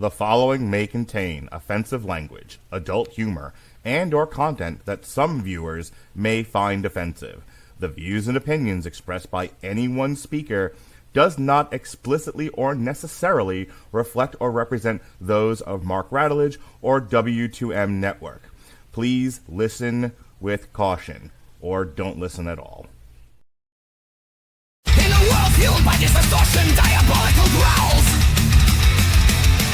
The following may contain offensive language, adult humor, and or content that some viewers may find offensive. The views and opinions expressed by any one speaker does not explicitly or necessarily reflect or represent those of Mark Radulich or W2M Network. Please listen with caution, or don't listen at all. In a world fueled by distortion, diabolical growls,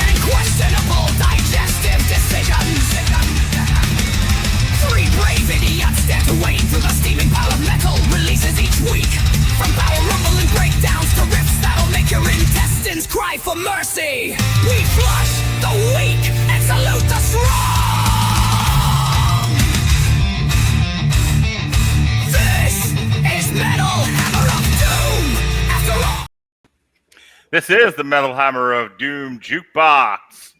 and questionable digestive decisions, three brave idiots stand to wade through the steaming pile of metal releases each week. From power rumbling breakdowns to riffs that'll make your intestines cry for mercy. We flush the weak and salute the strong. This is Metal Hammer of Doom, after all. This is the Metal Hammer of Doom Jukebox,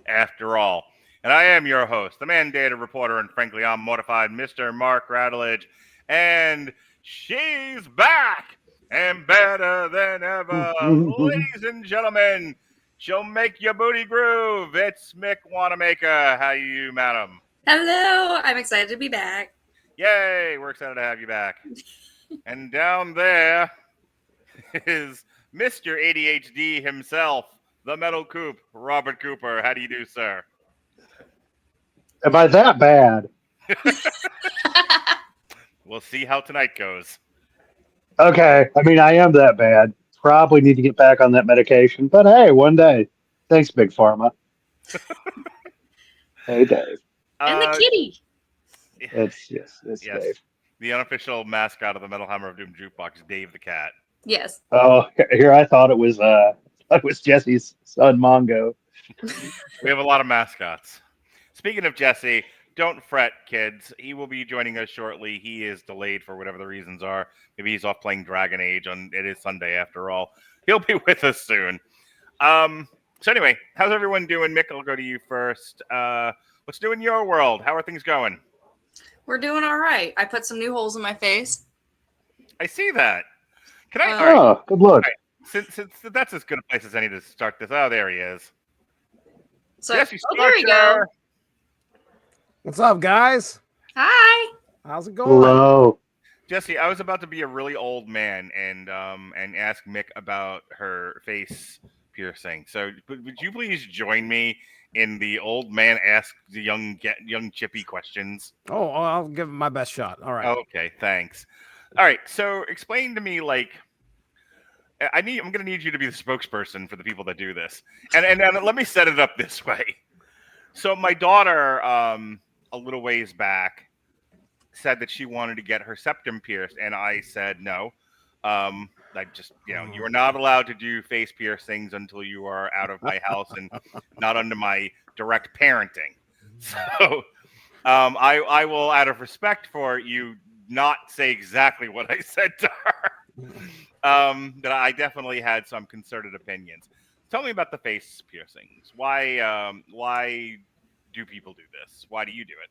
after all. And I am your host, the mandated reporter, and frankly, I'm mortified, Mr. Mark Radulich. And she's back and better than ever. Ladies and gentlemen, she'll make your booty groove. It's Mik Wanamaker. How are you, madam? Hello, I'm excited to be back. Yay, we're excited to have you back. And down there is Mr. ADHD himself, the Metal Coop, Robert Cooper. How do you do, sir? Am I that bad? We'll see how tonight goes. Okay, I mean, I am that bad. Probably need to get back on that medication, but hey, one day. Thanks, Big Pharma. Hey, Dave. And the kitty. It's Dave. The unofficial mascot of the Metal Hammer of Doom Jukebox is Dave the Cat. Yes. Oh, here I thought it was Jesse's son, Mongo. We have a lot of mascots. Speaking of Jesse, don't fret, kids. He will be joining us shortly. He is delayed for whatever the reasons are. Maybe he's off playing Dragon Age. It is Sunday after all. He'll be with us soon. So anyway, how's everyone doing? Mik, I'll go to you first. What's new in your world? How are things going? We're doing all right. I put some new holes in my face. I see that. Can I? Oh, good look. Right. Since that's as good a place as any to start this. Oh, there he is. So, Jesse there we go. What's up, guys? Hi. How's it going? Hello. Jesse, I was about to be a really old man and ask Mik about her face piercing. So would you please join me in the old man ask the young chippy questions? Oh, I'll give it my best shot. All right. Okay, thanks. All right, so explain to me, like, I'm going to need you to be the spokesperson for the people that do this. And let me set it up this way. So my daughter, a little ways back, said that she wanted to get her septum pierced, and I said no. I just, you are not allowed to do face piercings until you are out of my house and not under my direct parenting. So I will, out of respect for you, not say exactly what I said to her. That I definitely had some concerted opinions. Tell me about the face piercings. Why do people do this? Why do you do it?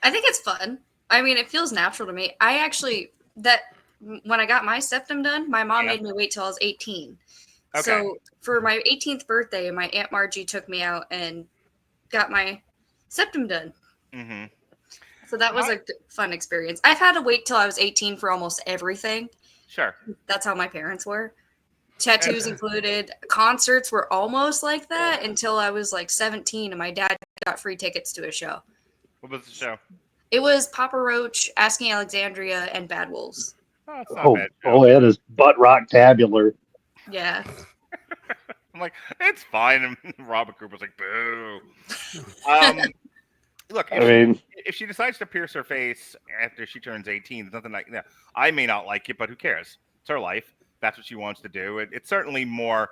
I think it's fun. I mean, it feels natural to me. When I got my septum done, my mom made me wait till I was 18. Okay. So for my 18th birthday, my Aunt Margie took me out and got my septum done. Mm-hmm. So that was a fun experience. I've had to wait till I was 18 for almost everything. Sure. That's how my parents were. Tattoos included. Concerts were almost like that until I was like 17 and my dad got free tickets to a show. What was the show? It was Papa Roach, Asking Alexandria, and Bad Wolves. Oh, it's not a bad show. Oh, it is butt rock tabular. Yeah. I'm like, it's fine. And Robert Cooper's like, boo. Look, if she decides to pierce her face after she turns 18, there's nothing like that. I may not like it, but who cares? It's her life. That's what she wants to do. It is certainly more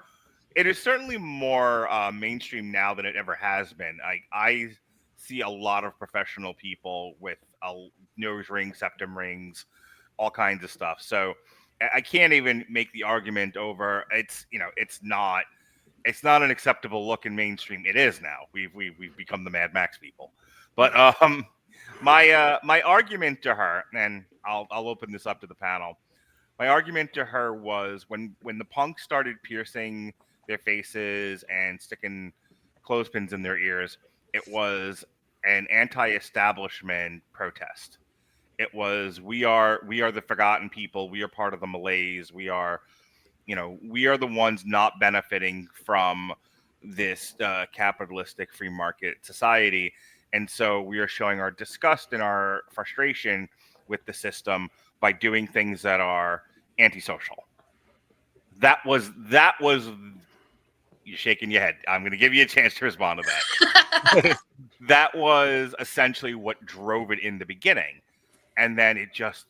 mainstream now than it ever has been. I see a lot of professional people with nose rings, septum rings, all kinds of stuff. So I can't even make the argument over it's not an acceptable look in mainstream. It is now. We've become the Mad Max people. But my argument to her, and I'll open this up to the panel. My argument to her was when the punk started piercing their faces and sticking clothespins in their ears. It was an anti-establishment protest. It was we are the forgotten people. We are part of the malaise. We are the ones not benefiting from this capitalistic free market society, and so we are showing our disgust and our frustration with the system by doing things that are antisocial. That was you're shaking your head. I'm going to give you a chance to respond to that. That was essentially what drove it in the beginning. And then it just,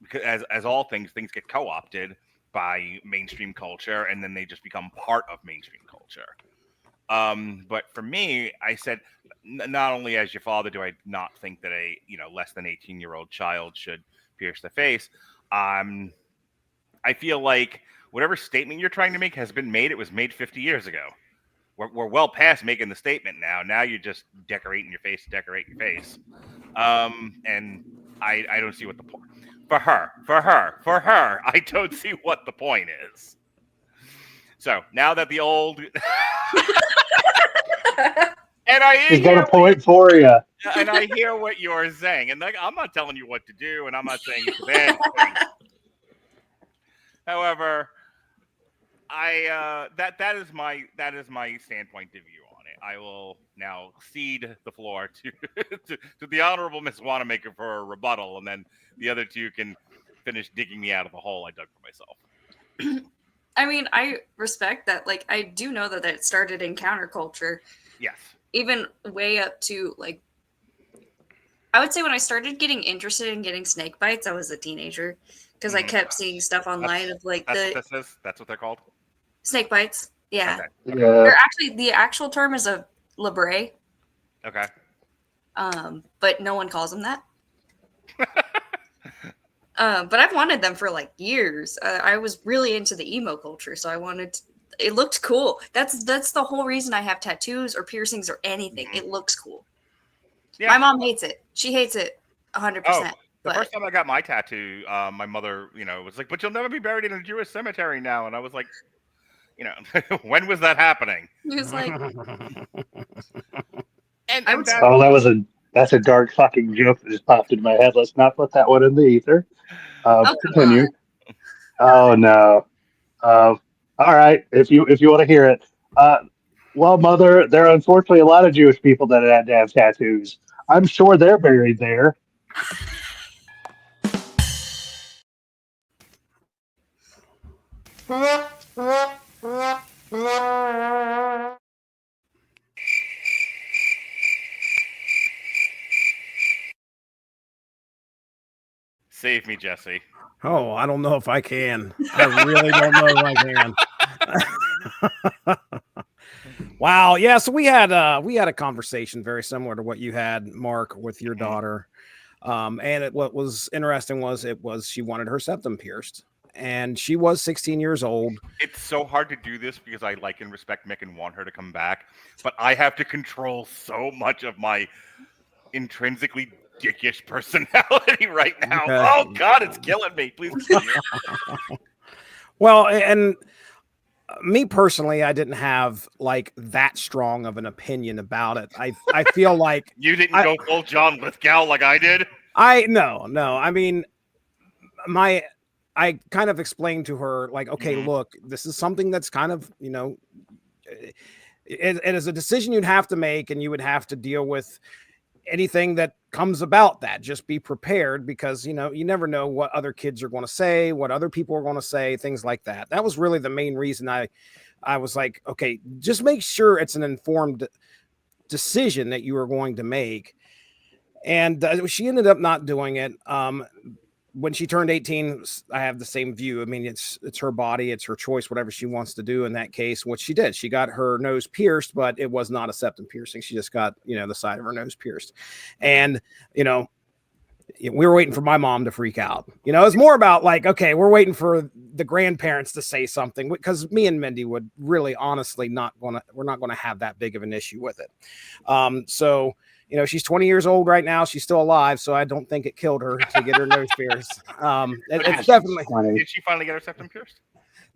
because as all things get co-opted by mainstream culture, and then they just become part of mainstream culture. But for me, I said, not only as your father do I not think that a less than 18-year-old child should pierce the face. I feel like whatever statement you're trying to make has been made. It was made 50 years ago. We're well past making the statement now. Now you're just decorating your face to decorate your face. And I don't see what the point for her. I don't see what the point is. So now that the old and He's got a point for you. And I hear what you're saying, and I'm not telling you what to do, and I'm not saying it's a bad thing. However, that is my standpoint of view on it. I will now cede the floor to the Honorable Miss Wanamaker for a rebuttal, and then the other two can finish digging me out of the hole I dug for myself. I mean, I respect that. Like, I do know that it started in counterculture. Yes. Even way up to, like, I would say when I started getting interested in getting snake bites, I was a teenager. Because I kept seeing stuff online of, like, that's what they're called? Snake bites. Yeah. Okay. They're actually, the actual term is a labrae. Okay. But no one calls them that. But I've wanted them for like years. I was really into the emo culture, so I wanted. It looked cool. That's the whole reason I have tattoos or piercings or anything. It looks cool. Yeah. My mom hates it. She hates it 100%. The first time I got my tattoo, my mother, was like, "But you'll never be buried in a Jewish cemetery now." And I was like, when was that happening? He was like, that's a dark fucking joke that just popped in my head. Let's not put that one in the ether. Continue. Oh no. All right. If you want to hear it. Well, Mother, there are unfortunately a lot of Jewish people that had to have tattoos. I'm sure they're buried there. Save me, Jesse. Oh, I don't know if I can. I really don't know if I can. Wow. Yeah. So we had a conversation very similar to what you had, Mark, with your daughter. And what was interesting was she wanted her septum pierced, and she was 16 years old. It's so hard to do this because I like and respect Mik and want her to come back, but I have to control so much of my intrinsically dickish personality right now. Okay. Oh God, it's killing me. Please continue. Well, and me personally, I didn't have like that strong of an opinion about it. I feel like you didn't go full John Lithgow like I did. No. I mean, I kind of explained to her, like, okay, look, this is something that's kind of, it is a decision you'd have to make, and you would have to deal with anything that comes about that. Just be prepared, because, you never know what other kids are going to say, what other people are going to say, things like that. That was really the main reason I was like, okay, just make sure it's an informed decision that you are going to make. And she ended up not doing it. When she turned 18, I have the same view. I mean, it's her body, it's her choice, whatever she wants to do in that case. What she did, she got her nose pierced, but it was not a septum piercing. She just got, the side of her nose pierced. And, we were waiting for my mom to freak out. It's more about like, okay, we're waiting for the grandparents to say something, because me and Mindy would really honestly we're not going to have that big of an issue with it. So, she's 20 years old right now. She's still alive, so I don't think it killed her to get her nose pierced. It's definitely. Did she finally get her septum pierced?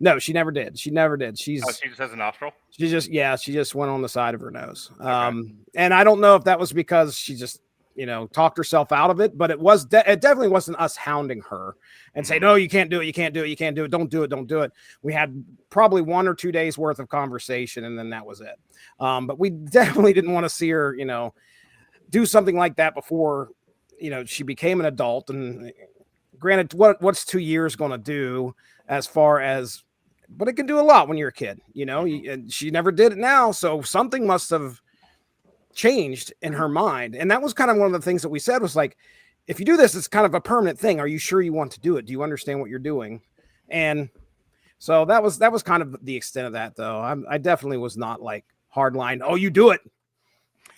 No, she never did. She never did. She just has a nostril? She just went on the side of her nose. Okay. And I don't know if that was because she just, talked herself out of it, but it definitely wasn't us hounding her and say, no, you can't do it. You can't do it. You can't do it. Don't do it. Don't do it. We had probably 1 or 2 days worth of conversation, and then that was it. But we definitely didn't want to see her, do something like that before, she became an adult. And granted, what's 2 years going to do as far as, but it can do a lot when you're a kid, and she never did it now. So something must have changed in her mind. And that was kind of one of the things that we said was like, if you do this, it's kind of a permanent thing. Are you sure you want to do it? Do you understand what you're doing? And so that was kind of the extent of that, though. I definitely was not like hardline. Oh, you do it.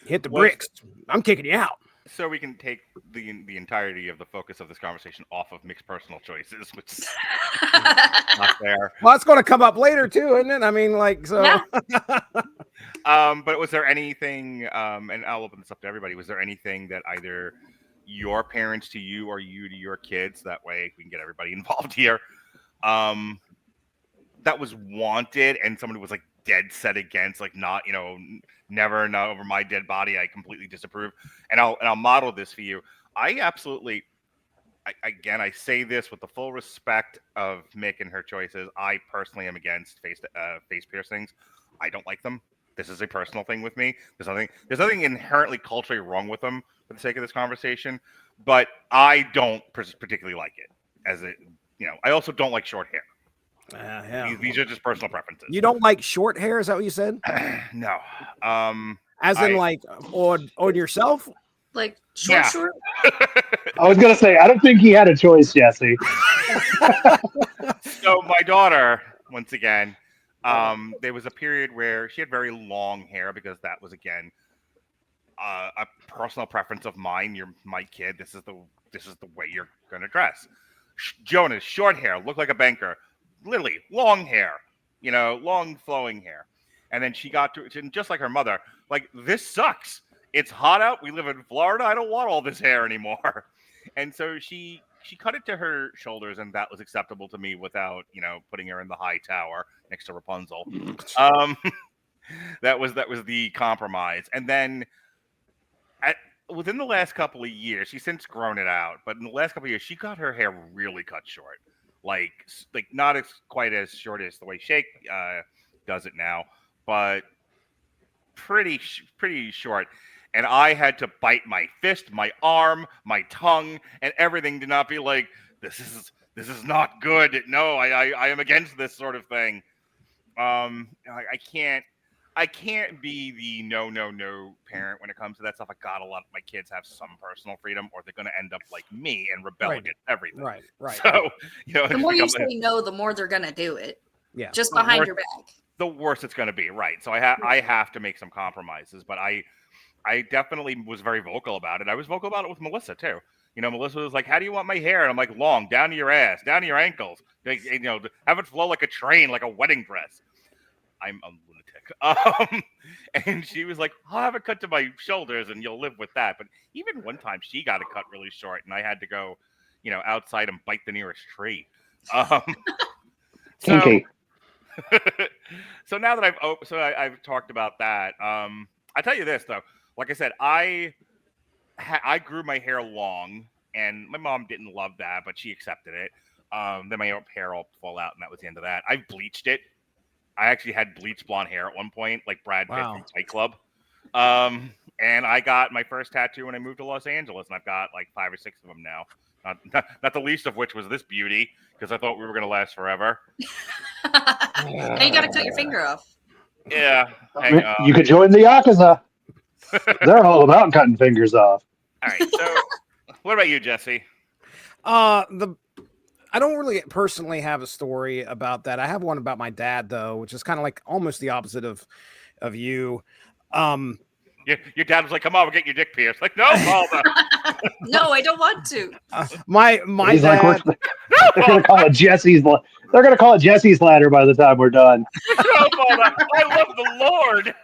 Hit the bricks. I'm kicking you out. So we can take the entirety of the focus of this conversation off of Mik's personal choices, which is not fair. Well, it's going to come up later too, isn't it? I mean, like, so. Yeah. But was there anything, and I'll open this up to everybody, was there anything that either your parents to you or you to your kids, that way we can get everybody involved here, that was wanted and somebody was like dead set against, like not, never, not over my dead body, I completely disapprove, and I'll model this for you. I absolutely, I say this with the full respect of Mik and her choices. I personally am against face piercings. I don't like them. This is a personal thing with me. There's nothing inherently culturally wrong with them for the sake of this conversation, but I don't particularly like it. I also don't like short hair. Yeah. These are just personal preferences. You don't like short hair? Is that what you said? No. As in, like, on yourself? Like short. I was gonna say, I don't think he had a choice, Jesse. So my daughter, once again, there was a period where she had very long hair because that was again a personal preference of mine. You're my kid. This is the way you're gonna dress. Jonas, short hair, looked like a banker. Literally long hair, long flowing hair. And then she got to it, just like her mother, like, this sucks. It's hot out. We live in Florida. I don't want all this hair anymore. And so she cut it to her shoulders, and that was acceptable to me without, putting her in the high tower next to Rapunzel. That was the compromise. And then within the last couple of years, she's since grown it out, but in the last couple of years, she got her hair really cut short. Like not as quite as short as the way Shake does it now, but pretty short. And I had to bite my fist, my arm, my tongue, and everything to not be like, this is not good. No, I am against this sort of thing. I can't be the no parent when it comes to that stuff. I gotta let my kids have some personal freedom, or they're gonna end up like me and rebel against everything. Right. So the more you say no, the more they're gonna do it. Yeah, just behind your back. The worse it's gonna be, right? So I have to make some compromises, but I definitely was very vocal about it. I was vocal about it with Melissa too. Melissa was like, "How do you want my hair?" And I'm like, "Long, down to your ass, down to your ankles. Have it flow like a train, like a wedding dress." I'm a lunatic. And she was like, "I'll have it cut to my shoulders and you'll live with that." But even one time she got it cut really short and I had to go, outside and bite the nearest tree. So now that I've talked about that, I tell you this though, like I said, I grew my hair long and my mom didn't love that, but she accepted it. Then my hair all fall out and that was the end of that. I bleached it. I actually had bleached blonde hair at one point, like Brad Pitt from Fight Club. And I got my first tattoo when I moved to Los Angeles, and I've got like 5 or 6 of them now. Not the least of which was this beauty, because I thought we were going to last forever. Now you got to cut your finger off. Yeah. You could join the Yakuza. They're all about cutting fingers off. All right. So, what about you, Jesse? I don't really personally have a story about that. I have one about my dad, though, which is kind of like almost the opposite of you. Your dad was like, "Come on, we'll get your dick pierced." Like, no, Paul. No, I don't want to. My He's dad. Like, they're gonna call it Jesse's. They're gonna call it Jesse's ladder by the time we're done. No, Paul, I love the Lord.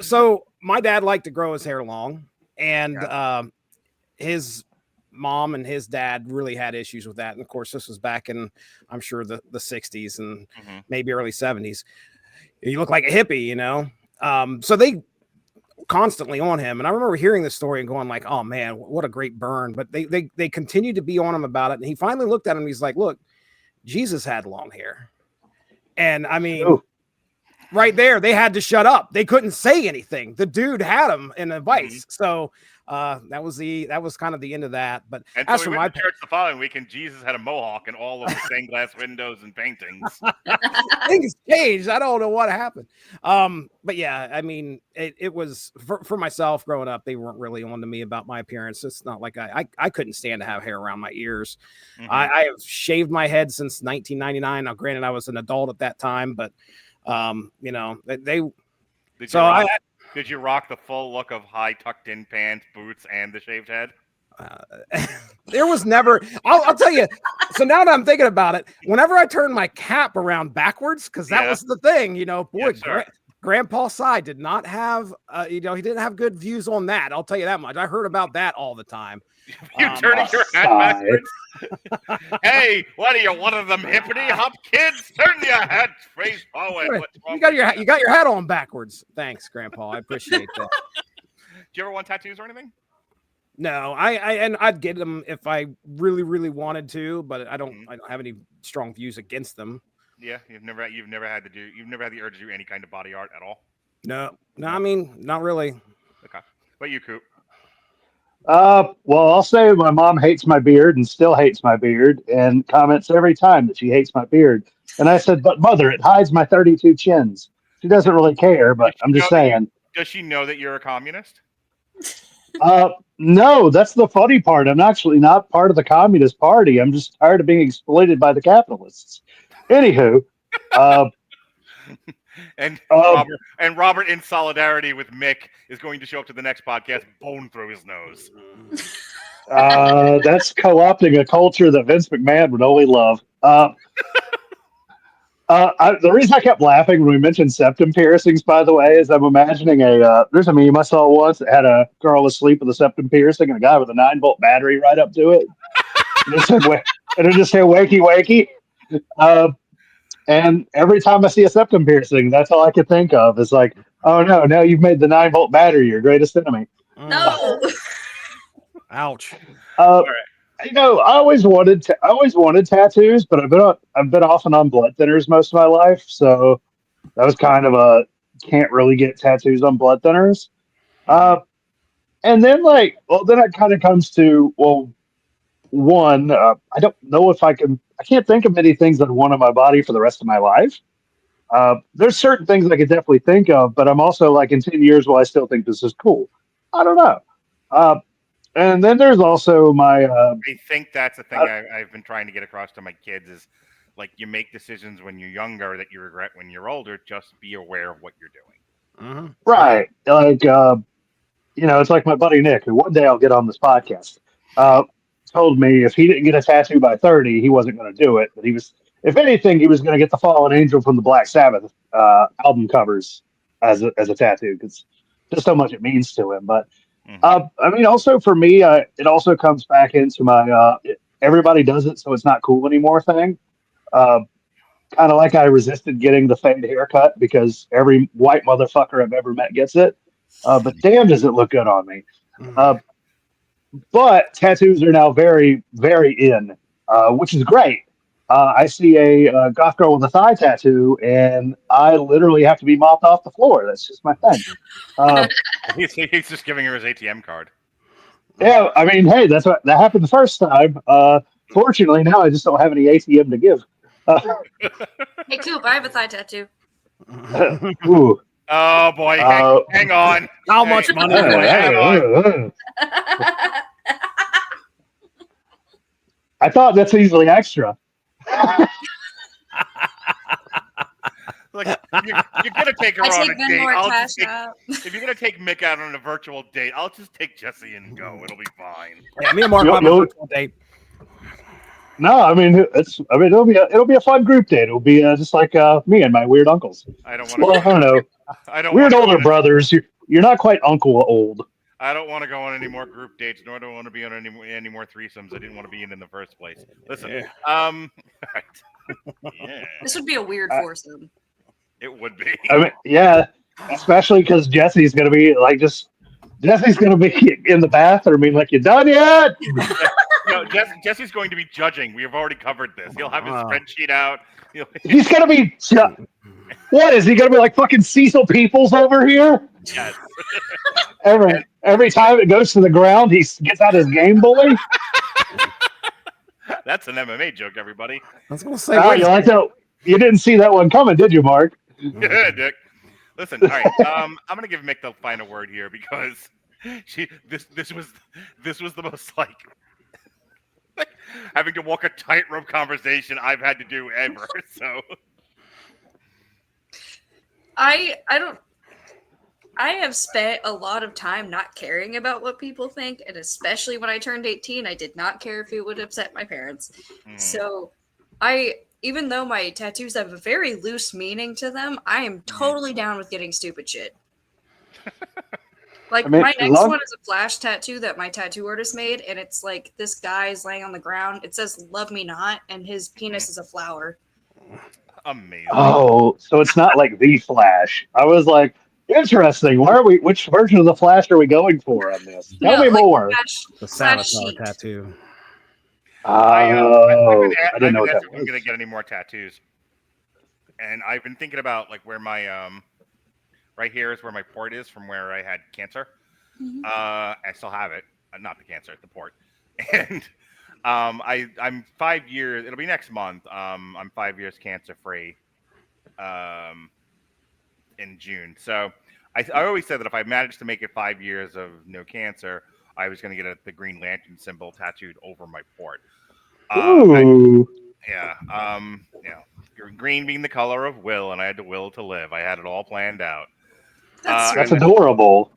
So my dad liked to grow his hair long, and his mom and his dad really had issues with that. And of course, this was back in, I'm sure, the 60s and maybe early 70s. You look like a hippie, you know? So they constantly on him. And I remember hearing this story and going like, oh man, what a great burn. But they continued to be on him about it. And he finally looked at him. And he's like, look, Jesus had long hair. And I mean, right there, they had to shut up. They couldn't say anything. The dude had him in a vice. So that was kind of the end of that. But and as so for we my went to church the following week, and Jesus had a mohawk and all of the stained glass windows and paintings. Things changed. I don't know what happened. But yeah, I mean, it was for myself growing up. They weren't really on to me about my appearance. It's not like I couldn't stand to have hair around my ears. I have shaved my head since 1999. Now, granted, I was an adult at that time, but you know, Did you rock the full look of high tucked in pants, boots, and the shaved head? There was never, I'll tell you. So now that I'm thinking about it, whenever I turned my cap around backwards, because that was the thing, you know, boy, Grandpa Cy did not have, you know, he didn't have good views on that. I'll tell you that much. I heard about that all the time. You turning your hat backwards? Hey, what are you, one of them hippity hop kids? Turn your hat face forward. You got your hat on backwards. Thanks, Grandpa. I appreciate that. Do you ever want tattoos or anything? No, I'd get them if I really, really wanted to, but I don't have any strong views against them. Yeah, you've never had the urge to do any kind of body art at all. No, I mean, not really. Okay, what you, Coop? Well, I'll say my mom hates my beard and still hates my beard and comments every time that she hates my beard. And I said, but mother, it hides my 32 chins. She doesn't really care, but I'm just saying. Does she know that you're a communist? No, that's the funny part. I'm actually not part of the Communist Party. I'm just tired of being exploited by the capitalists. Anywho, Robert, in solidarity with Mik, is going to show up to the next podcast, bone through his nose. That's co-opting a culture that Vince McMahon would only love. The reason I kept laughing when we mentioned septum piercings, by the way, is I'm imagining there's a meme I saw once that had a girl asleep with a septum piercing and a guy with a 9-volt battery right up to it. And it just said wakey wakey. And every time I see a septum piercing, that's all I can think of. Is like, oh no, now you've made the 9-volt battery your greatest enemy. No. Ouch. You know, I always wanted tattoos, but I've been off and on blood thinners most of my life, so that was kind of can't really get tattoos on blood thinners. And then then it kind of comes to, well, one, I don't know if I can't think of many things that I want on my body for the rest of my life. There's certain things I could definitely think of, but I'm also like, in 10 years, will I still think this is cool? I don't know. And then there's also my... I think that's the thing I've been trying to get across to my kids is, like, you make decisions when you're younger that you regret when you're older. Just be aware of what you're doing. Right. Like, you know, it's like my buddy Nick, who one day I'll get on this podcast, told me if he didn't get a tattoo by 30, he wasn't going to do it. But if anything, he was going to get the Fallen Angel from the Black Sabbath album covers as a tattoo, because just how much it means to him. But I mean, also for me, it also comes back into my everybody does it, so it's not cool anymore thing. Kind of like I resisted getting the fade haircut because every white motherfucker I've ever met gets it. But damn, does it look good on me. But tattoos are now very, very in, which is great. I see a goth girl with a thigh tattoo, and I literally have to be mopped off the floor. That's just my thing. He's just giving her his ATM card. Yeah, I mean, hey, that happened the first time. Fortunately, now I just don't have any ATM to give. Hey, Coop, I have a thigh tattoo. Ooh. Oh boy, hang on. How much money? I thought that's easily extra. Like, you're gonna take her on a date. If you're gonna take Mik out on a virtual date, I'll just take Jesse and go. It'll be fine. Yeah, me and Mark on a virtual date. No, I mean it'll be a fun group date. It'll be just like me and my weird uncles. I don't want to. Well, I don't know. Weird older brothers. You're not quite uncle old. I don't want to go on any more group dates, nor do I want to be on any more threesomes I didn't want to be in the first place. Listen, Yeah. right. Yeah, This would be a weird foursome. it would be. I mean, yeah, especially because Jesse's going to be like Jesse's going to be in the bathroom being like, "You done yet?" No, Jesse's going to be judging. We have already covered this. He'll have his spreadsheet out. He's going to be. What is he going to be like? Fucking Cecil Peoples over here? Yes. Every time it goes to the ground, he gets out his Game Boy. That's an MMA joke, everybody. I was going to say, You like that? You didn't see that one coming, did you, Mark? Dick. Listen, all right. I'm gonna give Mik the final word here because this was the most like having to walk a tightrope conversation I've had to do ever. So I have spent a lot of time not caring about what people think, and especially when I turned 18, I did not care if it would upset my parents. So even though my tattoos have a very loose meaning to them, I am totally down with getting stupid shit. Like, my next one is a flash tattoo that my tattoo artist made, and it's like this guy is laying on the ground. It says "Love me not," and his penis is a flower. Amazing. Oh, so it's not like the Flash. I was like, interesting. Which version of the Flash are we going for on this? Tell me more. The Savitar tattoo. I didn't know what that was. I'm gonna get any more tattoos, and I've been thinking about like where my right here is where my port is from where I had cancer. I still have it, not the cancer, the port, and I'm 5 years. It'll be next month. I'm 5 years cancer free. In June, so I always said that if I managed to make it 5 years of no cancer, I was going to get the Green Lantern symbol tattooed over my port. Ooh. Green being the color of will, and I had the will to live. I had it all planned out. That's adorable.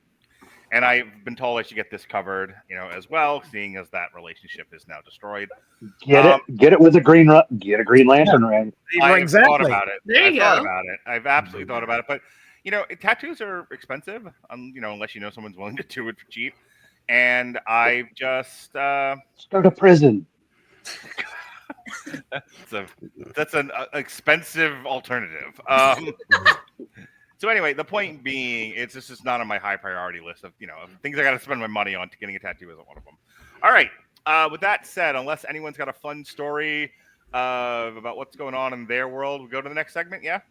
And I've been told I should get this covered, as well, seeing as that relationship is now destroyed. Get it with a Green Lantern ring. I've thought about it. There you go. I've absolutely thought about it. But tattoos are expensive, unless someone's willing to do it for cheap. And I've just go to prison. That's an expensive alternative. So anyway, the point being, it's just not on my high priority list of things I got to spend my money on. Getting a tattoo isn't one of them. All right. With that said, unless anyone's got a fun story about what's going on in their world, we'll go to the next segment. Yeah.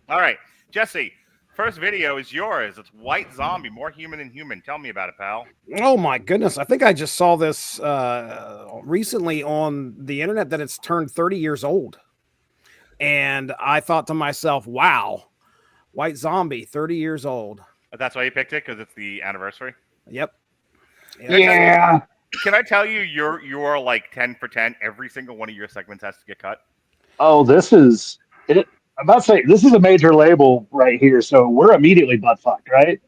All right, Jesse. First video is yours. It's White Zombie, more human than human. Tell me about it, pal. Oh my goodness! I think I just saw this recently on the internet that it's turned 30 years old, and I thought to myself, "Wow, White Zombie, 30 years old." That's why you picked it, because it's the anniversary. Yep. Yeah. Can I tell you, you're like 10 for 10. Every single one of your segments has to get cut. Oh, this is it. I'm about to say this is a major label right here, so we're immediately butt fucked, right?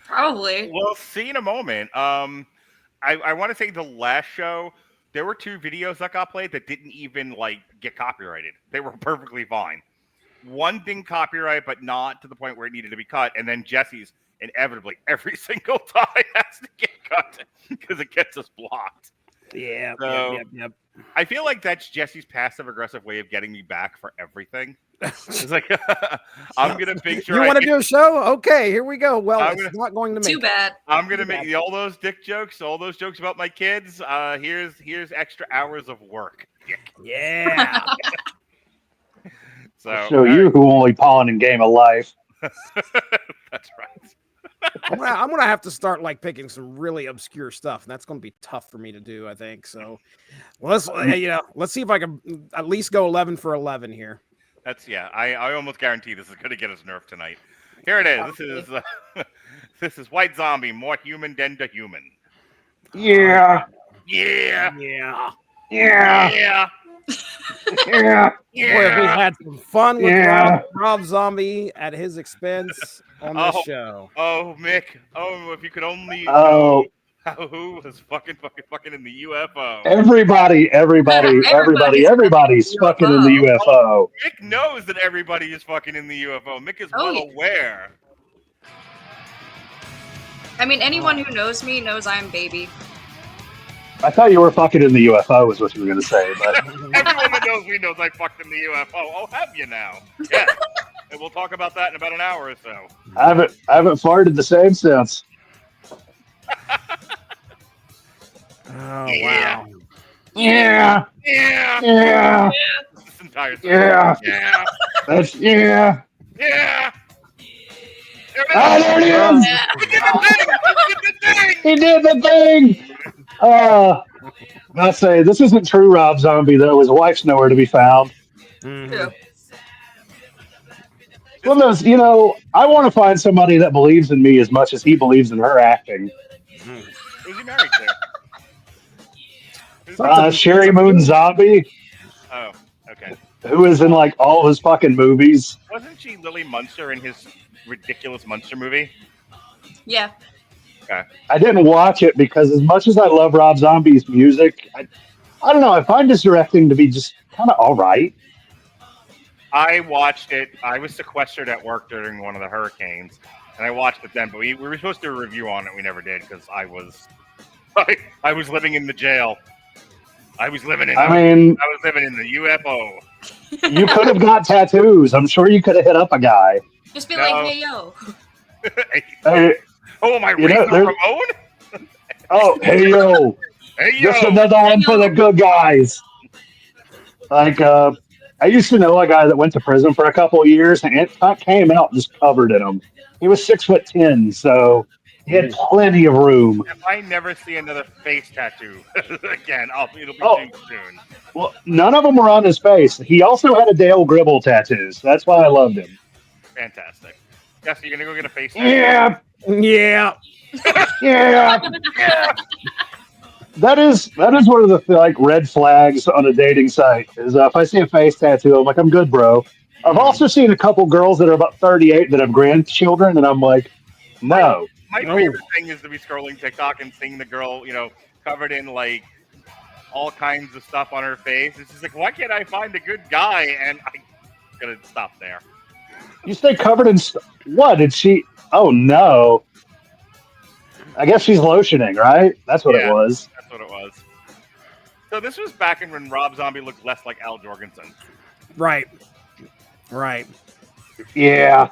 Probably. We'll see in a moment. I want to say the last show there were 2 videos that got played that didn't even get copyrighted. They were perfectly fine. One didn't copyright, but not to the point where it needed to be cut. And then Jesse's inevitably every single time has to get cut because it gets us blocked. Yeah. So, Yep. I feel like that's Jesse's passive aggressive way of getting me back for everything. It's like I'm gonna make sure you want to do a show. Okay, here we go. Well, it's not going to make. Too bad. I'm gonna make all those dick jokes, all those jokes about my kids. Here's extra hours of work. Yeah. So you who only pawn in Game of Life. That's right. I'm gonna have to start picking some really obscure stuff, and that's gonna be tough for me to do, I think. So, let's see if I can at least go 11 for 11 here. I almost guarantee this is gonna get us nerfed tonight. Here it is. This is White Zombie, more human than the human. Yeah. Yeah. Yeah. Yeah. Yeah. Yeah. Boy, we had some fun with Rob Zombie at his expense on this show. Oh, Mik. Oh, if you could only who was fucking in the UFO. Everybody's fucking in the UFO. Mik knows that everybody is fucking in the UFO. Mik is well aware. I mean, anyone who knows me knows I'm baby. I thought you were fucking in the UFO, is what you were going to say, but Everyone that knows me knows I fucked in the UFO. Oh, have you now? Yeah. And we'll talk about that in about an hour or so. I haven't farted the same since. Oh Yeah. wow. Yeah, Yeah. yeah, This entire thing. yeah. Yeah. That's yeah. Yeah. There Ah, there it is. He did the thing. I say this isn't true Rob Zombie though. His wife's nowhere to be found. Mhm. One of those, I want to find somebody that believes in me as much as he believes in her acting. Who's he married to? Sherry Moon Zombie, Oh, okay. who is in like all his fucking movies. Wasn't she Lily Munster in his ridiculous Munster movie? Yeah. Okay. I didn't watch it because as much as I love Rob Zombie's music, I don't know. I find his directing to be just kind of all right. I watched it. I was sequestered at work during one of the hurricanes, and I watched it then. But we were supposed to do a review on it. We never did because I was living in the jail. I was living in the UFO. You could have got tattoos. I'm sure you could have hit up a guy. Just be like, hey yo. Hey, oh, am I Razor Ramon? Oh, hey yo. Hey yo. Just another one for the good guys. Like, I used to know a guy that went to prison for a couple of years, and it came out just covered in them. He was 6'10", so he had plenty of room. If I never see another face tattoo again, it'll be too soon. Well, none of them were on his face. He also had a Dale Gribble tattoo, so that's why I loved him. Fantastic. Yes, you're gonna go get a face tattoo. Yeah. Yeah. That is one of the red flags on a dating site. Is if I see a face tattoo, I'm like, I'm good, bro. I've also seen a couple girls that are about 38 that have grandchildren, and I'm like, no. My favorite thing is to be scrolling TikTok and seeing the girl, covered in like all kinds of stuff on her face. It's just like, why can't I find a good guy? And I'm gonna stop there. You stay covered in what? Did she? Oh no. I guess she's lotioning, right? That's what it was. That's what it was. So this was back when Rob Zombie looked less like Al Jorgensen. Right. Yeah.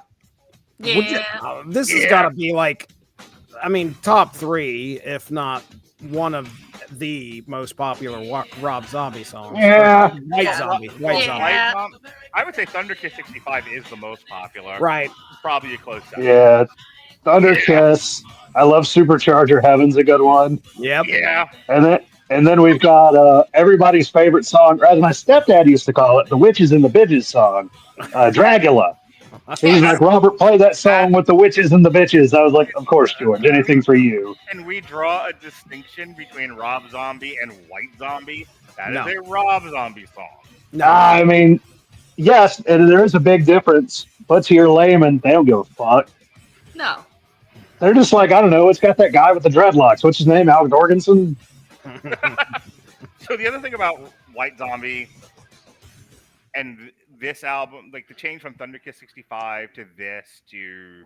This has got to be top 3, if not one of the most popular Rob Zombie songs. Yeah. White Zombie. I would say Thunder Kiss 65 is the most popular. Right. Probably a close second. Yeah. Thunder Kiss. I love Supercharger Heaven's a good one. Yep. Yeah. And then we've got everybody's favorite song, or as my stepdad used to call it, the Witches and the Bitches song, Dragula. He's like, Robert, play that song with the witches and the bitches. I was like, of course, George, anything for you. Can we draw a distinction between Rob Zombie and White Zombie? That is a Rob Zombie song. No, I mean, yes, and there is a big difference. But to your layman, they don't give a fuck. No. They're just like, I don't know, it's got that guy with the dreadlocks. What's his name? Al Jorgensen? So the other thing about White Zombie and this album, like the change from Thunder Kiss 65 to this to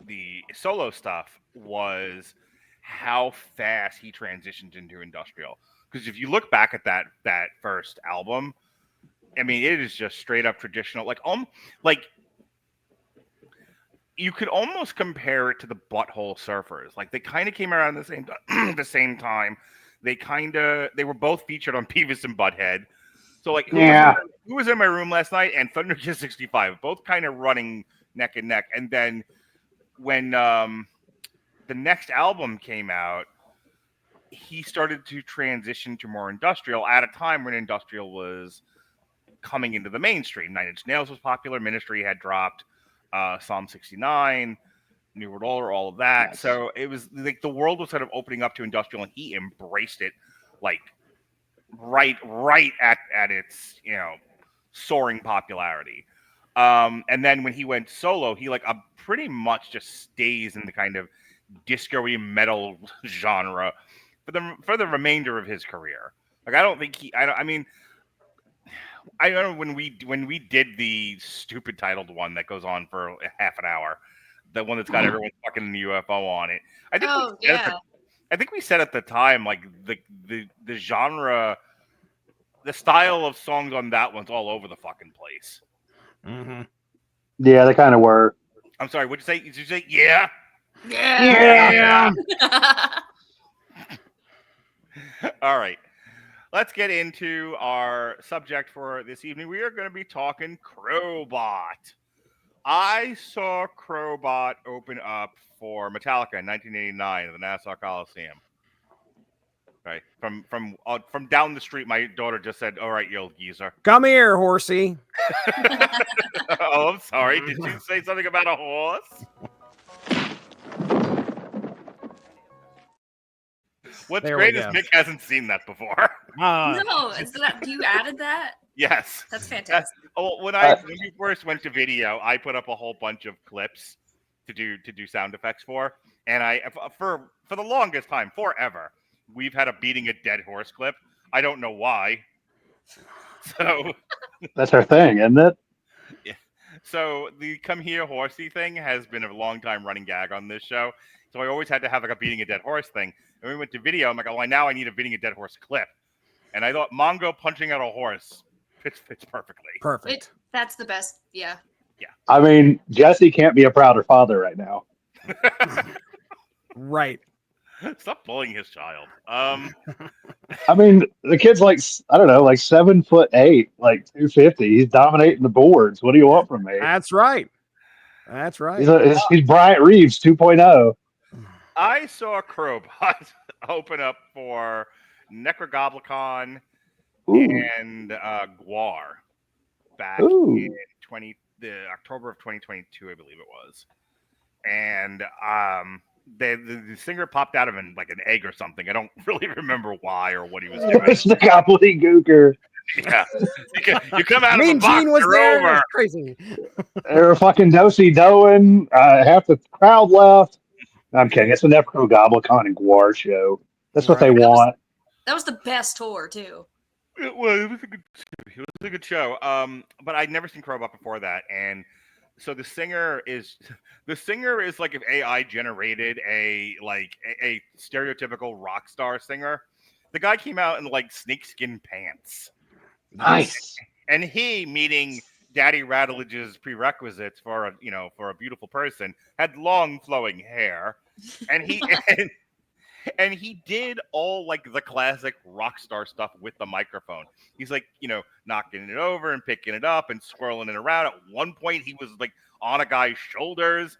the solo stuff, was how fast he transitioned into industrial. Because if you look back at that first album, I mean, it is just straight up traditional. Like you could almost compare it to the Butthole Surfers. Like they kind of came around the same time. They were both featured on Beavis and Butthead. So like, who was in my room last night? And Thunder Kiss 65, both kind of running neck and neck. And then when the next album came out, he started to transition to more industrial at a time when industrial was coming into the mainstream. Nine Inch Nails was popular. Ministry had dropped Psalm 69, New World Order, all of that. Yes. So it was like the world was sort of opening up to industrial, and he embraced it like right at its soaring popularity. And then when he went solo, he pretty much just stays in the kind of disco-y metal genre for the remainder of his career. Like I don't think I mean, I remember when we did the stupid titled one that goes on for half an hour, the one that's got everyone fucking UFO on it. I think Oh yeah. I think we said at the time, like the genre, the style of songs on that one's all over the fucking place. Mm-hmm. Yeah, they kind of were. I'm sorry, what'd you say? Did you say yeah? Yeah. All right. Let's get into our subject for this evening. We are going to be talking Crobot. I saw Crobot open up for Metallica in 1989 at the Nassau Coliseum. Right from down the street, my daughter just said, "All right, you old geezer." Come here, horsey. Oh, I'm sorry. Did you say something about a horse? What's There great we is go. Mik hasn't seen that before. No, is that you added that? Yes. That's fantastic. When we first went to video, I put up a whole bunch of clips to do sound effects for, and I for the longest time, forever, we've had a beating a dead horse clip. I don't know why. So That's our thing, isn't it? yeah. So the come here horsey thing has been a long time running gag on this show. So I always had to have like a beating a dead horse thing. And we went to video. I'm like, oh, now I need a beating a dead horse clip. And I thought Mongo punching out a horse fits perfectly. Perfect. That's the best. Yeah. Yeah. I mean, Jesse can't be a prouder father right now. Right. Stop bullying his child. I mean, the kid's like, I don't know, like 7'8", like 250. He's dominating the boards. What do you want from me? That's right. That's right. He's Bryant Reeves 2.0. I saw Crobot open up for Necrogoblicon and Guar back in the October of 2022, I believe it was. And the singer popped out of like an egg or something. I don't really remember why or what he was doing. It's the gobbledygooker. Yeah, you come out of the Mean box, Gene was you're there. over. Crazy. They were fucking doing. Half the crowd left. I'm kidding. It's a Necrogoblicon and Guar show. That's what they want. That was the best tour too. It was a good show. But I'd never seen Crobot before that, and so the singer is like if AI generated a stereotypical rock star singer. The guy came out in like snakeskin pants. Nice. And he, meeting Daddy Radulich's prerequisites for a beautiful person, had long flowing hair, and he and he did all like the classic rock star stuff with the microphone. He's like, knocking it over and picking it up and swirling it around. At one point, he was like on a guy's shoulders.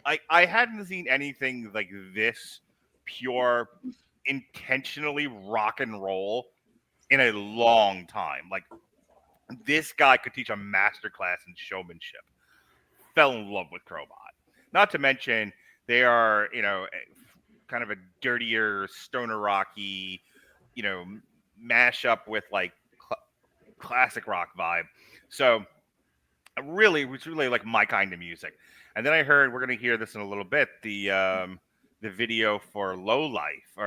I hadn't seen anything like this pure, intentionally rock and roll in a long time. Like, this guy could teach a masterclass in showmanship. Fell in love with Crobot. Not to mention, they are, kind of a dirtier, stoner rocky, mashup with like classic rock vibe. So it's really like my kind of music. And then I heard, we're going to hear this in a little bit, the video for Low Life,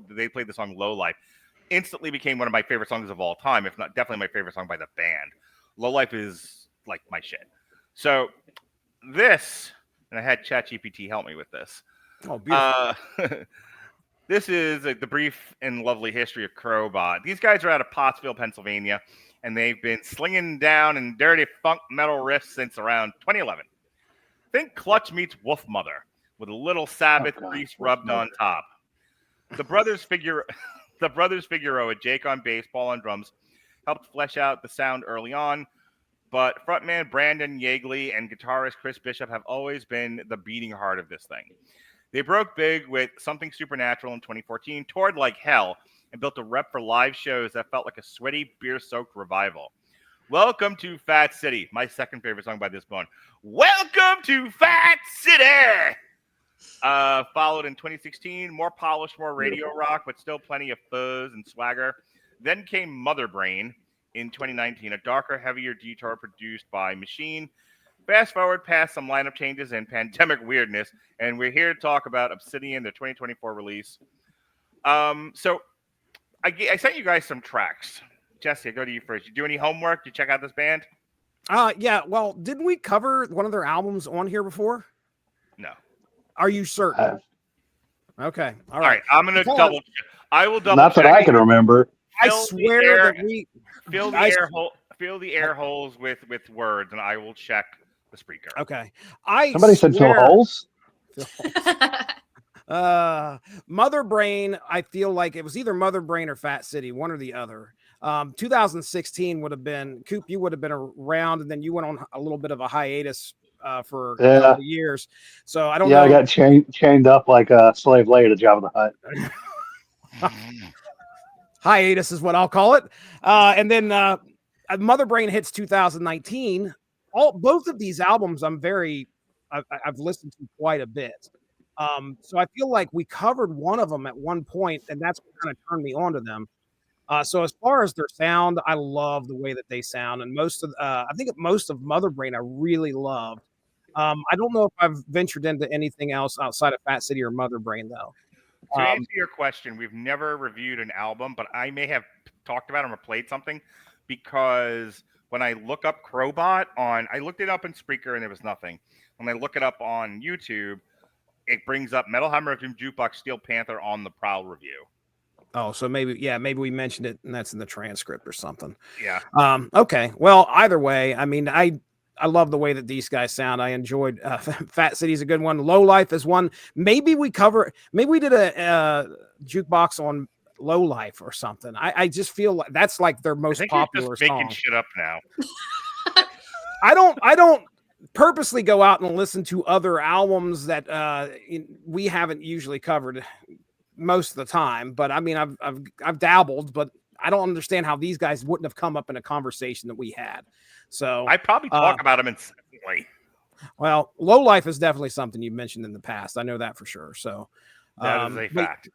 they played the song Low Life. Instantly became one of my favorite songs of all time, if not definitely my favorite song by the band. Low Life is like my shit. So this, and I had ChatGPT help me with this. Oh, beautiful. This is the brief and lovely history of Crobot. These guys are out of Pottsville, Pennsylvania, and they've been slinging down in dirty funk metal riffs since around 2011. Think Clutch meets Wolfmother with a little Sabbath grease rubbed on top. The brothers Figueroa, Jake on bass, Paul on drums, helped flesh out the sound early on, but frontman Brandon Yeagley and guitarist Chris Bishop have always been the beating heart of this thing. They broke big with Something Supernatural in 2014, toured like hell, and built a rep for live shows that felt like a sweaty, beer-soaked revival. Welcome to Fat City, my second favorite song by this band. Welcome to Fat City! Followed in 2016, more polished, more radio rock, but still plenty of fuzz and swagger. Then came Mother Brain in 2019, a darker, heavier detour produced by Machine. Fast forward past some lineup changes and pandemic weirdness, and we're here to talk about Obsidian, their 2024 release. So I sent you guys some tracks Jesse, I go to you first. You do any homework? You check out this band? Yeah. Well, didn't we cover one of their albums on here before? No. Are you certain? Okay. All right. I'm gonna double check. I will double Not check. that I can remember. I swear that we fill the air holes with words, and I will check the Spreaker. Okay. Somebody said fill holes. Mother Brain, I feel like it was either Mother Brain or Fat City, one or the other. 2016 would have been, Coop, you would have been around, and then you went on a little bit of a hiatus for a couple of years. So I don't know. I got chained up like a slave lady at Jabba the Hutt. Hiatus is what I'll call it. And then Mother Brain hits 2019. Both of these albums I've listened to quite a bit. So I feel like we covered one of them at one point, and that's what kind of turned me on to them. So as far as their sound, I love the way that they sound, and I think most of Mother Brain I really loved. I don't know if I've ventured into anything else outside of Fat City or Mother Brain though. To answer your question, we've never reviewed an album, but I may have talked about them or played something because when I look up Crobot I looked it up in Spreaker and there was nothing. When I look it up on YouTube, it brings up Metal Hammer Jukebox Steel Panther on the Prowl review. Oh, so maybe we mentioned it and that's in the transcript or something. Yeah. Okay. Well, either way, I mean, I love the way that these guys sound. I enjoyed Fat City's a good one. Low Life is one. Maybe we did a jukebox on Low Life or something. I just feel like that's like their most popular just song. Making shit up now. I don't purposely go out and listen to other albums that we haven't usually covered most of the time. But I mean, I've dabbled, but I don't understand how these guys wouldn't have come up in a conversation that we had. So I probably talk about them in some way. Well, Low Life is definitely something you've mentioned in the past. I know that for sure. So that is a fact.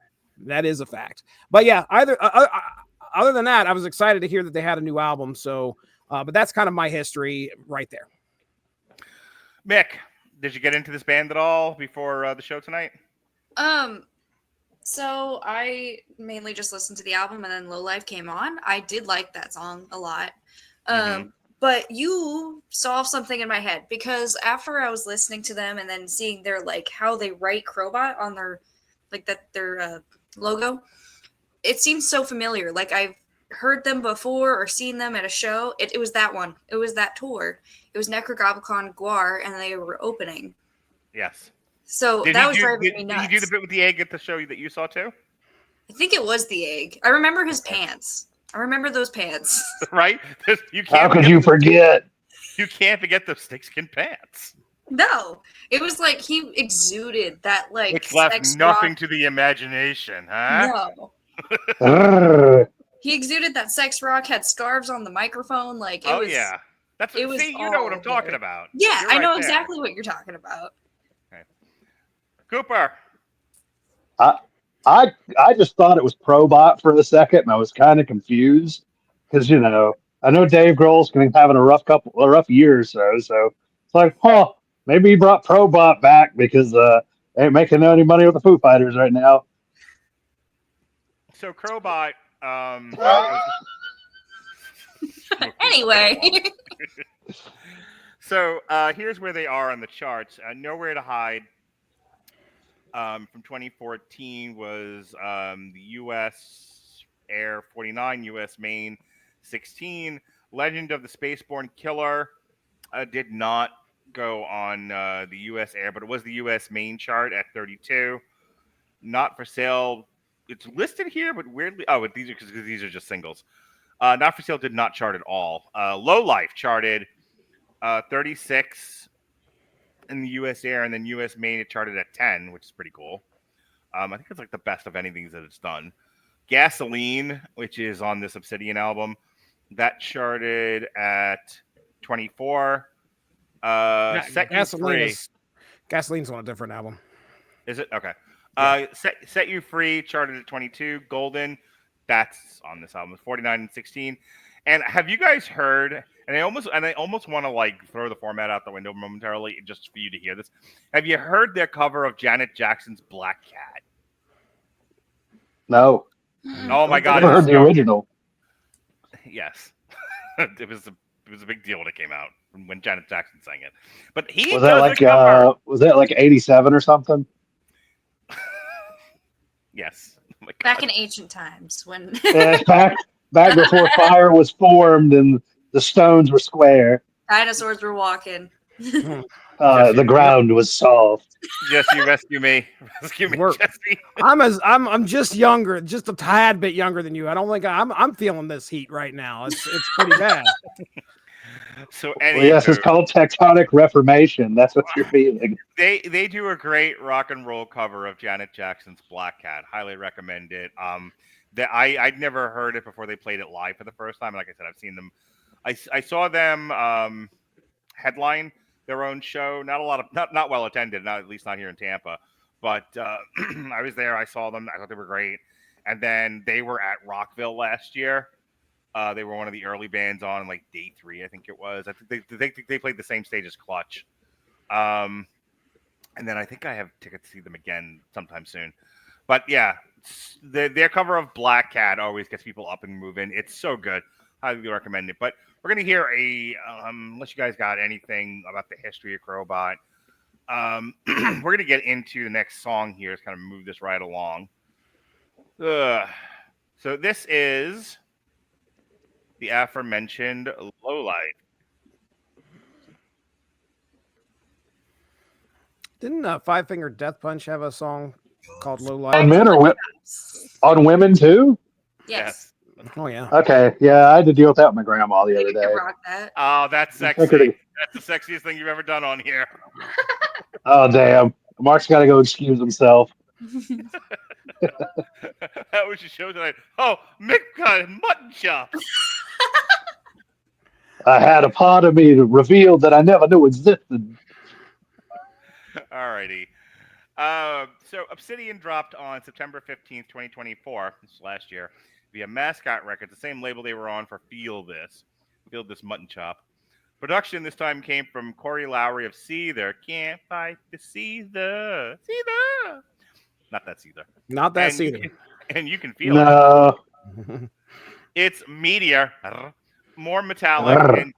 That is a fact. But yeah, other than that, I was excited to hear that they had a new album. So, but that's kind of my history right there. Mik, did you get into this band at all before the show tonight? So I mainly just listened to the album, and then Low Life came on. I did like that song a lot. But you solved something in my head, because after I was listening to them and then seeing their like how they write Crobot on their logo, it seems so familiar. Like I've heard them before or seen them at a show. It was that one. It was that tour. It was Necrogoblicon Guar, and they were opening. Yes. So that was driving me nuts. Did you do the bit with the egg at the show that you saw too? I think it was the egg. I remember his pants. I remember those pants. Right? How could you forget? You can't forget those snakeskin pants. No, it was like he exuded that like. Which left nothing to the imagination, huh? No. He exuded that sex rock. Had scarves on the microphone. Like it was. Yeah, that's it was. See, you know what I'm talking about. Yeah, I know exactly what you're talking about. Okay. Cooper. I just thought it was Crobot for a second, and I was kind of confused because I know Dave Grohl's been having a rough year or so. So it's like, maybe he brought Crobot back because they ain't making any money with the Foo Fighters right now. So Crobot. Anyway. So here's where they are on the charts. Nowhere to Hide. From 2014 was the U.S. Air 49, U.S. Main 16. Legend of the Spaceborne Killer did not go on the U.S. Air, but it was the U.S. Main chart at 32. Not for Sale. It's listed here, but weirdly, these are because these are just singles. Not for Sale did not chart at all. Low Life charted 36 in the U.S. Air, and then U.S. Main it charted at 10, which is pretty cool. I think it's like the best of anything that it's done. Gasoline, which is on this Obsidian album, that charted at 24. Gasoline's on a different album. Is it? Okay. Yeah. Set You Free charted at 22. Golden, that's on this album, 49 and 16. And have you guys heard? And I almost want to like throw the format out the window momentarily just for you to hear this. Have you heard their cover of Janet Jackson's Black Cat? No. Oh my God! I never heard the original. yes. It was a big deal when it came out when Janet Jackson sang it. But he Was does that like a cover. was that like 87 or something? Yes. Oh my Back God. in ancient times when Yeah, back before fire was formed and the stones were square. dinosaurs were walking. Jesse, The ground was soft. Jesse, rescue me. Rescue me, We're- Jesse. I'm just younger, just a tad bit younger than you. I don't think I'm feeling this heat right now. It's pretty bad. So Well, yes, it's anywho, called tectonic reformation. That's what you're feeling. they do a great rock and roll cover of Janet Jackson's Black Cat. Highly recommend it. That I'd never heard it before they played it live for the first time. Like I said, I've seen them. I saw them headline their own show. Not a lot of not well attended. Not at least not here in Tampa. But I was there. I saw them. I thought they were great. And then they were at Rockville last year. They were one of the early bands on like day 3, I think it was. I think they played the same stage as Clutch. And then I think I have tickets to see them again sometime soon. But yeah, their cover of Black Cat always gets people up and moving. It's so good. Highly recommend it. But we're gonna hear unless you guys got anything about the history of Crobot. We're gonna get into the next song here. Let's kind of move this right along. So this is the aforementioned Lowlight. Didn't Five Finger Death Punch have a song called Low On Light? men or on women too? Yes. Oh yeah. Okay, yeah, I had to deal with that with my grandma the You other can day. rock that. Oh, that's I sexy. could've- That's the sexiest thing you've ever done on here. Oh damn, Mark's got to go excuse himself. That was your show tonight. Oh, Mik got mutton chops. I had a part of me revealed that I never knew existed. Alrighty. So Obsidian dropped on September 15th, 2024, this is last year, via Mascot Records, the same label they were on for Feel This Mutton Chop. Production this time came from Corey Lowry of Seether. Can't fight the Seether. Not that Seether. Not that And either. And you can feel it. No, It's meatier, more metallic,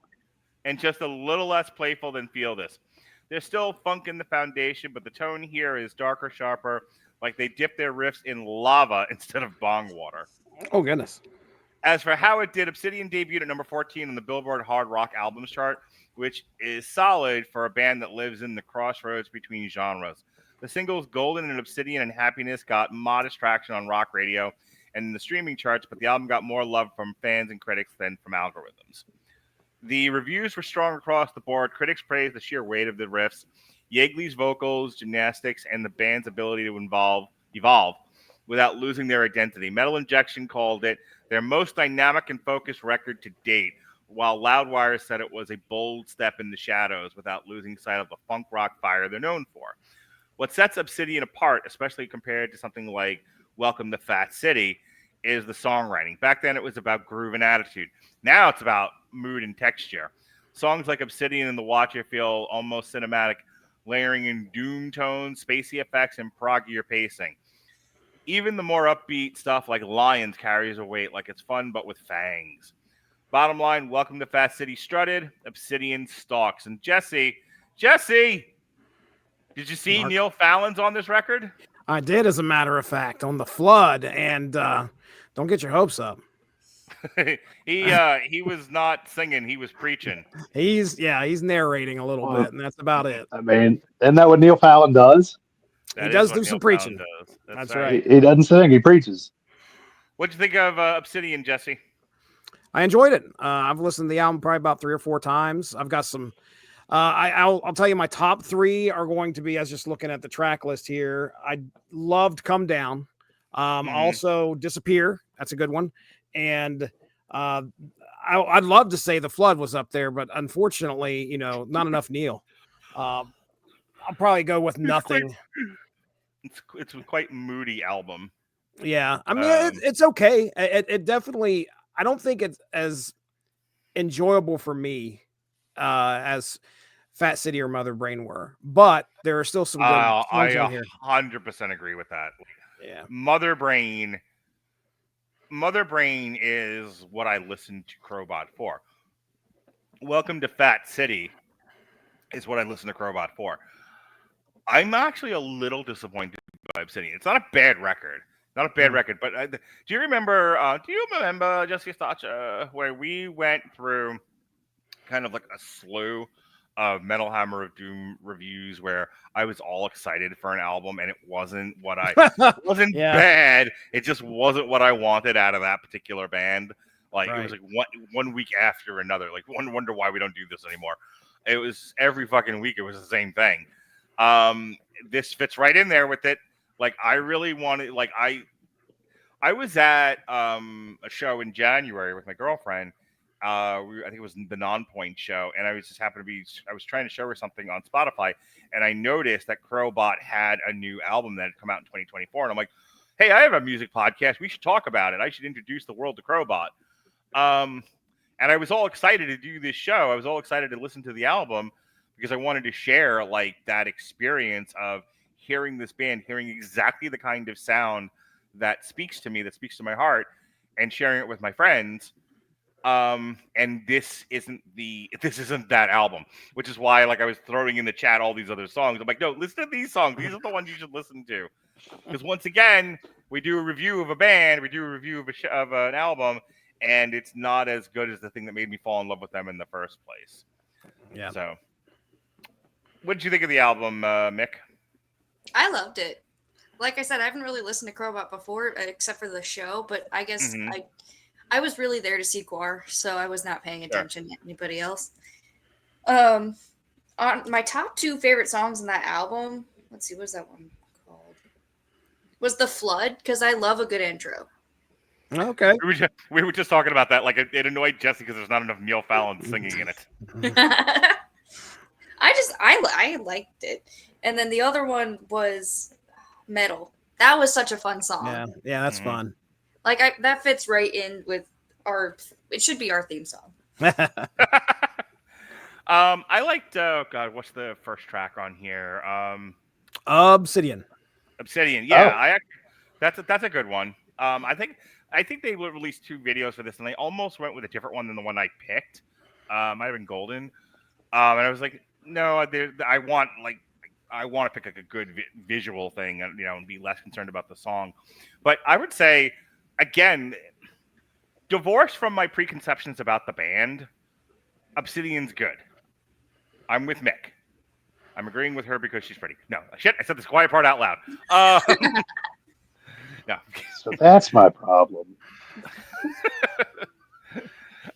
and just a little less playful than Feel This. There's still funk in the foundation, but the tone here is darker, sharper, like they dip their riffs in lava instead of bong water. Oh goodness. As for how it did, Obsidian debuted at number 14 on the Billboard Hard Rock Albums chart, which is solid for a band that lives in the crossroads between genres. The singles Golden and Obsidian and Happiness got modest traction on rock radio and in the streaming charts, but the album got more love from fans and critics than from algorithms. The reviews were strong across the board. Critics praised the sheer weight of the riffs, Yeagley's vocals, gymnastics, and the band's ability to evolve without losing their identity. Metal Injection called it their most dynamic and focused record to date, while Loudwire said it was a bold step in the shadows without losing sight of the funk rock fire they're known for. What sets Obsidian apart, especially compared to something like Welcome to Fat City, is the songwriting. Back then it was about groove and attitude. Now it's about mood and texture. Songs like Obsidian and The Watcher feel almost cinematic, layering in doom tones, spacey effects, and proggier pacing. Even the more upbeat stuff like Lions carries a weight, like it's fun but with fangs. Bottom line, Welcome to Fat City strutted, Obsidian stalks. And Jesse, did you see Neil Fallon's on this record? I did, as a matter of fact, on the Flood, and don't get your hopes up. He was not singing, he was preaching. He's narrating a little bit, and that's about it. I mean, isn't that what Neil Fallon does? That He does is what do Neil some preaching. Fallon does. That's He, right. he doesn't sing; he preaches. What'd you think of Obsidian, Jesse? I enjoyed it. I've listened to the album probably about 3 or 4 times. I've got some. I'll tell you, my top 3 are going to be, as just looking at the track list here. I loved "Come Down." Also, "Disappear." That's a good one. And I'd love to say "The Flood" was up there, but unfortunately, not enough Neil. I'll probably go with "Nothing." It's a quite moody album. Yeah, I mean, it's okay. It definitely. I don't think it's as enjoyable for me as Fat City or Mother Brain were, but there are still some good songs I on here. 100% agree with that. Yeah, Mother Brain Mother Brain is what I listen to Crobot for. Welcome to Fat City is what I listen to Crobot for. I'm actually a little disappointed by Obsidian. It's not a bad record. Not a bad record, but do you remember Jesse Starcher, where we went through kind of like a slew of Metal Hammer of Doom reviews where I was all excited for an album and it wasn't what I wasn't bad. It just wasn't what I wanted out of that particular band. Like it was like one week after another. Like one wonder why we don't do this anymore. It was every fucking week. It was the same thing. This fits right in there with it. Like I really wanted. Like I was at a show in January with my girlfriend. I think it was the Non-Point show, and I was just happened to be. I was trying to show her something on Spotify, and I noticed that Crobot had a new album that had come out in 2024, and I'm like, "Hey, I have a music podcast. We should talk about it. I should introduce the world to Crobot." And I was all excited to do this show. I was all excited to listen to the album because I wanted to share like that experience of hearing this band, hearing exactly the kind of sound that speaks to me, that speaks to my heart, and sharing it with my friends. And this isn't that album, which is why like I was throwing in the chat all these other songs. I'm like, no, listen to these songs. These are the ones you should listen to. Because once again, we do a review of a band, we do a review of an album, and it's not as good as the thing that made me fall in love with them in the first place. Yeah. So, what did you think of the album, Mick? I loved it. Like I said, I haven't really listened to Crobot before, except for the show. But I guess I was really there to see Guar, so I was not paying attention to anybody else. On my top 2 favorite songs in that album, let's see, what's that one called? Was The Flood, because I love a good intro. Okay. We were just talking about that. Like it annoyed Jesse because there's not enough Neil Fallon singing in it. I liked it. And then the other one was Metal. That was such a fun song. Yeah, that's fun. Like that fits right in with it should be our theme song. I liked God, what's the first track on here? Obsidian. Yeah, that's a good one. I think they released 2 videos for this, and they almost went with a different one than the one I picked. Might have been Golden. And I was like, no, I want to pick like a good visual thing, and and be less concerned about the song. But I would say, again, divorced from my preconceptions about the band, Obsidian's good. I'm with Mick. I'm agreeing with her because she's pretty. No, shit, I said this quiet part out loud. No. So that's my problem.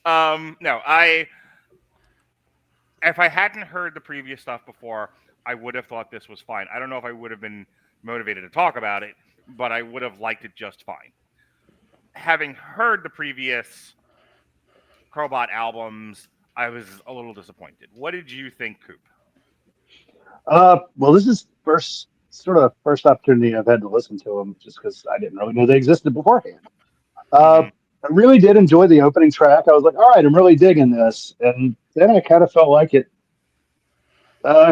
No, if I hadn't heard the previous stuff before, I would have thought this was fine. I don't know if I would have been motivated to talk about it, but I would have liked it just fine. Having heard the previous Crobot albums, I was a little disappointed. What did you think, Coop? Well, this is first opportunity I've had to listen to them, just because I didn't really know they existed beforehand. I really did enjoy the opening track. I was like, all right, I'm really digging this. And then I kind of felt like it.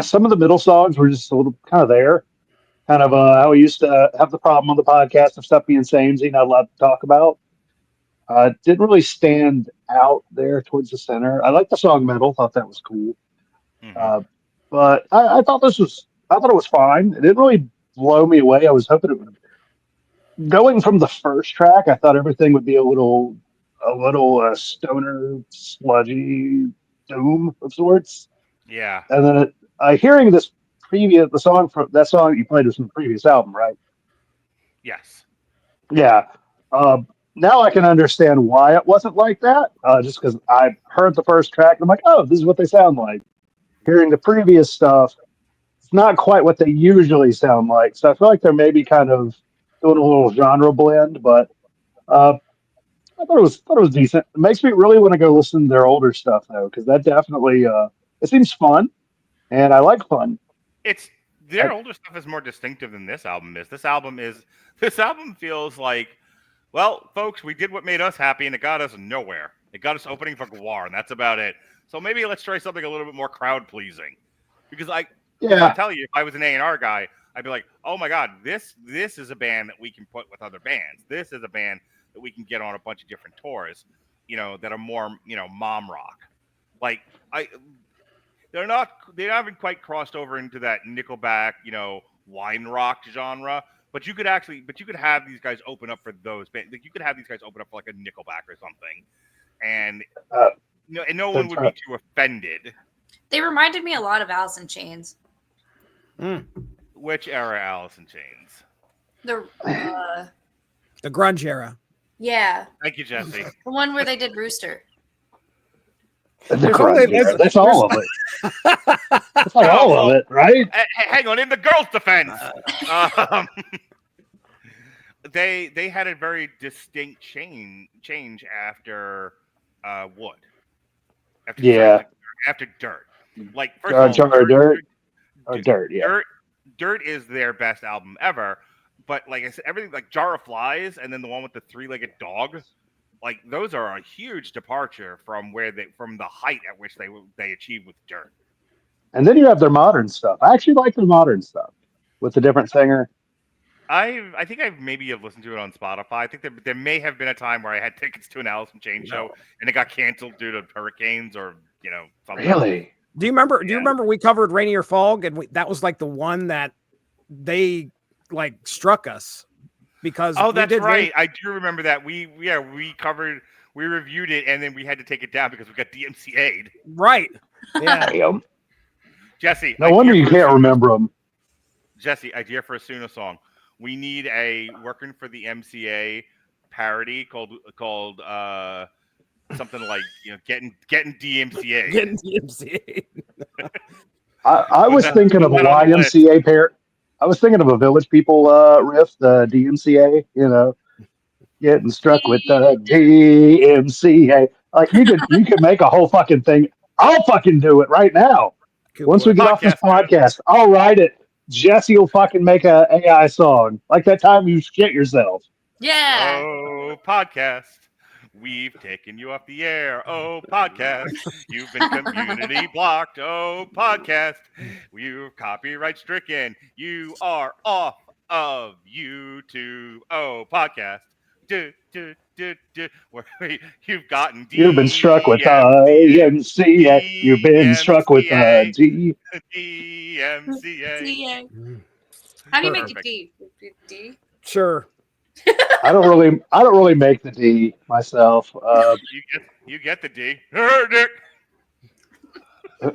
Some of the middle songs were just a little kind of there. Kind of how we used to have the problem on the podcast of stuff being samey, not allowed to talk about. Didn't really stand out there towards the center. I liked the song Metal, thought that was cool. But I thought it was fine. It didn't really blow me away. I was hoping it would. Going from the first track, I thought everything would be a little stoner, sludgy doom of sorts. Yeah. And then hearing the song you played was from the previous album, right? Yes. Yeah. Now I can understand why it wasn't like that. Just because I heard the first track, and I'm like, oh, this is what they sound like. Hearing the previous stuff, it's not quite what they usually sound like. So I feel like they're maybe kind of doing a little genre blend, but I thought it was decent. It makes me really want to go listen to their older stuff though, because that definitely it seems fun, and I like fun. Their older stuff is more distinctive than this album is. This album feels like, well, folks, we did what made us happy, and it got us nowhere. It got us opening for Guar, and that's about it. So maybe let's try something a little bit more crowd pleasing, because I'll tell you, if I was an A&R guy, I'd be like, oh my God, this is a band that we can put with other bands. This is a band that we can get on a bunch of different tours, that are more, mom rock. Like they haven't quite crossed over into that Nickelback, wine rock genre. But you could have these guys open up for those bands. Like you could have these guys open up for like a Nickelback or something, and and no one would be too offended. They reminded me a lot of Alice in Chains. Which era, Alice in Chains? The grunge era. Yeah. Thank you, Jesse. The one where they did Rooster. That's all of it. That's like all of it, right? Hang on. In the girls' defense, they had a very distinct change after Wood. After Dirt. Like first of all, Dirt. Yeah. Dirt is their best album ever. But like I said, everything like Jar of Flies and then the one with the three-legged dog, like those are a huge departure from the height at which they achieved with Dirt. And then you have their modern stuff. I actually like their modern stuff with the different singer. I think I maybe have listened to it on Spotify. I think there may have been a time where I had tickets to an Alice in Chains show and it got canceled due to hurricanes or something. Really? Do you remember? Do you remember we covered Rainier Fog and that was like the one that they like struck us because that's right. I do remember that we reviewed it and then we had to take it down because we got DMCA'd. Right. Yeah. Jesse. No wonder you can't remember them. Jesse, idea for a Suna song. We need a working for the MCA parody called something like getting DMCA. Getting DMCA. I was thinking of a YMCA pair. I was thinking of a Village People riff, the DMCA. Getting struck with the DMCA. Like you could make a whole fucking thing. I'll fucking do it right now. Once we get off this podcast, I'll write it. Jesse will fucking make a AI song like that time you shit yourself. Yeah. Oh, podcast. We've taken you off the air. Oh, podcast. You've been community blocked. Oh, podcast. You're copyright stricken. You are off of YouTube. Oh, podcast. You've gotten D. You've been struck with DMCA. You've been struck with DMCA. How do you make a D? D? Sure. I don't really make the D myself. You get the D.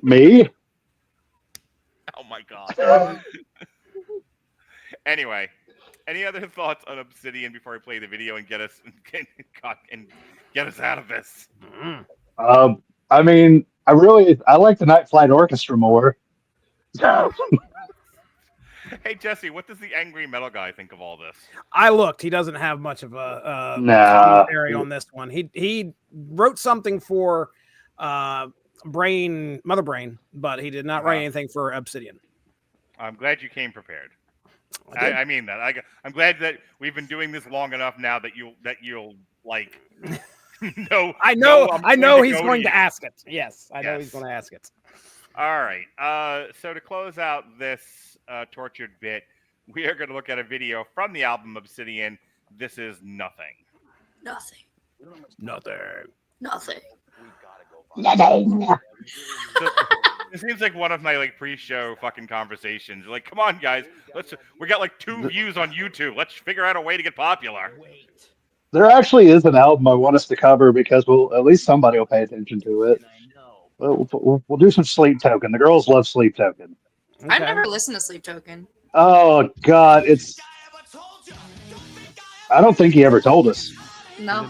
Me? Oh my god. Anyway, any other thoughts on Obsidian before I play the video and get us out of this? I mean, I like the Night Flight Orchestra more. Hey Jesse, what does the angry metal guy think of all this? I looked. He doesn't have much of a commentary on this one. He wrote something for Mother Brain, but he did not write anything for Obsidian. I'm glad you came prepared. I mean that. I'm glad that we've been doing this long enough now that you'll like. I know he's going to ask it. Yes, I know he's going to ask it. All right. So to close out this tortured bit, we are going to look at a video from the album Obsidian. This is Nothing. Nothing. It seems like one of my pre-show fucking conversations. Like, come on, guys, we got 2 views on YouTube. Let's figure out a way to get popular. There actually is an album I want us to cover because at least somebody will pay attention to it. We'll do some Sleep Token. The girls love Sleep Token. Okay. I've never listened to Sleep Token. Oh God, I don't think he ever told us. No.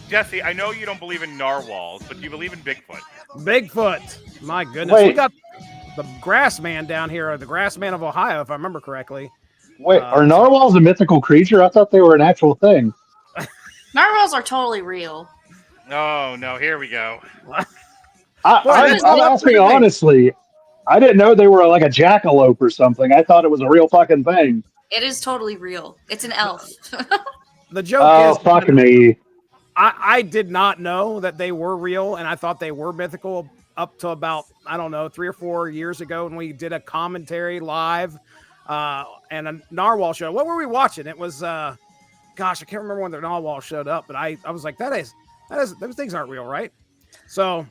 Jesse, I know you don't believe in narwhals, but do you believe in Bigfoot? Bigfoot. My goodness. Wait. We got the Grass Man down here, or the Grass Man of Ohio, if I remember correctly. Wait, are narwhals a mythical creature? I thought they were an actual thing. Narwhals are totally real. Oh, no, here we go. I'm asking honestly. I didn't know they were like a jackalope or something. I thought it was a real fucking thing. It is totally real. It's an elf. The joke is... fuck me. I did not know that they were real, and I thought they were mythical up to about, 3 or 4 years ago when we did a commentary live and a narwhal show. What were we watching? It was gosh, I can't remember when the narwhal showed up, but I was like, that is those things aren't real, right? So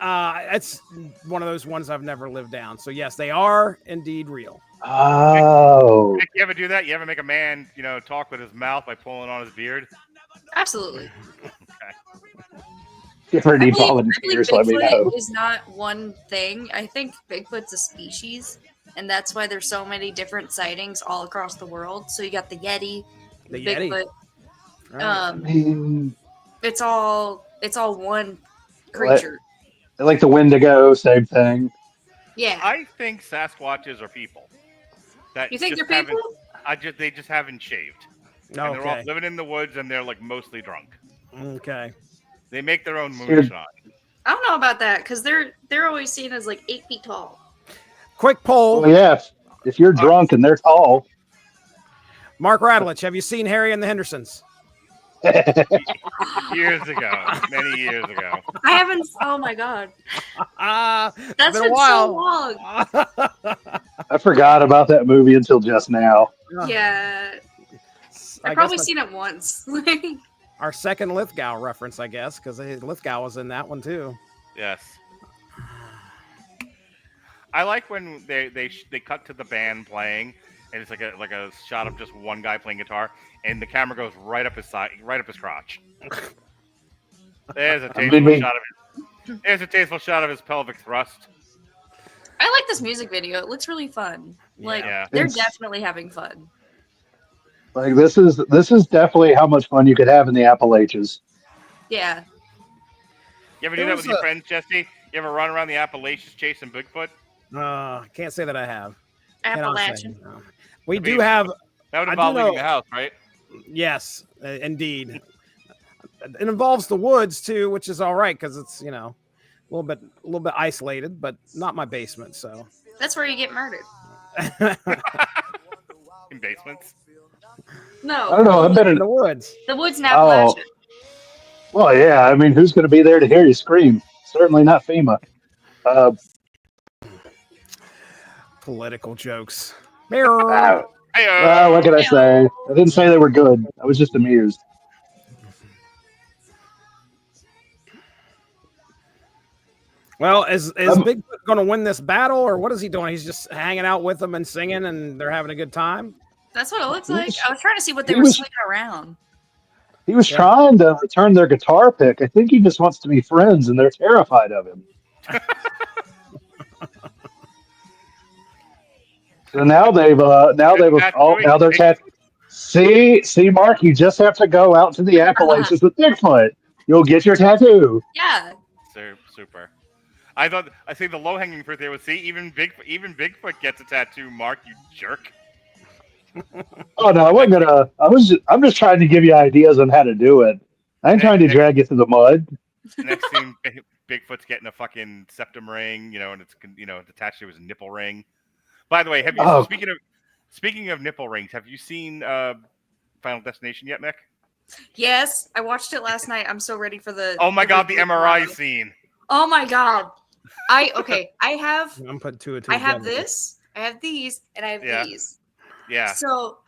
it's one of those ones I've never lived down. So yes, they are indeed real. Oh. Nick, you ever do that? You ever make a man, talk with his mouth by pulling on his beard? Absolutely. If for any I believe volunteers, let me know. Bigfoot is not one thing. I think Bigfoot's a species, and that's why there's so many different sightings all across the world. So you got the Yeti, The Yeti. Bigfoot. Right. I mean, It's all one creature. like the Wendigo, same thing. Yeah. I think Sasquatches are people. That You think just they're people? They just haven't shaved. And they're all Okay. living in the woods, and they're like mostly drunk. Okay. They make their own moonshine. I don't know about that because they're always seen as like 8 feet tall. Quick poll. Oh yeah, if you're drunk and they're tall. Mark Radulich, have you seen Harry and the Hendersons? Years ago, many years ago. I haven't. Oh my god, that's been a been while. so long. I forgot about that movie until just now. Yeah, I I've probably guess seen it once. our second Lithgow reference, I guess, because Lithgow was in that one too. Yes. I like when they cut to the band playing, and it's like a shot of just one guy playing guitar, and the camera goes right up his crotch. There's a tasteful shot of his pelvic thrust. I like this music video. It looks really fun. Like Yeah. they're It's- definitely having fun. Like this is definitely how much fun you could have in the Appalachians. Yeah. You ever do that with your friends, Jesse? You ever run around the Appalachians chasing Bigfoot? Can't say that I have. Cannot say, Appalachian. no. We do have. That would I involve do leaving know- the house, right? Yes, indeed. It involves the woods too, which is all right because it's a little bit isolated, but not my basement. So That's where you get murdered. In basements. No. I don't know. I've been in in. the woods. The woods in Appalachia. Well, yeah. I mean, who's going to be there to hear you scream? Certainly not FEMA. Political jokes. What Hey, can I say? I didn't say they were good. I was just amused. Well, is Bigfoot going to win this battle, or what is he doing? He's just hanging out with them and singing, and they're having a good time. That's what it looks like. I was trying to see what they he were was- swinging around. He was trying to return their guitar pick. I think he just wants to be friends, and they're terrified of him. So now they're See, Mark, you just have to go out to the Appalachians with Bigfoot. You'll get your tattoo. Yeah. Super. I think the low hanging fruit there was even Bigfoot gets a tattoo. Mark, you jerk. Oh no, I wasn't gonna. I'm just trying to give you ideas on how to do it. I ain't trying to drag you through the mud. Next thing, Bigfoot's getting a fucking septum ring, and it's attached to his nipple ring. By the way, have you speaking of nipple rings, have you seen Final Destination yet, Mick? Yes, I watched it last night. I'm so ready for the. Oh my god, the MRI scene. Oh my god. I have. I'm putting two and two. I have together. this. I have these, and I have Yeah. these. Yeah. So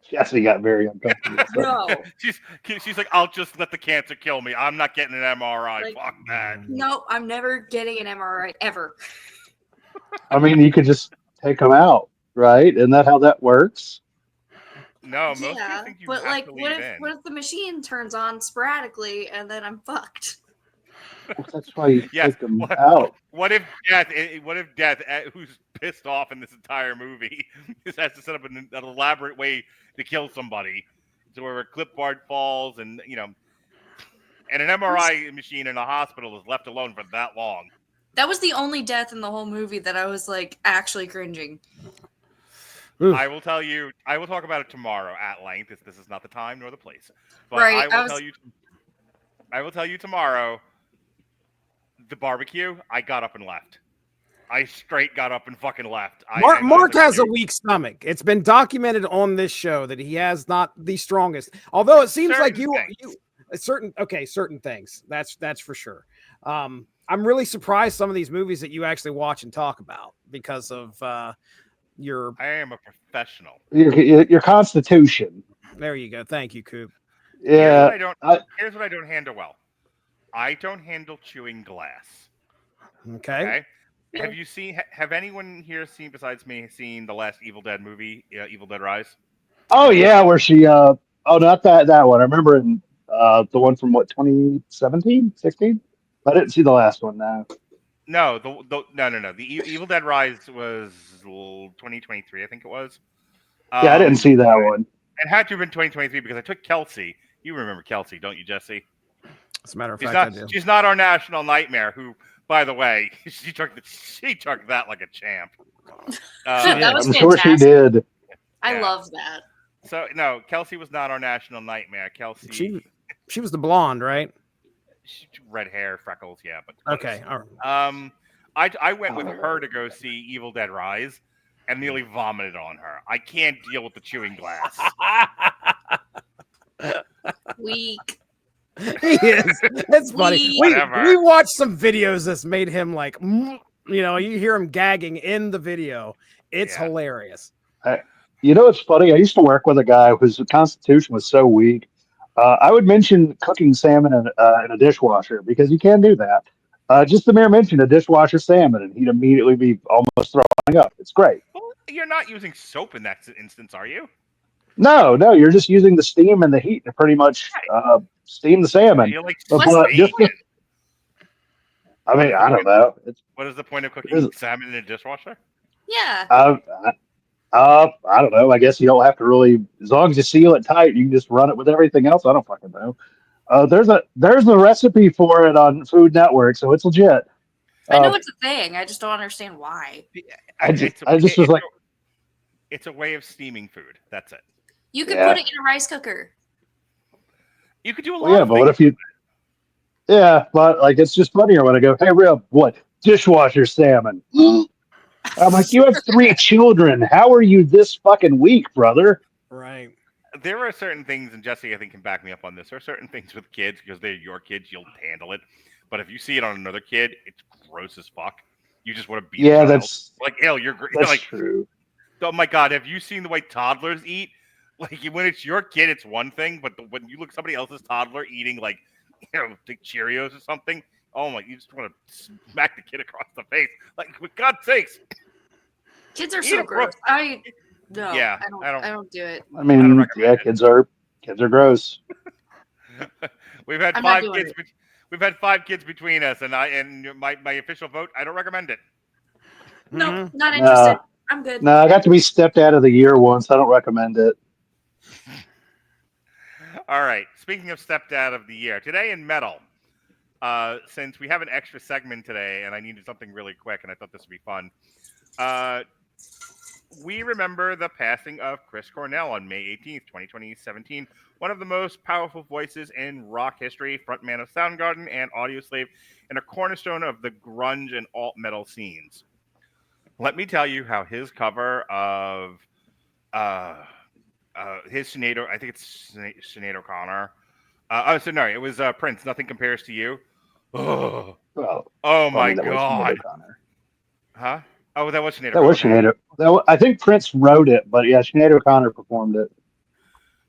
Jesse got very uncomfortable. no, She's like, I'll just let the cancer kill me. I'm not getting an MRI. Like- Fuck that. no, I'm never getting an MRI ever. I mean, you could just take them out, right? Isn't that how that works? No, most people Yeah, think you but have like, to what leave if in. what if the machine turns on sporadically and then I'm fucked? Well, that's why you Yes. take them What, out. what if Death, who's pissed off in this entire movie, just has to set up an elaborate way to kill somebody, to where a clipboard falls, and and an MRI machine in a hospital is left alone for that long. That was the only death in the whole movie that I was like actually cringing. Oof. I will tell you. I will talk about it tomorrow at length. This is not the time nor the place. But Right, I will tell you tomorrow. The barbecue. I got up and left. I straight got up and fucking left. Mark has a weak stomach. It's been documented on this show that he has not the strongest. Although it seems like you certain things. That's for sure. I'm really surprised some of these movies that you actually watch and talk about because of your. I am a professional. Your constitution. There you go. Thank you, Coop. Yeah. Here's what I don't handle well. I don't handle chewing glass. Okay. Have anyone here seen, besides me, seen the last Evil Dead movie, Evil Dead Rise? Oh yeah, where she not that one. I remember the one from what 2017, 16? I didn't see the last one now. No, no. The Evil Dead Rise was 2023, I think it was. Yeah, I didn't see that one. It had to have been 2023 because I took Kelsey. You remember Kelsey, don't you, Jesse? As a matter of fact, I do. She's not our national nightmare. Who, by the way, she took that like a champ. That was I'm fantastic. sure she did. I love that. So no, Kelsey was not our national nightmare. Kelsey, she was the blonde, right? Red hair, freckles, yeah. But okay, all right. I went with her to go see Evil Dead Rise, and nearly vomited on her. I can't deal with the chewing glass. Weak. He is. It's funny. We watched some videos that's made him like, you hear him gagging in the video. It's hilarious. It's funny. I used to work with a guy whose constitution was so weak. I would mention cooking salmon in a dishwasher because you can do that. Just the mere mention of dishwasher salmon, and he'd immediately be almost throwing up. It's great. Well, you're not using soap in that instance, are you? No, you're just using the steam and the heat to pretty much steam the salmon. You're like, I mean, I don't know. What is the point of cooking salmon in a dishwasher? Yeah. I don't know. I guess you don't have to really, as long as you seal it tight, you can just run it with everything else. I don't fucking know. There's a recipe for it on Food Network, so it's legit. I know it's a thing. I just don't understand why. It's a way of steaming food. That's it. You could put it in a rice cooker. You could do a lot. But what if you? Yeah, but like it's just funnier when I go, "Hey, Rip, what dishwasher salmon?" I'm like, "You have 3 children. How are you this fucking weak, brother?" Right. There are certain things, and Jesse, I think, can back me up on this. There are certain things with kids because they're your kids, you'll handle it. But if you see it on another kid, it's gross as fuck. You just want to beat. Yeah, that's like, hell, you're great. That's like, true. Oh my god, have you seen the way toddlers eat? Like when it's your kid, it's one thing, but when you look at somebody else's toddler eating like Cheerios or something, oh my, you just want to smack the kid across the face. Like, for God's sakes. Kids are so gross. I don't do it. I mean, kids are gross. We've had 5 kids. We've had 5 kids between us, and my official vote. I don't recommend it. No, not interested. I'm good. No, I got to be stepdad of the year once. I don't recommend it. All right. Speaking of stepdad of the year, today in metal, since we have an extra segment today, and I needed something really quick, and I thought this would be fun. We remember the passing of Chris Cornell on May 18th, 2017. One of the most powerful voices in rock history, frontman of Soundgarden and Audioslave, and a cornerstone of the grunge and alt metal scenes. Let me tell you how his cover of his Sinead, I think it's Sinead O'Connor. It was Prince. Nothing Compares to You. Oh, my God. Huh? Oh, that was Sinead O'Connor. That was Sinead. I think Prince wrote it, but yeah, Sinead O'Connor performed it.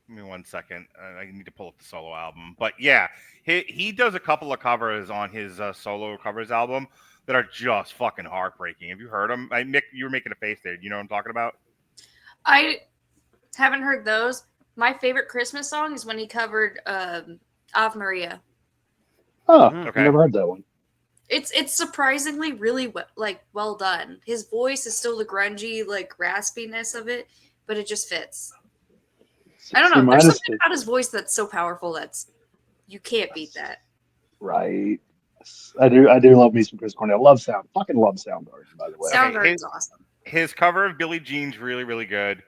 Give me 1 second. I need to pull up the solo album. But yeah, he does a couple of covers on his solo covers album that are just fucking heartbreaking. Have you heard them? Mik, you were making a face there. Do you know what I'm talking about? I haven't heard those. My favorite Christmas song is when he covered Ave Maria. Oh, okay. I never heard that one. It's surprisingly really well done. His voice is still the grungy, raspiness of it, but it just fits. I don't know. There's something about his voice that's so powerful you can't beat that. Right. I do love me some Chris Cornell. Fucking love Soundgarden, by the way. Soundgarden's awesome. His cover of Billie Jean's really, really good.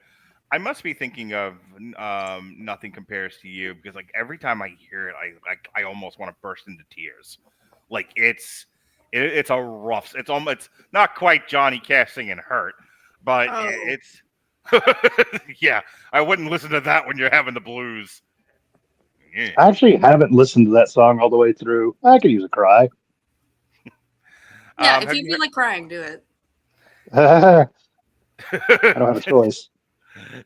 I must be thinking of Nothing Compares to You because every time I hear it, I almost want to burst into tears. It's a rough. It's not quite Johnny Cash singing "Hurt," but it's yeah. I wouldn't listen to that when you're having the blues. Yeah. I actually haven't listened to that song all the way through. I could use a cry. Yeah, if you feel like crying, do it. I don't have a choice. Oh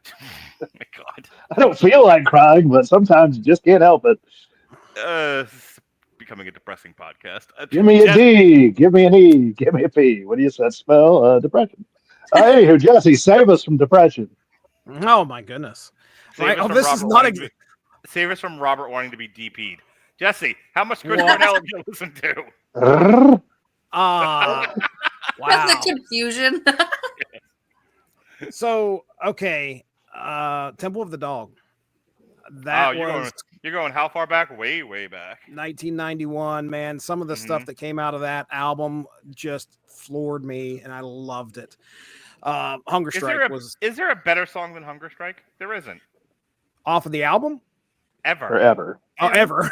my God. I don't feel like crying, but sometimes you just can't help it. This is becoming a depressing podcast. Give me a D, give me an E, give me a P. What do you say? Spell depression. Anywho, Jesse, save us from depression. Oh my goodness! Save us Oh, from this Robert is not wanting to be, save us from Robert wanting to be DP'd. Jesse, how much Chris Cornell have you listened to? Wow. That's the confusion. So okay, Temple of the Dog. That you're going how far back? Way back. 1991. Man, some of the stuff that came out of that album just floored me, and I loved it. Hunger Strike was. Is there a better song than Hunger Strike? There isn't. Off of the album? Forever. Oh, ever.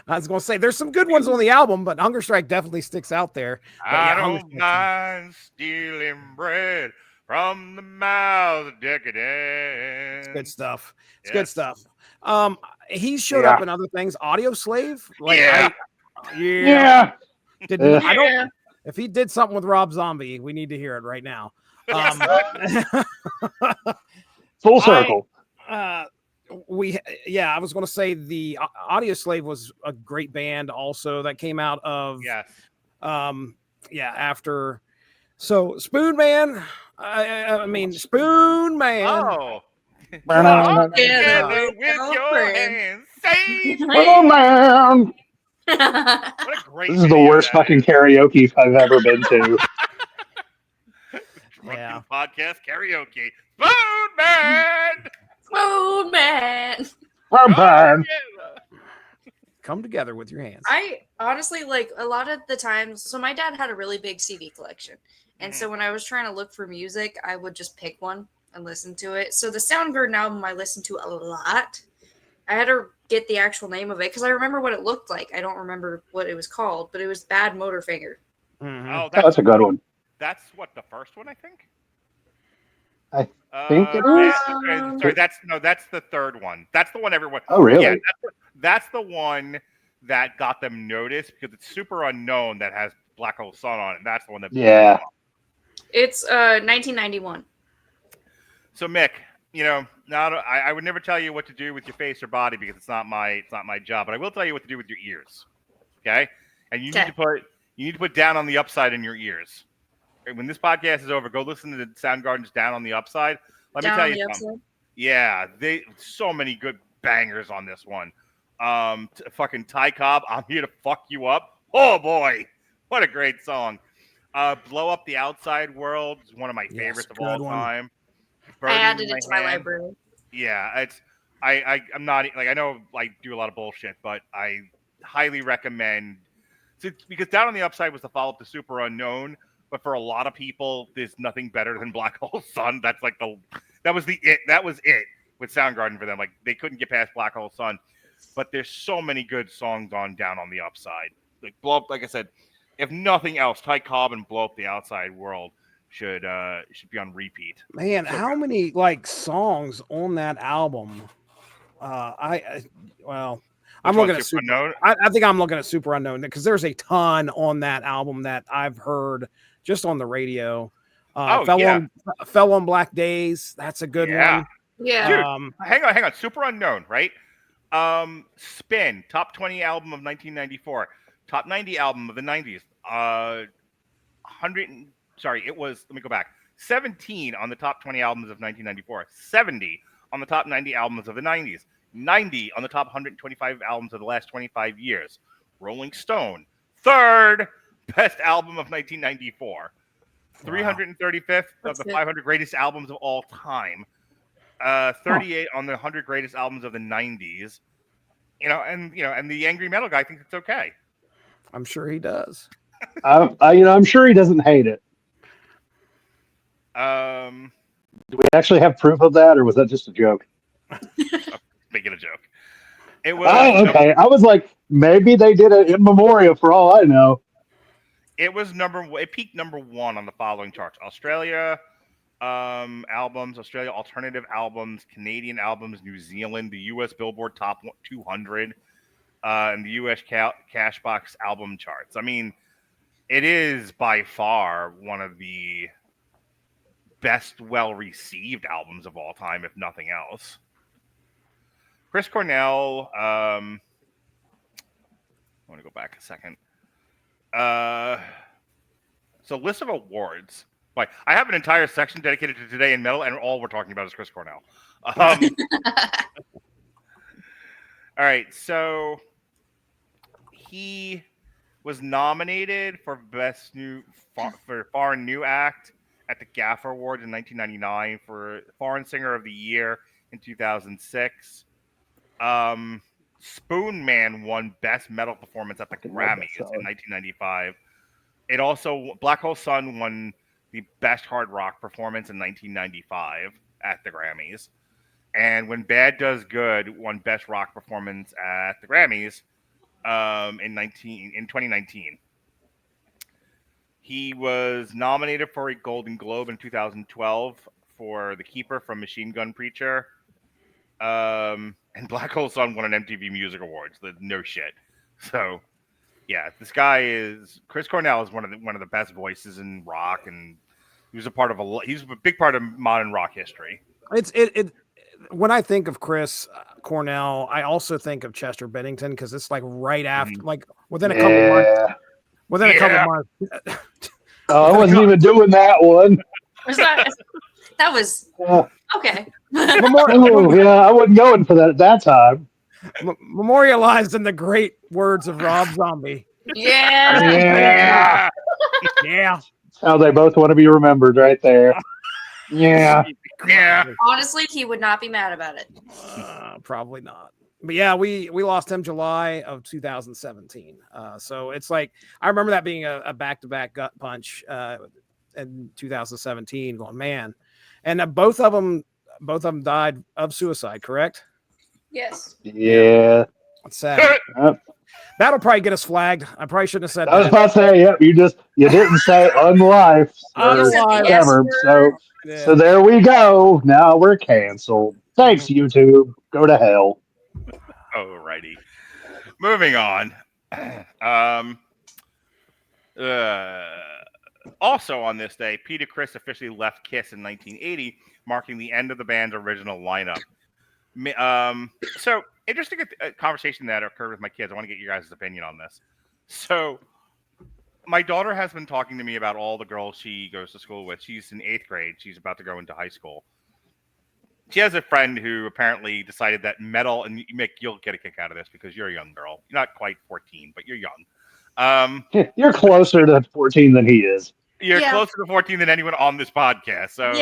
I was going to say there's some good ones on the album, but Hunger Strike definitely sticks out there. But I don't mind stealing bread from the mouths of decadence. It's good stuff. It's good stuff. He showed up in other things. Audio Slave? Like, Yeah. I don't. If he did something with Rob Zombie, we need to hear it right now. Full circle. I was going to say the Audio Slave was a great band also that came out of after. So Spoon Man, I mean Spoon Man. Oh, together with your hands, say Spoon Man. What a great This is the worst fucking karaoke I've ever been to. Drunken podcast karaoke. Spoon Man. Oh man. Come together with your hands. I honestly like a lot of the times. So my dad had a really big CD collection. And so when I was trying to look for music, I would just pick one and listen to it. So the Soundgarden album I listened to a lot. I had to get the actual name of it because I remember what it looked like. I don't remember what it was called, but it was Bad Motorfinger. Mm-hmm. Oh, that's a good one. That's what the first one, I think. I think it is. Sorry, that's the third one. That's the one everyone. Oh, really? Yeah, that's the one that got them noticed because it's Super Unknown that has Black Hole Sun on it. And that's the one that. Yeah. It's 1991. So Mick, I would never tell you what to do with your face or body because it's not my job. But I will tell you what to do with your ears. Okay, and you need to put Down on the Upside in your ears. When this podcast is over, go listen to the Soundgarden's Down on the Upside. Let me tell you something. Yeah, so many good bangers on this one. Fucking Ty Cobb, I'm Here to Fuck You Up. Oh boy, what a great song. Blow Up the Outside World is one of my favorites of all time. I added it to my library. Yeah, I'm not like I know I do a lot of bullshit, but I highly recommend because Down on the Upside was the follow-up to Super Unknown. But for a lot of people, there's nothing better than Black Hole Sun. That was it with Soundgarden for them. Like they couldn't get past Black Hole Sun. But there's so many good songs on Down on the Upside. Like Blow Up, like I said, if nothing else, Ty Cobb and Blow Up the Outside World should be on repeat. Man, how many songs on that album? I'm looking at Super Unknown. I think I'm looking at Super Unknown because there's a ton on that album that I've heard just on the radio. Fell on Black Days. That's a good one. Yeah. Dude, hang on. Super Unknown, right? Spin, top 20 album of 1994, top 90 album of the 90s. Let me go back. 17 on the top 20 albums of 1994, 70 on the top 90 albums of the 90s, 90 on the top 125 albums of the last 25 years. Rolling Stone, third best album of 1994. 335th of the 500 greatest albums of all time. 38 on the 100 greatest albums of the 90s. And the angry metal guy thinks it's okay. I'm sure he does. I'm sure he doesn't hate it. Do we actually have proof of that, or was that just a joke? Making a joke. It was. Oh, okay. I was like, maybe they did it in memoriam for all I know. It was it peaked number 1 on the following charts: Australia albums, Australia alternative albums, Canadian albums, New Zealand, the U.S. Billboard Top 200, and the U.S. Cashbox album charts. I mean, it is by far one of the best well-received albums of all time, if nothing else. Chris Cornell, I want to go back a second. So list of awards. Like, I have an entire section dedicated to Today in Metal, and all we're talking about is Chris Cornell. All right, so he was nominated for Best New for Foreign New Act at the Gaffer Awards in 1999, for Foreign Singer of the Year in 2006. Spoon Man won Best Metal Performance at the Grammys in 1995. It also, Black Hole Sun won the Best Hard Rock Performance in 1995 at the Grammys. And When Bad Does Good won Best Rock Performance at the Grammys in 2019. He was nominated for a Golden Globe in 2012 for The Keeper from Machine Gun Preacher. And Black Hole Sun won an MTV Music Awards. No shit. So, yeah, this guy is Chris Cornell is one of the best voices in rock, and he's a big part of modern rock history. It when I think of Chris Cornell, I also think of Chester Bennington, because it's like right after, like within a couple months. Within a couple months. Oh, I wasn't even doing that one. That was okay. I wasn't going for that at that time. Memorialized in the great words of Rob Zombie. Yeah. Yeah. That's how they both want to be remembered right there. Yeah. Honestly, he would not be mad about it. Probably not. But yeah, we lost him July of 2017. So it's like, I remember that being a back-to-back gut punch in 2017, going, man. And both of them died of suicide, correct? Yes. Yeah. That's sad. That'll probably get us flagged. I probably shouldn't have said that. I was about to say, yep, you didn't say unlife. So there we go. Now we're canceled. Thanks, YouTube. Go to hell. Alrighty. Moving on. Also on this day, Peter Criss officially left Kiss in 1980, marking the end of the band's original lineup. So, interesting conversation that occurred with my kids. I want to get your guys' opinion on this. So, my daughter has been talking to me about all the girls she goes to school with. She's in 8th grade. She's about to go into high school. She has a friend who apparently decided that metal, and Mick, you'll get a kick out of this because you're a young girl. You're not quite 14, but you're young. You're closer to 14 than he is. You're closer to 14 than anyone on this podcast. So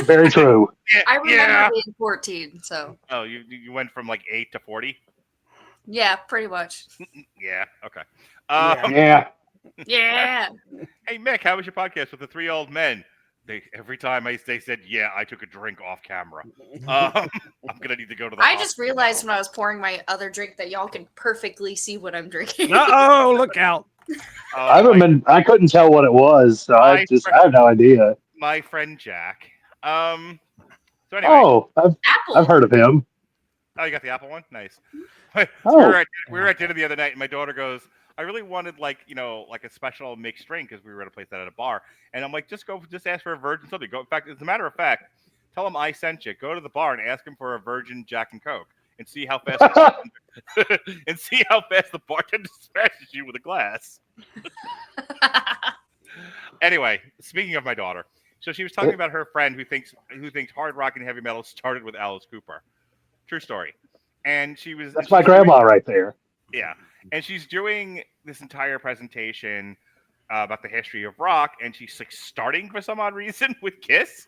very true. I remember being 14. So. Oh, you went from like 8 to 40? Yeah, pretty much. Yeah. Okay. Yeah. Hey, Mick, how was your podcast with the 3 old men? Every time they said, yeah, I took a drink off camera. I'm going to need to go to the hospital. Just realized when I was pouring my other drink that y'all can perfectly see what I'm drinking. Uh-oh, look out. I couldn't tell what it was, so I have no idea. My friend Jack. So anyway. I've heard of him. Oh, you got the Apple one? Nice. We were at dinner the other night, and my daughter goes, I really wanted like a special mixed drink because we were at a place at a bar, and I'm like, just ask for a virgin something. In fact, as a matter of fact, tell him I sent you. Go to the bar and ask him for a virgin Jack and Coke, and see how fast the bartender dispatches you with a glass. Anyway, speaking of my daughter, so she was talking about her friend who thinks hard rock and heavy metal started with Alice Cooper. True story. And that's my grandma right there. Yeah. And she's doing this entire presentation about the history of rock, and she's like starting for some odd reason with Kiss.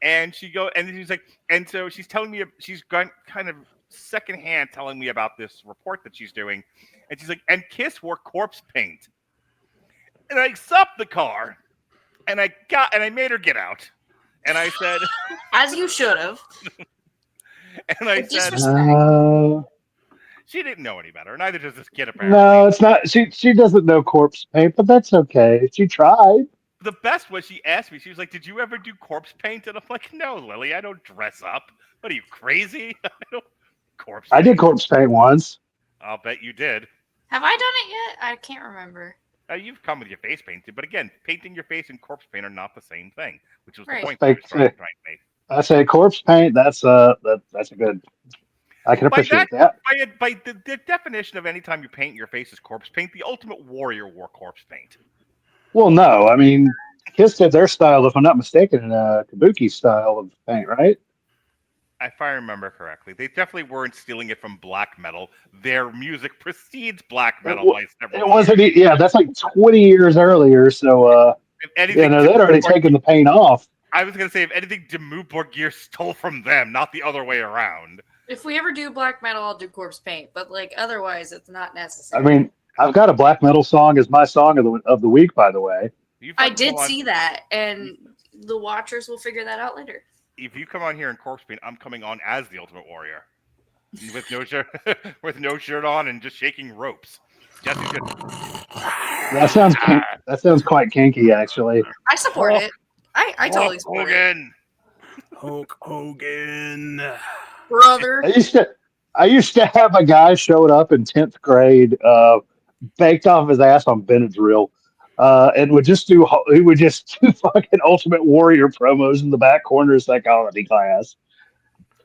And she's like, and so she's telling me, she's gone kind of secondhand telling me about this report that she's doing. And she's like, and Kiss wore corpse paint. And I stopped the car, and I made her get out. And I said, as you should have. And I said, she didn't know any better. Neither does this kid, apparently. No, it's not. She doesn't know corpse paint, but that's okay. She tried. The best was she asked me, she was like, did you ever do corpse paint? And I'm like, no, Lily, I don't dress up. What are you, crazy? I did corpse paint once. I'll bet you did. Have I done it yet? I can't remember. You've come with your face painted, but again, painting your face and corpse paint are not the same thing, which was the Right. point that I was trying to make. I say corpse paint. That's a good. I can appreciate that. By the definition of any time you paint your face as corpse paint, the Ultimate Warrior wore corpse paint. Well, no, I mean, Kiss did their style, if I'm not mistaken, in a Kabuki style of paint, right? If I remember correctly, they definitely weren't stealing it from black metal. Their music precedes black metal by several It wasn't. years. Yeah, that's like 20 years earlier. So, If anything, they'd already taken the paint off. I was going to say, if anything, Dimmu Borgir stole from them, not the other way around. If we ever do black metal, I'll do corpse paint, but like otherwise, it's not necessary. I mean, I've got a black metal song as my song of the week, by the way. I did see that, and the watchers will figure that out later. If you come on here in corpse paint, I'm coming on as the Ultimate Warrior, with no shirt, with no shirt on, and just shaking ropes. Jesse's good. That sounds quite kinky, actually. I support it. I totally support Hogan. Hulk Hogan, brother. I used to have a guy showed up in 10th grade, baked off his ass on Benadryl, and would just do fucking Ultimate Warrior promos in the back corner of psychology class.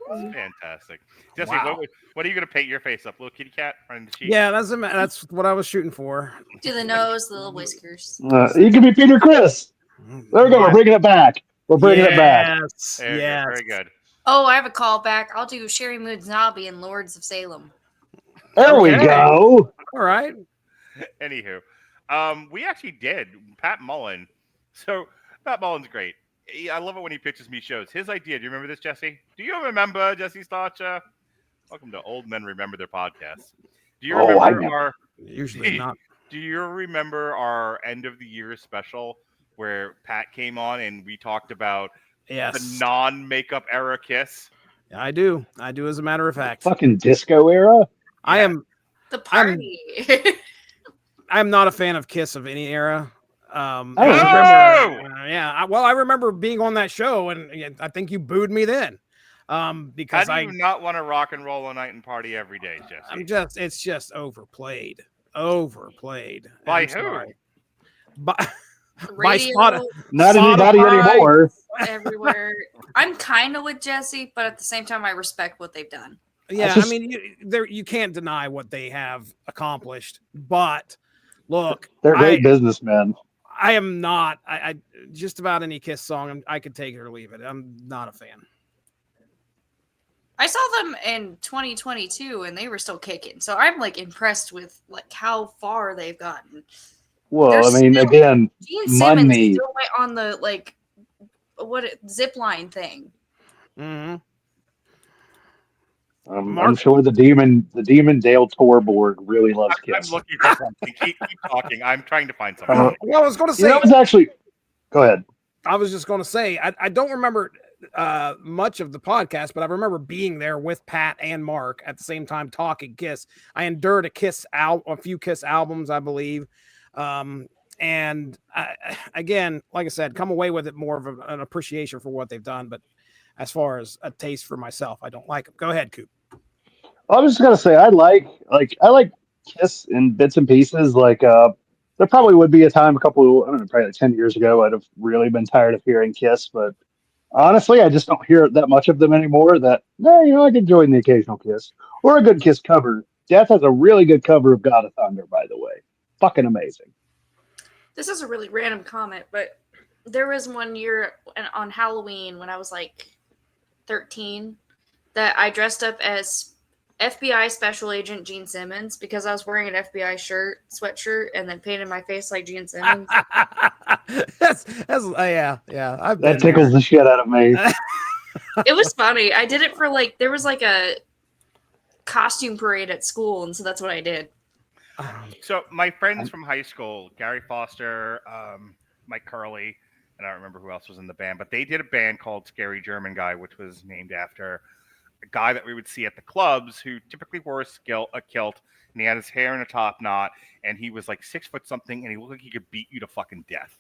That's fantastic. Jesse, Wow. what are you going to paint your face up? Little kitty cat running the sheet? Yeah, that's what I was shooting for. Do the nose, the little whiskers. You can be Peter Chris. There we go. We're bringing it back. We're bringing it back. Yes. Very good. Oh, I have a callback. I'll do Sherry Mood Zombie and Lords of Salem. There we go. All right. Anywho, we actually did Pat Mullen. So Pat Mullen's great. I love it when he pitches me shows. His idea. Do you remember this, Jesse? Do you remember Jesse Starcher? Welcome to Old Men Remember Their Podcasts. Do you remember Usually not. Do you remember our end of the year special where Pat came on and we talked about the non-makeup era Kiss? I do. As a matter of fact. Fucking disco era. I am the party. I'm not a fan of Kiss of any era. I remember being on that show, and I think you booed me then. Because I do not want to rock and roll all night and party every day, Jesse. It's just overplayed. By who? By Spot. Not anybody anymore. Everywhere. I'm kind of with Jesse, but at the same time, I respect what they've done. Yeah, I mean, you can't deny what they have accomplished. But look, they're great businessmen. I am not. I just about any Kiss song, I could take it or leave it. I'm not a fan. I saw them in 2022, and they were still kicking. So I'm like impressed with like how far they've gotten. Well, I mean, again, Gene Simmons still went on the zip line thing. Mm-hmm. I'm sure the Demon Dale tour board really loves Kiss. I'm looking for something. Keep talking. I'm trying to find something. Well, I was going to say. Go ahead. I was just going to say I don't remember much of the podcast, but I remember being there with Pat and Mark at the same time talking Kiss. I endured a few Kiss albums, I believe. And again, like I said, come away with it more of an appreciation for what they've done. But as far as a taste for myself, I don't like them. Go ahead, Coop. I was just gonna say I like Kiss in bits and pieces. Like there probably would be a time probably like 10 years ago I'd have really been tired of hearing Kiss, but honestly I just don't hear that much of them anymore. I can join the occasional Kiss or a good Kiss cover. Death has a really good cover of God of Thunder, by the way. Fucking amazing. This is a really random comment, but there was one year on Halloween when I was like 13 that I dressed up as FBI Special Agent Gene Simmons because I was wearing an FBI sweatshirt, and then painted my face like Gene Simmons. That tickles the shit out of me. It was funny. I did it for there was a costume parade at school, and so that's what I did. So my friends from high school, Gary Foster, Mike Curley, and I don't remember who else was in the band, but they did a band called Scary German Guy, which was named after a guy that we would see at the clubs who typically wore a kilt, and he had his hair in a top knot, and he was like 6 foot something, and he looked like he could beat you to fucking death.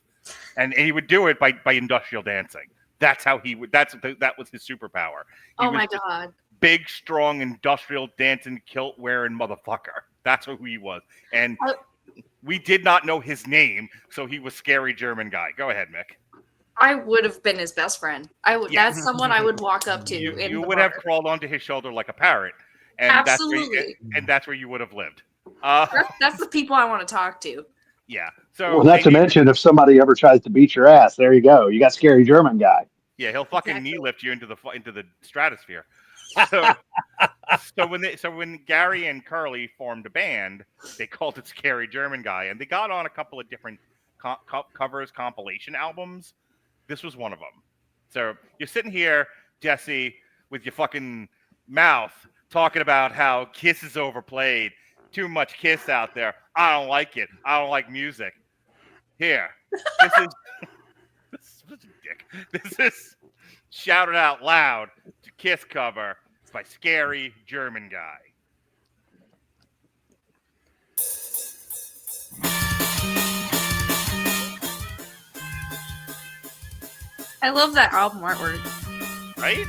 And he would do it by industrial dancing. That's how he would. That was his superpower. Oh my god! Big, strong, industrial dancing, kilt wearing motherfucker. That's who he was. And We did not know his name, so he was scary German guy. Go ahead, Mick. I would have been his best friend. Yeah. That's someone I would walk up to. You would have crawled onto his shoulder like a parrot, and Absolutely. that's where you would have lived. That's the people I want to talk to. Yeah. So well, not to mention, if somebody ever tries to beat your ass, there you go. You got scary German guy. Yeah, he'll fucking knee lift you into the stratosphere. So when Gary and Curly formed a band, they called it Scary German Guy, and they got on a couple of different covers compilation albums. This was one of them. So you're sitting here, Jesse, with your fucking mouth talking about how Kiss is overplayed, too much Kiss out there. I don't like it. I don't like music. Here, this is such a dick. This is Shout It Out Loud to Kiss cover by Scary German Guy. I love that album artwork. Right?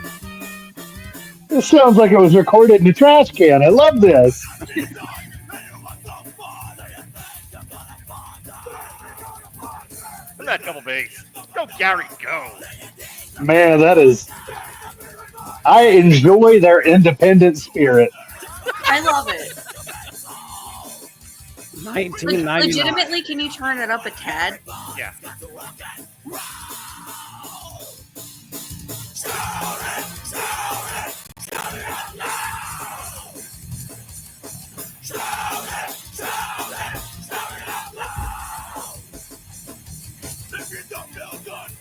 This sounds like it was recorded in a trash can. I love this. Look at that double bass. Go, Gary, go. Man, that is... I enjoy their independent spirit. I love it. 1999. Legitimately, can you turn it up a tad? Yeah.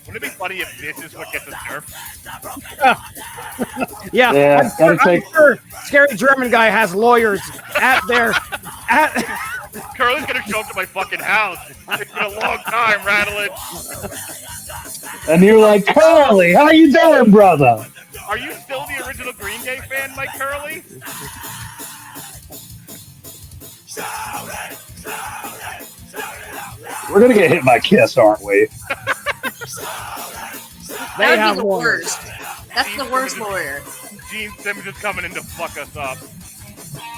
Wouldn't it be funny if this is what gets us nerfed? Yeah, gotta I'm sure Scary German Guy has lawyers at their Curly's gonna show up to my fucking house. It's been a long time, Radulich. And you're like, Curly, how you doing, brother? Are you still the original Green Day fan, Mike Curly? We're gonna get hit by Kiss, aren't we? That would be the worst. That's the worst lawyer. Gene Simmons is coming in to fuck us up.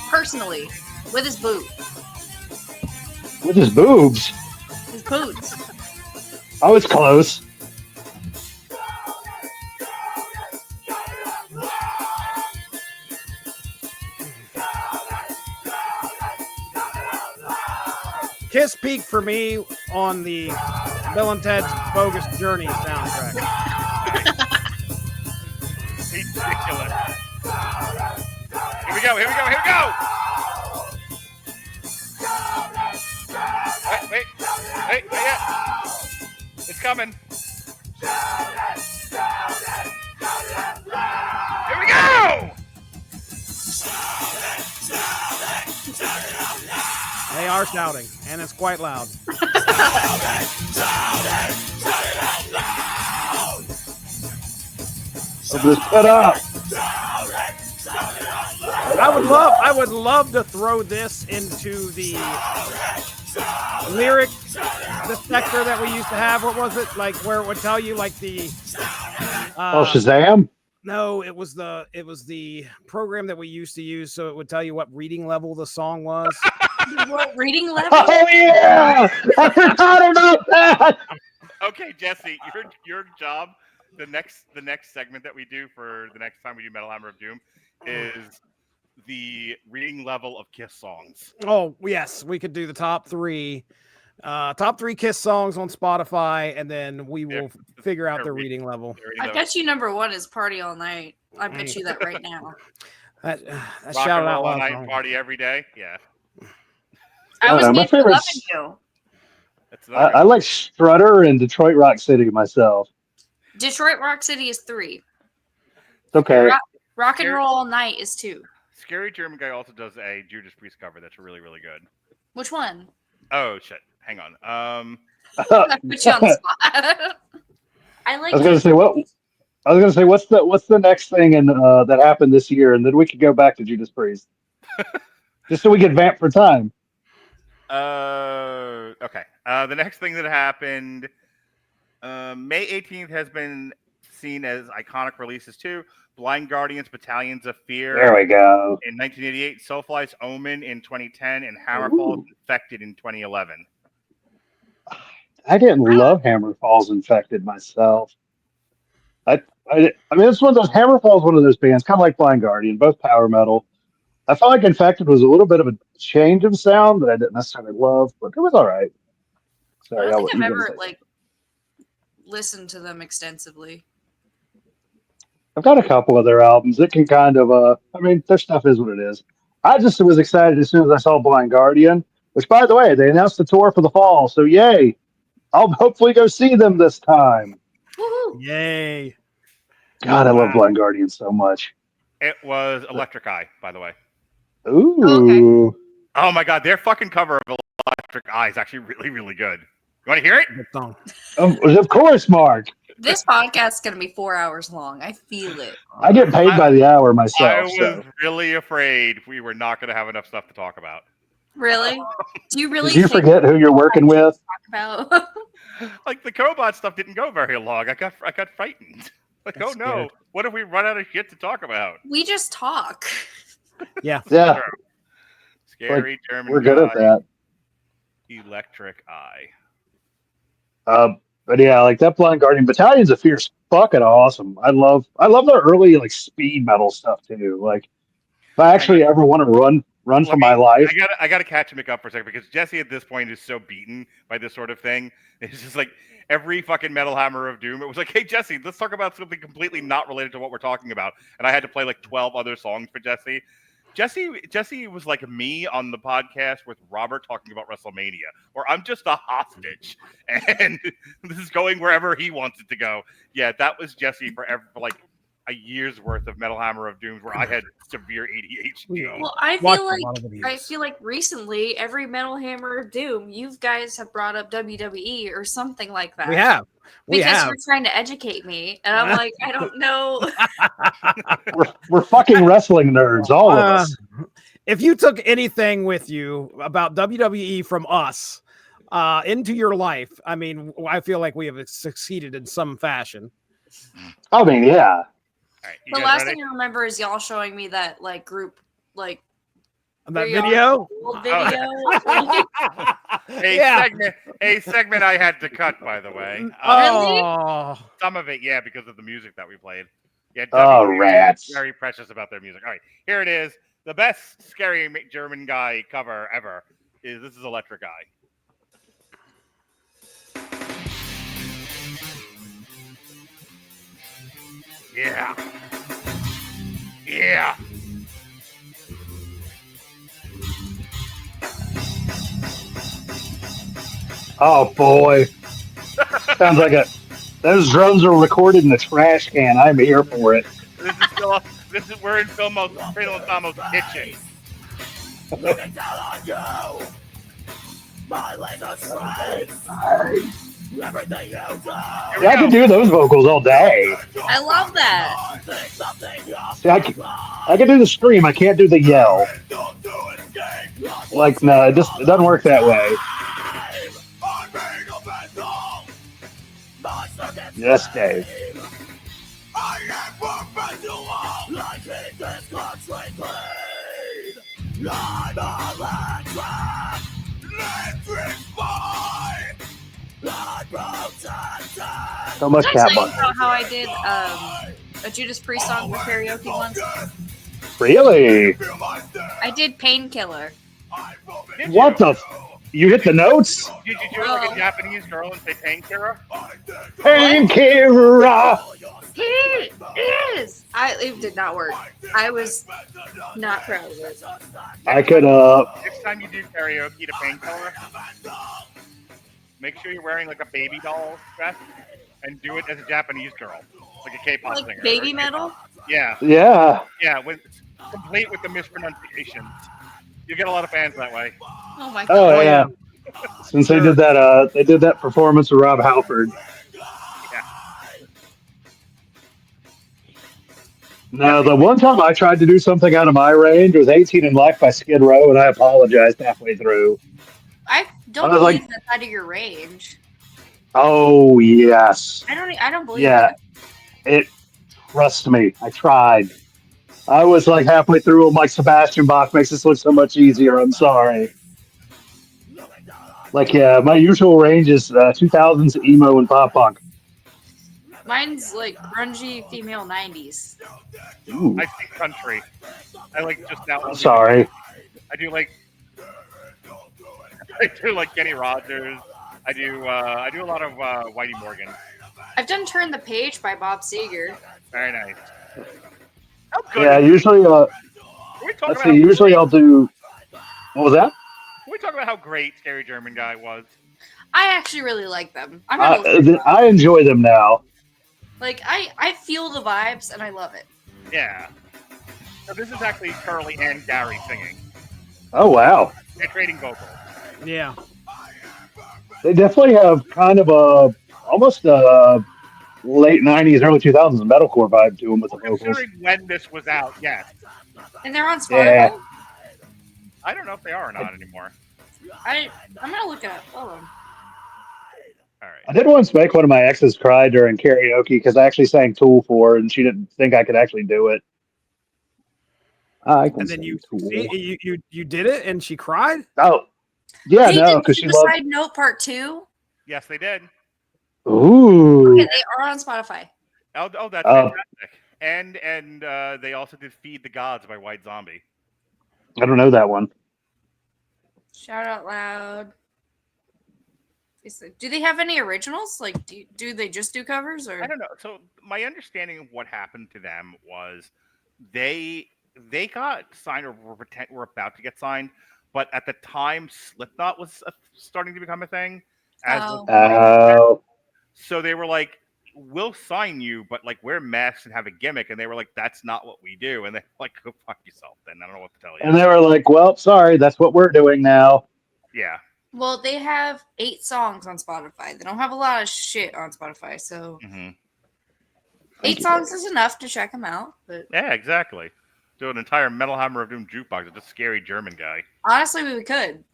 Personally, with his boot. With his boobs. His boots. Oh, it's close. Kiss peaked for me on the Bill and Ted's Bogus Journey soundtrack. Ridiculous. Here we go, here we go, here we go! Wait yet. It's coming. Here we go! They are shouting, and it's quite loud. So just put up. I would love to throw this into the lyric, the sector that we used to have. What was it? Like where it would tell you like the Shazam? No, it was the program that we used to use, so it would tell you what reading level the song was. What reading level? Oh yeah! I forgot about that. Okay, Jesse, your job. The next segment that we do for the next time we do Metal Hammer of Doom is the reading level of Kiss songs. Oh yes, we could do the top three Kiss songs on Spotify, and then we will figure out the reading level. I bet you number one is Party All Night. I bet you that right now. That Rock shout and out roll all loud night song. and party every day. Yeah. I was my maybe favorite. loving you. I like Strutter and Detroit Rock City myself. Detroit Rock City is 3. It's okay. Rock and Roll All Night is 2. Scary German Guy also does a Judas Priest cover that's really, really good. Which one? Oh shit! Hang on. I put you on the spot. I was gonna say what's the next thing that happened this year, and then we could go back to Judas Priest, just so we can vamp for time. Okay. The next thing that happened, May 18th has been seen as iconic releases too. Blind Guardian's Battalions of Fear. There we go. In 1988, Soulfly's Omen in 2010, and HammerFall's Infected in 2011. I didn't love HammerFall's Infected myself. I mean, it's one of those HammerFall's one of those bands, kind of like Blind Guardian, both power metal. I felt like Infected was a little bit of a change of sound that I didn't necessarily love, but it was all right. Sorry, I don't think I've ever listened to them extensively. I've got a couple of their albums. It can kind of, I mean, their stuff is what it is. I just was excited as soon as I saw Blind Guardian, which, by the way, they announced the tour for the fall. So, yay. I'll hopefully go see them this time. Woohoo! Yay. God, I love Blind Guardian so much. It was Electric Eye, by the way. Ooh. Okay. Oh my God, their fucking cover of Electric Eye is actually really, really good. You want to hear it? Good song. Of course, Mark. This podcast is going to be 4 hours long. I feel it. I get paid by the hour myself. I was really afraid we were not going to have enough stuff to talk about. Really? Do you really? Did you forget who you're working with? Talk about? Like the Crobot stuff didn't go very long. I got frightened. Like, That's oh no, scared. what if we run out of shit to talk about? We just talk. Yeah. Yeah, Scary German. we're good at guy, that. Electric Eye. But yeah, like that Blind Guardian Battalion's a fierce fucking awesome. I love their early like speed metal stuff too. Like if I actually ever want to run for my life. I gotta catch Mik up for a second because Jesse at this point is so beaten by this sort of thing. It's just like every fucking Metal Hammer of Doom. It was like, hey Jesse, let's talk about something completely not related to what we're talking about. And I had to play like 12 other songs for Jesse. Jesse was like me on the podcast with Robert talking about WrestleMania, where I'm just a hostage and this is going wherever he wants it to go. Yeah, that was Jesse for like a year's worth of Metal Hammer of Dooms where I had severe ADHD. Well, I Watch feel a lot of videos. like recently every Metal Hammer of Doom, you guys have brought up WWE or something like that. We have. Because you're trying to educate me, and I'm like, I don't know. We're fucking wrestling nerds, all of us. If you took anything with you about WWE from us into your life, I mean, I feel like we have succeeded in some fashion. I mean, yeah. Right, The last thing I remember is y'all showing me that like group like that video. Old video. A segment I had to cut, by the way. Oh, Some of it, yeah, because of the music that we played. Yeah, Oh, WWE rats. is very precious about their music. All right, here it is. The best scary German guy cover ever is Electric Eye. Yeah. Yeah. Oh boy. Sounds like those drums are recorded in a trash can. I'm here for it. We're in Phil Samo's kitchen. Yeah, I can do those vocals all day. I love that. See, I can do the scream. I can't do the yell. Like, no, it doesn't work that way. Yes, Dave. So much Did I cat tell you butt. about how I did a Judas Priest song for karaoke once? Really? I did Painkiller. What the? You hit the notes? Did you do it like a Japanese girl and say Painkiller? Painkiller. He is. It did not work. I was not proud of it. I could. Next time you do karaoke to Painkiller, make sure you're wearing like a baby doll dress and do it as a Japanese girl, like a K-pop Like singer. baby metal? Yeah, Yeah. yeah, complete with the mispronunciations. You get a lot of fans that way. Oh my god. Oh yeah. Since they did that performance with Rob Halford. Yeah. No, the one time I tried to do something out of my range was 18 in Life by Skid Row, and I apologized halfway through. I don't I was believe like- that's out of your range. Oh yes. I don't believe Yeah. that. Trust me, I tried. I was like halfway through. I'm like, Sebastian Bach makes this look so much easier. I'm sorry. Like, yeah, my usual range is 2000s emo and pop punk. Mine's like grungy female 90s. Ooh, I think country. I like just now. I'm sorry. I do like. I do like Kenny Rogers. I do a lot of Whitey Morgan. I've done Turn the Page by Bob Seger. Very nice. How good Yeah, is usually. Can we talk Let's about see. Usually, I'll do. What was that? Can we talk about how great Scary German Guy was? I actually really like them. I'm gonna look them up. I enjoy them now. Like I feel the vibes and I love it. Yeah. So this is actually Curly and Gary singing. Oh wow! They're trading vocals. Yeah. They definitely have kind of a almost a late '90s, early 2000s metalcore vibe to them with the vocals. Considering when this was out, yes. And they're on Spotify. Yeah. I don't know if they are or not anymore. I'm gonna look it up. Hold on. All right. I did once make one of my exes cry during karaoke because I actually sang Tool for her, and she didn't think I could actually do it. I can And then sing Tool. you did it, and she cried. Oh, yeah, They no, did because she loved. Suicide Note Part 2. Yes, they did. Ooh, Okay, they are on Spotify. Oh, that's fantastic. And they also did "Feed the Gods" by White Zombie. I don't know that one. Shout out loud. Do they have any originals? Like, do they just do covers? Or I don't know. So my understanding of what happened to them was they got signed or were about to get signed, but at the time Slipknot was starting to become a thing. So they were like, "We'll sign you, but like wear masks and have a gimmick." And they were like, "That's not what we do." And they're like, "Go fuck yourself." Then I don't know what to tell you. And they were like, "Well, sorry, that's what we're doing now." Yeah. Well, they have 8 songs on Spotify. They don't have a lot of shit on Spotify, so 8 songs is enough to check them out. But Yeah, exactly. Do an entire Metal Hammer of Doom jukebox with a Scary German Guy. honestly, we could.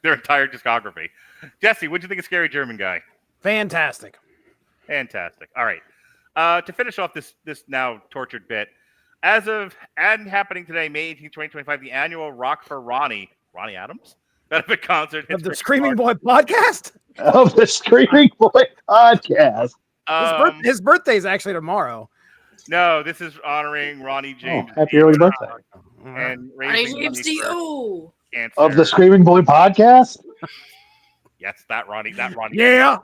Their entire discography. Jesse, what'd you think of Scary German Guy? Fantastic. Fantastic. All right. To finish off this now tortured bit, as of and happening today, May 18, 2025, the annual Rock for Ronnie Adams benefit concert Of the Screaming Boy podcast? Of the Screaming Boy podcast. His birthday is actually tomorrow. No, this is honoring Ronnie James. Happy early birthday. And Raising raising money for cancer. Of the Screaming Boy podcast? Yes, that Ronnie. Yeah.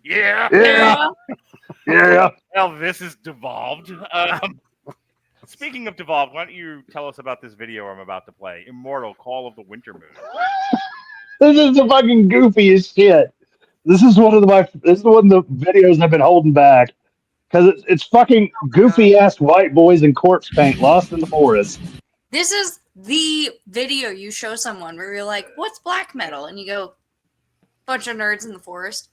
Yeah. Yeah. Well, this is devolved. Speaking of devolved, why don't you tell us about this video I'm about to play? Immortal, Call of the Winter Moon. This is the fucking goofiest shit. This is one of the videos I've been holding back because it's fucking goofy ass white boys in corpse paint lost in the forest. This is the video you show someone where you're like, "What's black metal?" And you go, "Bunch of nerds in the forest."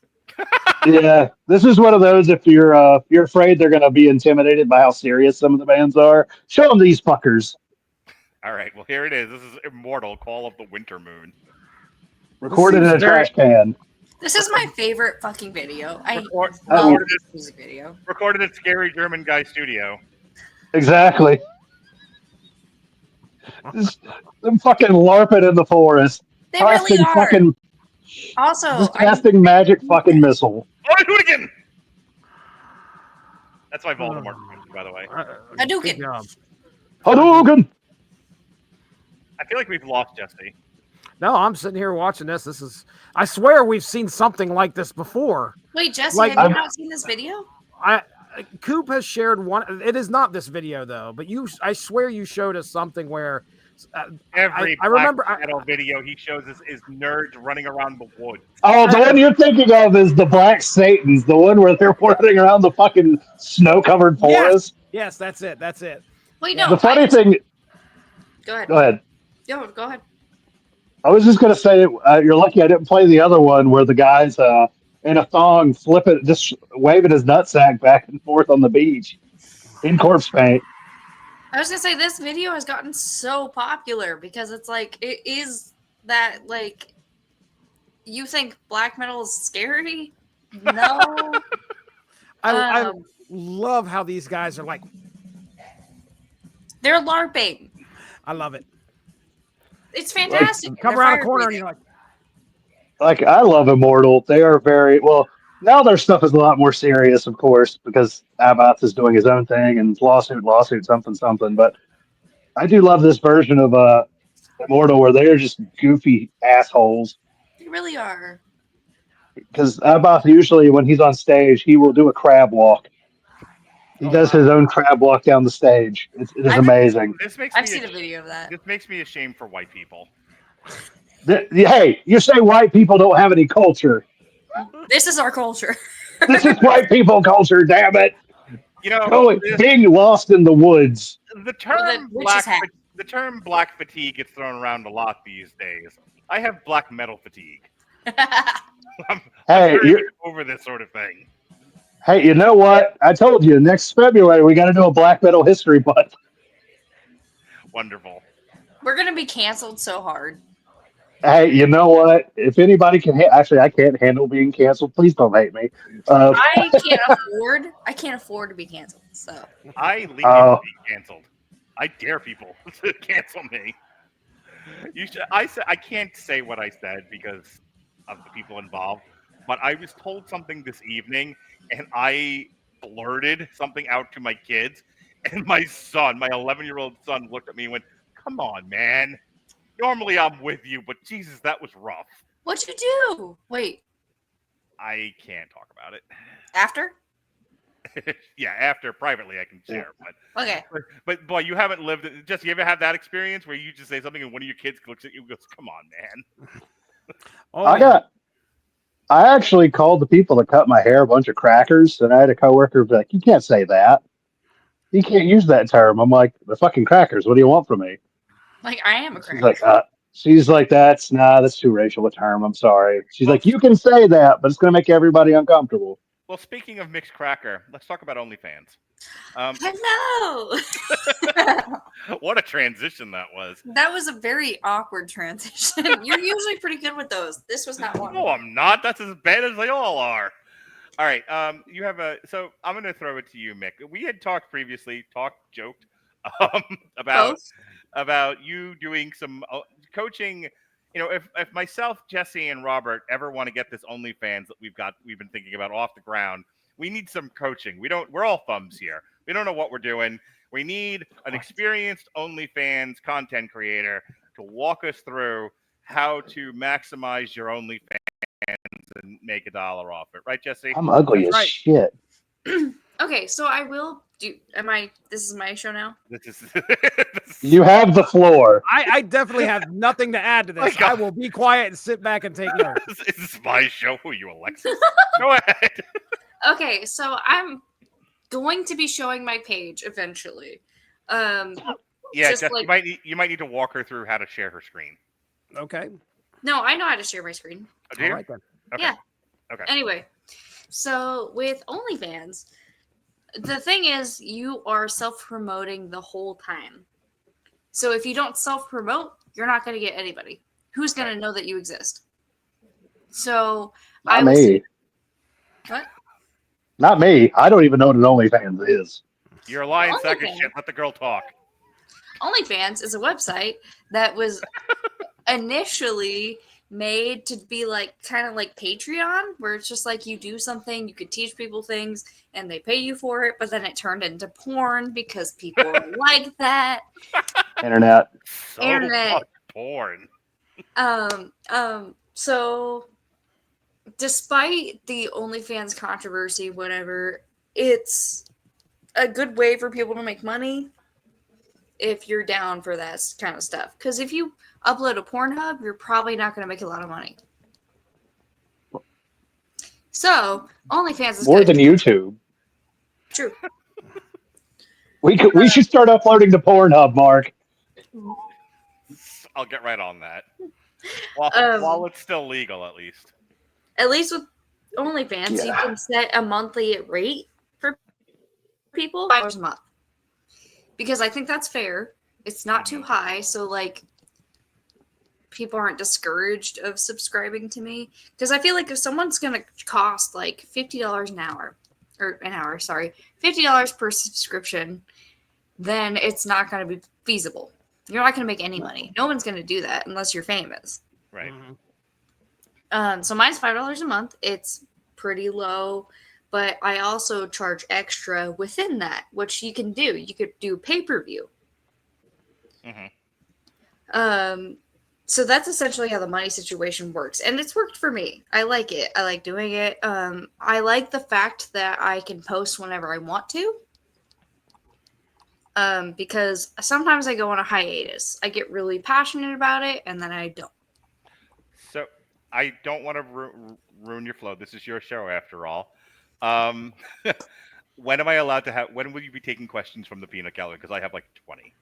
Yeah, this is one of those. If you're afraid they're gonna be intimidated by how serious some of the bands are, show them these fuckers. All right, well here it is. This is Immortal, Call of the Winter Moon. Recorded in a trash can. This is my favorite fucking video. I Recorded love this music video. Recorded at Scary German Guy Studio. Exactly. Them fucking LARPing in the forest. They really are. Fucking, Also, casting magic fucking missile. Oh, do it again! That's my Voldemort, by the way. Hadouken. Hadouken! I feel like we've lost Jesse. No, I'm sitting here watching this. I swear we've seen something like this before. Wait, Jesse, Like, have you not seen this video? Coop has shared one. It is not this video though, but I swear you showed us something where Every I remember metal video he shows is nerds running around the woods. Oh, the one you're thinking of is the Black Satans, the one where they're running around the fucking snow-covered forest. Yes, that's it. That's it. Wait, no. The funny thing. Go ahead. Go ahead. Go ahead. I was just gonna say, you're lucky I didn't play the other one where the guy's in a thong, just waving his nutsack back and forth on the beach in corpse paint. I was gonna say this video has gotten so popular because it's like it is that like you think black metal is scary? No. I love how these guys are like. They're LARPing. I love it. It's fantastic. Come They're around the fire corner and breathing. you're like, I love Immortal. They are very well. Now their stuff is a lot more serious, of course, because Abath is doing his own thing and lawsuit, something. But I do love this version of Immortal where they're just goofy assholes. They really are. Because Abath usually, when he's on stage, he will do a crab walk. He does his own crab walk down the stage. It is amazing. I've seen a video of that. This makes me ashamed for white people. Hey, you say white people don't have any culture. This is our culture. This is white people culture, damn it. You know, being lost in the woods. The term black fatigue gets thrown around a lot these days. I have black metal fatigue. I'm very over this sort of thing. Hey, you know what? I told you, next February we got to do a black metal history month. Wonderful. We're gonna be canceled so hard. Hey, you know what? If anybody can, actually, I can't handle being canceled. Please don't hate me. I can't afford to be canceled. So I legally be canceled. I dare people to cancel me. I can't say what I said because of the people involved, but I was told something this evening, and I blurted something out to my kids, and my 11-year-old son, looked at me and went, "Come on, man. Normally I'm with you, but Jesus, that was rough." What'd you do? Wait. I can't talk about it. After? Yeah, after privately I can share. But okay. But boy, you haven't lived it. Just you ever have that experience where you just say something and one of your kids looks at you and goes, "Come on, man." I actually called the people that cut my hair a bunch of crackers, and I had a coworker be like, "You can't say that. You can't use that term." I'm like, "The fucking crackers. What do you want from me?" Like, I am a cracker. She's like, that's too racial a term. I'm sorry. She's like, you can say that, but it's going to make everybody uncomfortable. Well, speaking of mixed cracker, let's talk about OnlyFans. Hello. What a transition that was. That was a very awkward transition. You're usually pretty good with those. This was not one. No, I'm not. That's as bad as they all are. All right. You have so I'm going to throw it to you, Mik. We had joked about you doing some coaching. You know, if myself, Jesse, and Robert ever want to get this OnlyFans that we've been thinking about off the ground, we need some coaching. We're all thumbs here. We don't know what we're doing. We need an experienced OnlyFans content creator to walk us through how to maximize your OnlyFans and make $1 off it. Right, Jesse? I'm ugly as shit. Okay, so I will do. This is my show now? You have the floor. I definitely have nothing to add to this. I will be quiet and sit back and take notes. This is my show. Who are you, Alexis? Go ahead. Okay, so I'm going to be showing my page eventually. Yeah, Jess, you might need to walk her through how to share her screen. Okay. No, I know how to share my screen. Oh, do you? All right, then. Okay. Yeah. Okay. Anyway, so with OnlyFans, the thing is, you are self-promoting the whole time. So if you don't self-promote, you're not going to get anybody. Who's going to know that you exist? So Not me. What? Not me. I don't even know what an OnlyFans is. You're a lying sack of shit. Let the girl talk. OnlyFans is a website that was initially made to be kind of like Patreon, where it's just like you do something, you could teach people things, and they pay you for it. But then it turned into porn because people like that. Internet. Internet. Porn. So despite the OnlyFans controversy, whatever, it's a good way for people to make money if you're down for that kind of stuff. Because if you upload a Pornhub, you're probably not going to make a lot of money. So OnlyFans is more good. than YouTube. True. We should start uploading to Pornhub, Mark. I'll get right on that. While it's still legal, at least. At least with OnlyFans, you can set a monthly rate for people, $5 a month. Because I think that's fair. It's not too high, so people aren't discouraged of subscribing to me. Because I feel like if someone's gonna cost $50 an hour, or an hour, sorry, $50 per subscription, then it's not going to be feasible. You're not going to make any money. No one's going to do that unless you're famous. Right. So mine's $5 a month. It's pretty low, but I also charge extra within that, which you can do. You could do pay-per-view. So that's essentially how the money situation works. And it's worked for me. I like it. I like doing it. I like the fact that I can post whenever I want to. Because sometimes I go on a hiatus. I get really passionate about it, and then I don't. So I don't want to ruin your flow. This is your show, after all. When am I allowed to have? When will you be taking questions from the peanut gallery? Because I have like 20.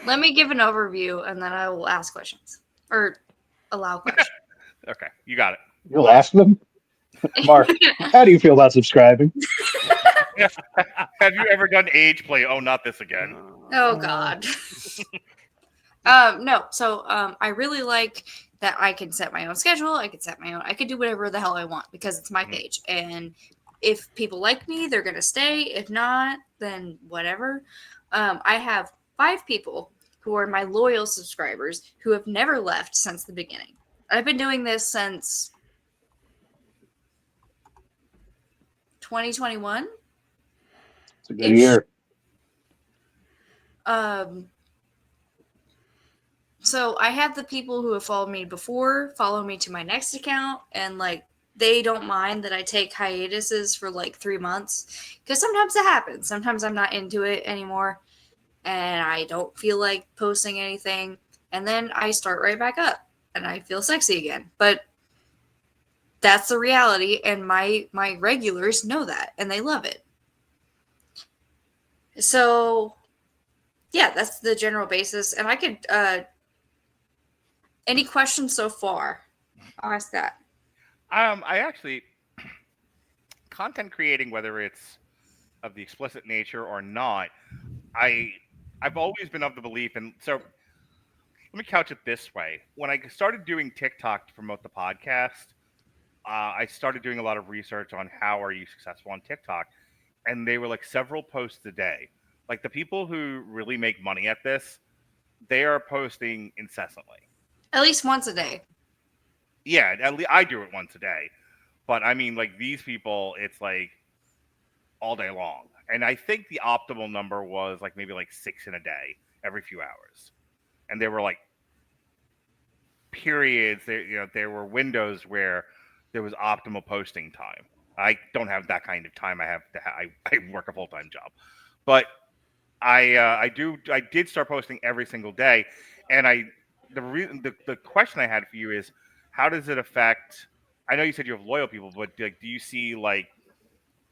Let me give an overview, and then I will ask questions or allow questions. Okay, you got it. You'll ask them. Mark, how do you feel about subscribing? Have you ever done age play? Oh, not this again. Oh God. No. So I really like that I can set my own schedule. I can do whatever the hell I want because it's my page. And if people like me, they're gonna stay. If not, then whatever. I have 5 people who are my loyal subscribers who have never left since the beginning. I've been doing this since 2021. It's a good year. So I have the people who have followed me before follow me to my next account, and like they don't mind that I take hiatuses for like 3 months because sometimes it happens. Sometimes I'm not into it anymore and I don't feel like posting anything, and then I start right back up and I feel sexy again. But that's the reality, and my regulars know that and they love it. So yeah, that's the general basis. And I could any questions so far? I'll ask that. I actually content creating, whether it's of the explicit nature or not, I've always been of the belief, and so let me couch it this way. When I started doing TikTok to promote the podcast, I started doing a lot of research on how are you successful on TikTok, and they were like several posts a day. Like the people who really make money at this, they are posting incessantly. At least once a day. Yeah, at least I do it once a day. But I mean, like these people, it's like all day long. And I think the optimal number was like maybe like 6 in a day, every few hours. And there were like periods, there were windows where there was optimal posting time. I don't have that kind of time. I work a full-time job, but I did start posting every single day. And the question I had for you is, how does it affect? I know you said you have loyal people, but like, do you see like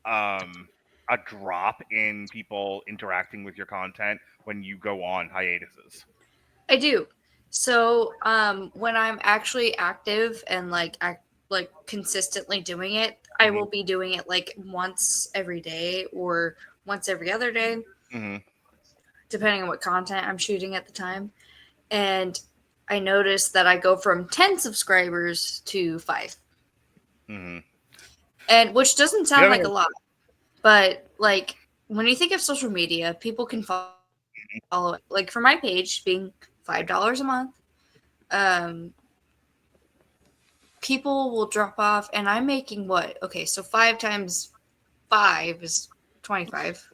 a drop in people interacting with your content when you go on hiatuses? I do. So when I'm actually active and like consistently doing it, I will be doing it like once every day or once every other day, depending on what content I'm shooting at the time. And I noticed that I go from 10 subscribers to 5. And which doesn't sound like a lot, but like when you think of social media, people can follow it. Like for my page being $5 a month, people will drop off, and I'm making what? Okay, so 5 times 5 is 25.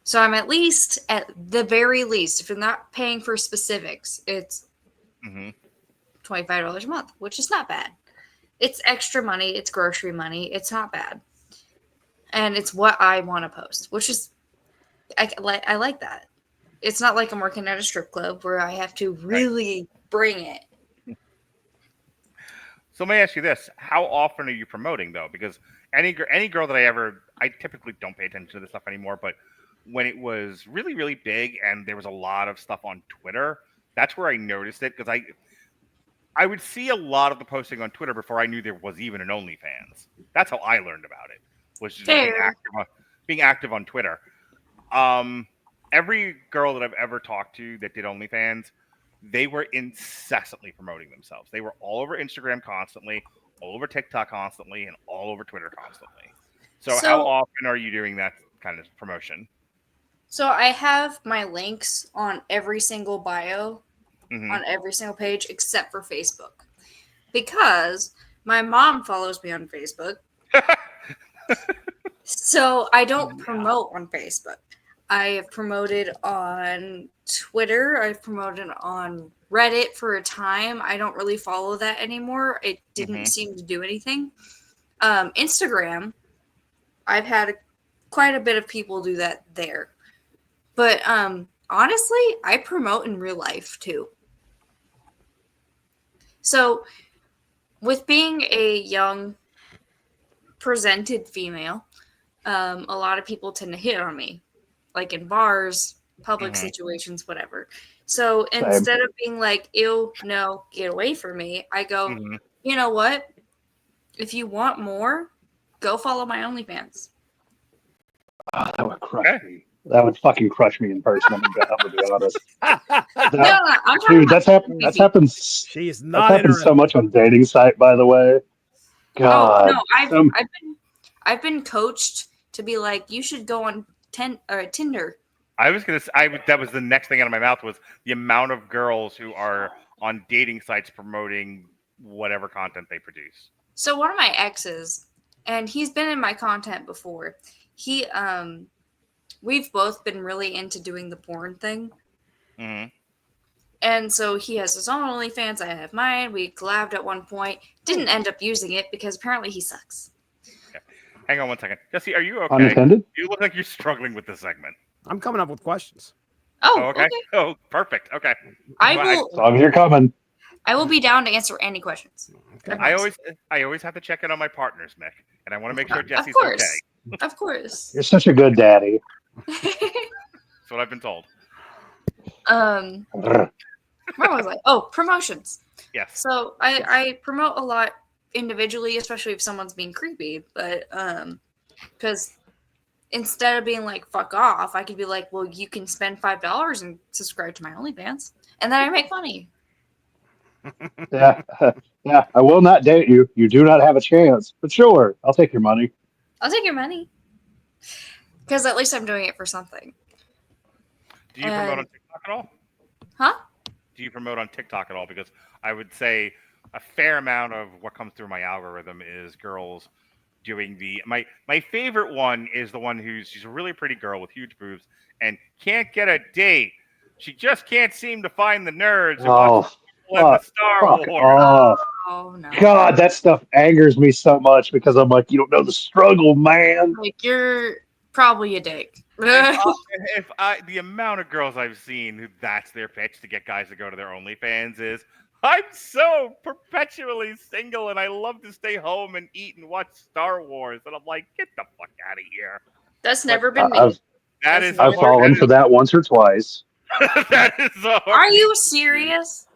So I'm at the very least, if you're not paying for specifics, it's $25 a month, which is not bad. It's extra money. It's grocery money. It's not bad. And it's what I want to post, which is, I like that. It's not like I'm working at a strip club where I have to really bring it. So let me ask you this: how often are you promoting though? Because any girl that I typically don't pay attention to this stuff anymore, but when it was really, really big and there was a lot of stuff on Twitter, that's where I noticed it, because I would see a lot of the posting on Twitter before I knew there was even an OnlyFans. That's how I learned about it, was just being active on Twitter. Every girl that I've ever talked to that did OnlyFans, they were incessantly promoting themselves. They were all over Instagram constantly, all over TikTok constantly, and all over Twitter constantly. So how often are you doing that kind of promotion? So I have my links on every single bio, on every single page, except for Facebook. Because my mom follows me on Facebook. So I don't promote on Facebook. I have promoted on Twitter. I've promoted on Reddit for a time. I don't really follow that anymore. It didn't seem to do anything. Instagram, I've had quite a bit of people do that there. But honestly, I promote in real life too. So with being a young presented female, a lot of people tend to hit on me, like in bars, public situations, whatever. So instead of being like, ew, no, get away from me, I go, you know what? If you want more, go follow my OnlyFans. Oh, that would crush me. That would fucking crush me in person. I'm gonna be honest. I'm talking Dude, about that's happened. That's happened. She is That's not happened so much on dating site, by the way. God. Oh no, I've been coached to be like, you should go on Tinder. I was gonna say, that was the next thing out of my mouth was the amount of girls who are on dating sites promoting whatever content they produce. So one of my exes, and he's been in my content before. We've both been really into doing the porn thing. And so he has his own OnlyFans, I have mine. We collabed at one point. Didn't end up using it because apparently he sucks. Okay. Hang on one second. Jesse, are you okay? Unattended? You look like you're struggling with this segment. I'm coming up with questions. Oh, okay. Oh, perfect. Okay. I will. As long as you're coming. I will be down to answer any questions. Okay. I always have to check in on my partners, Mik, and I want to make sure Jesse's okay. Of course. You're such a good daddy. That's what I've been told. Brr. Where was I? Oh, promotions. Yes. So I promote a lot individually, especially if someone's being creepy. But because instead of being like "fuck off," I could be like, "Well, you can spend $5 and subscribe to my OnlyFans," and then I make money. Yeah, yeah. I will not date you. You do not have a chance. But sure, I'll take your money. I'll take your money because at least I'm doing it for something. Do you promote on TikTok at all? Huh? Do you promote on TikTok at all? Because I would say a fair amount of what comes through my algorithm is girls doing my favorite one is the one she's a really pretty girl with huge boobs and can't get a date. She just can't seem to find the nerds who watch the Star Wars. Oh no. God, that stuff angers me so much because I'm like, you don't know the struggle, man. Like you're probably a dick. The amount of girls I've seen who that's their pitch to get guys to go to their OnlyFans is, I'm so perpetually single and I love to stay home and eat and watch Star Wars. And I'm like, get the fuck out of here. That's never been me. I've fallen for that once or twice. That is so hard. Are you serious?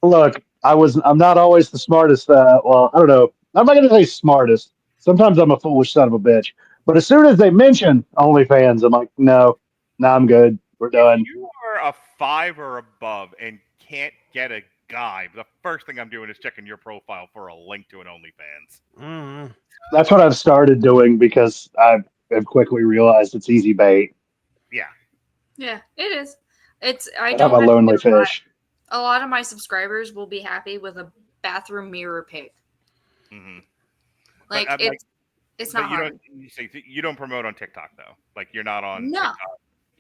Look, I'm not always the smartest. Well, I don't know. I'm not going to say smartest. Sometimes I'm a foolish son of a bitch. But as soon as they mention OnlyFans, I'm like, no, I'm good. We're done. If you are a 5 or above and can't get a guy, the first thing I'm doing is checking your profile for a link to an OnlyFans. That's what I've started doing because I've quickly realized it's easy bait. Yeah, it is. I'm a lonely fish. A lot of my subscribers will be happy with a bathroom mirror pic. Like it's not hard. You don't promote on TikTok though. Like you're not on TikTok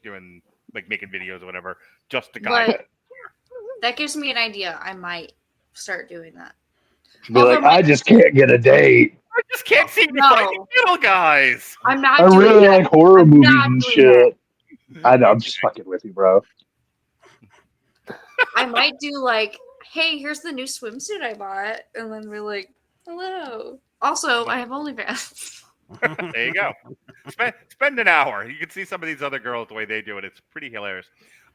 doing like making videos or whatever. Just the guy. But that gives me an idea. I might start doing that. Be like, I just can't get a date. I just can't seem to find the middle guys. I'm not. I really like horror movies and shit. I know. I'm just fucking with you, bro. I might do like, hey, here's the new swimsuit I bought, and then we're like, hello. Also, I have OnlyFans. There you go. Spend an hour. You can see some of these other girls the way they do it. It's pretty hilarious.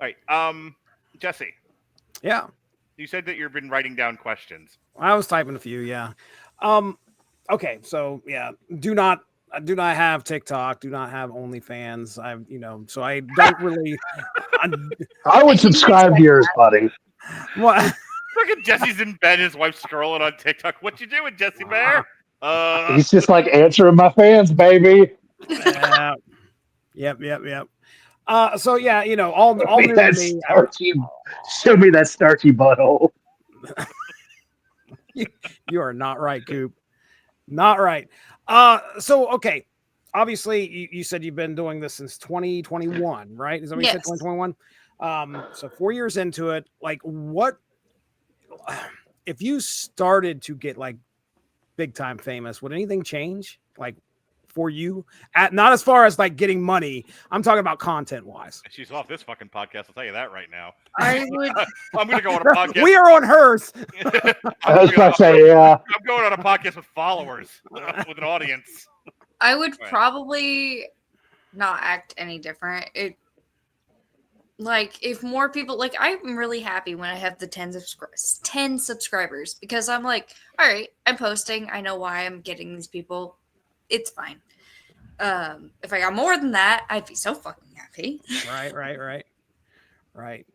All right, Jesse. Yeah. You said that you've been writing down questions. I was typing a few. Yeah. Okay. So yeah, do not have TikTok. Do not have OnlyFans. So I don't really. I would subscribe to yours, buddy. What? Look at Jesse's in bed. His wife's scrolling on TikTok. What you doing, Jesse Bear? He's just like answering my fans, baby. Yep. So yeah, all new to That me. starchy, show me that starchy butthole. You are not right, Coop. Not right. So okay. Obviously, you said you've been doing this since 2021, right? Is that what you said? 2021. So 4 years into it, like what if you started to get like big time famous? Would anything change? Like for you, not as far as like getting money. I'm talking about content wise. She's off this fucking podcast. I'll tell you that right now. I would. I'm going to go on a podcast. We are on hers. I was about to say, yeah. I'm going on a podcast with followers, with an audience. I would probably not act any different. Like if more people, like I'm really happy when I have the 10 subscribers because I'm like, all right, I'm posting. I know why I'm getting these people. It's fine. If I got more than that, I'd be so fucking happy. Right.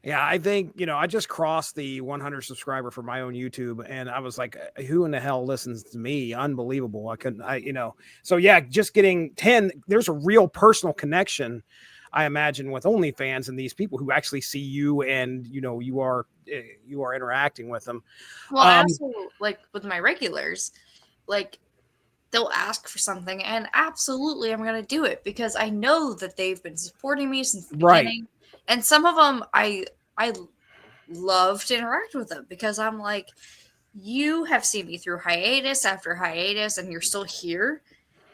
Yeah, I think, I just crossed the 100 subscriber for my own YouTube and I was like, who in the hell listens to me? Unbelievable. So yeah, just getting 10, there's a real personal connection, I imagine, with OnlyFans and these people who actually see you and, you are interacting with them. Well, I also, like with my regulars, like they'll ask for something and absolutely I'm going to do it because I know that they've been supporting me since the beginning. And some of them I love to interact with them because I'm like, you have seen me through hiatus after hiatus and you're still here.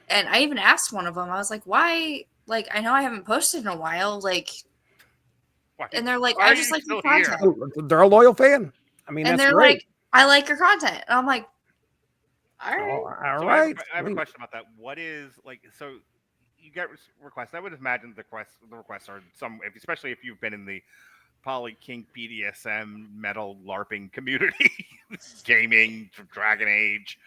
And I even asked one of them, I was like, why? Like, I know I haven't posted in a while. Like, and they're like, I just like your content. They're a loyal fan. I mean, and that's they're great. like, I like your content. And I'm like, all right. All right. I have a question about that. What is like, so you get requests. I would imagine the requests are especially if you've been in the poly kink BDSM metal LARPing community, gaming, Dragon Age.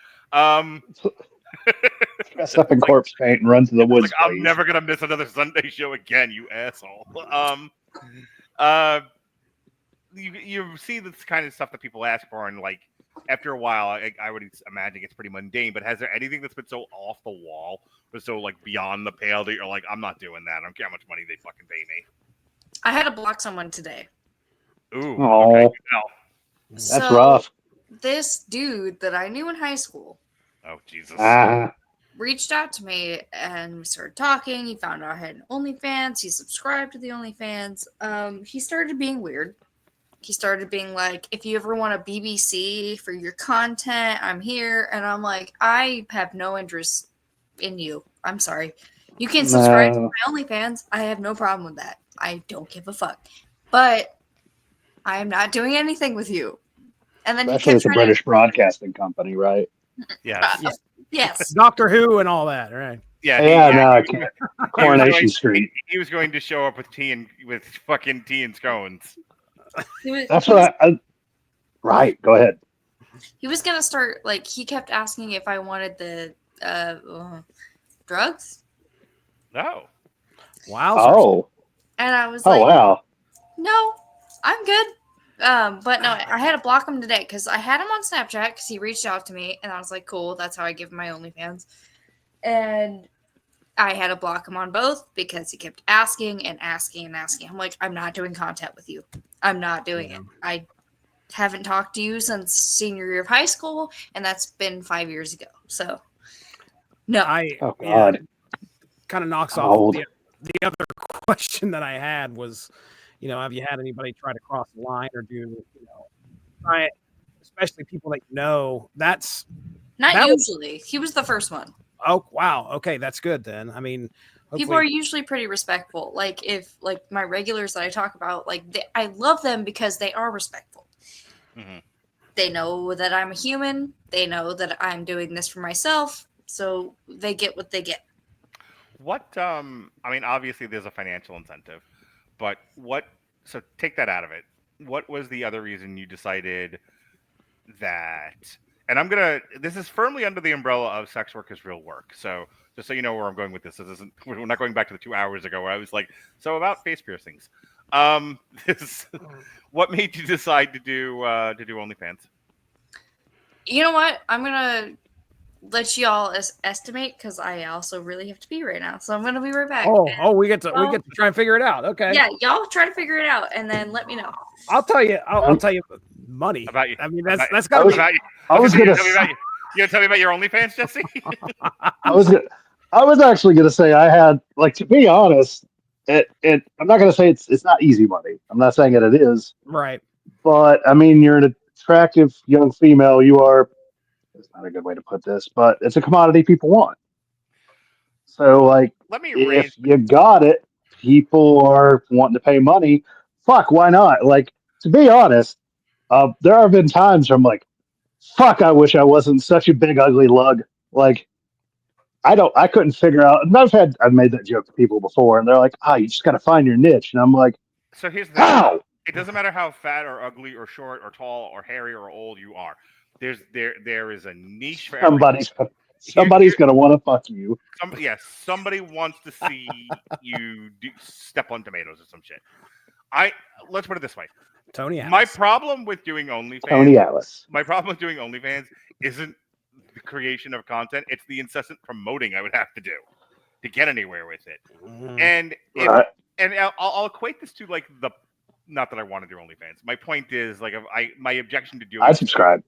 Dress up in corpse paint and run to the woods. Like, I'm never gonna miss another Sunday show again, you asshole. You see this kind of stuff that people ask for, and like after a while, I would imagine it's pretty mundane. But has there anything that's been so off the wall, or so like beyond the pale that you're like, I'm not doing that. I don't care how much money they fucking pay me. I had to block someone today. Ooh, okay. That's rough. This dude that I knew in high school. Oh, Jesus. Reached out to me and we started talking. He found out I had an OnlyFans. He subscribed to the OnlyFans. He started being weird. He started being like, if you ever want a BBC for your content, I'm here. And I'm like, I have no interest in you. I'm sorry. You can subscribe to my OnlyFans. I have no problem with that. I don't give a fuck. But I am not doing anything with you. And then especially it's a British broadcasting company, right? Yes. Yes. Doctor Who and all that, right? Yeah. Coronation Street. He was going to show up with fucking tea and scones. That's what right. Go ahead. He was gonna start like he kept asking if I wanted the drugs. No. Wow. Oh. And I was like, wow. No, I'm good. But no, I had to block him today because I had him on Snapchat because he reached out to me and I was like, cool, that's how I give him my OnlyFans. And I had to block him on both because he kept asking and asking and asking. I'm like, I'm not doing content with you. I'm not doing it. I haven't talked to you since senior year of high school, and that's been 5 years ago. So, no. Oh, God. Kind of knocks off the other question that I had was, have you had anybody try to cross the line or do, especially people that that's not usually. He was the first one. Oh, wow. Okay. That's good then. I mean, people are usually pretty respectful. Like if my regulars that I talk about, I love them because they are respectful. Mm-hmm. They know that I'm a human. They know that I'm doing this for myself. So they get what they get. What, I mean, obviously there's a financial incentive, but so take that out of it. What was the other reason you decided that, and this is firmly under the umbrella of sex work is real work. So just so you know where I'm going with this, we're not going back to the 2 hours ago where I was like, so about face piercings. What made you decide to do OnlyFans? You know what? I'm gonna let y'all estimate because I also really have to pee right now. So I'm gonna be right back. Oh, we get to try and figure it out. Okay. Yeah, y'all try to figure it out and then let me know. I'll tell you. I'll tell you money. About you. I mean, that's About- gotta be. about you. I was You gonna. gonna tell me about your OnlyFans, Jesse? I was actually gonna say I had like, to be honest, I'm not gonna say it's not easy money. I'm not saying that it is, Right. but I mean you're an attractive young female. You are. It's not a good way to put this, but it's a commodity people want. So like, Let me if you got it, people are wanting to pay money. Fuck, why not? Like, to be honest, there have been times where I'm like, fuck, I wish I wasn't such a big ugly lug. Like, I couldn't figure out. And I've made that joke to people before, and they're like, you just got to find your niche. And I'm like, So here's the thing. how? It doesn't matter how fat or ugly or short or tall or hairy or old you are. There is a niche for everything. Somebody's gonna want to fuck you. Somebody wants to see you step on tomatoes or some shit. Let's put it this way. Tony Alice. My problem with doing OnlyFans. Tony Alice. My problem with doing OnlyFans isn't the creation of content; it's the incessant promoting I would have to do to get anywhere with it. And I'll equate this to like not that I want to do OnlyFans. My point is like my objection to doing. I subscribe.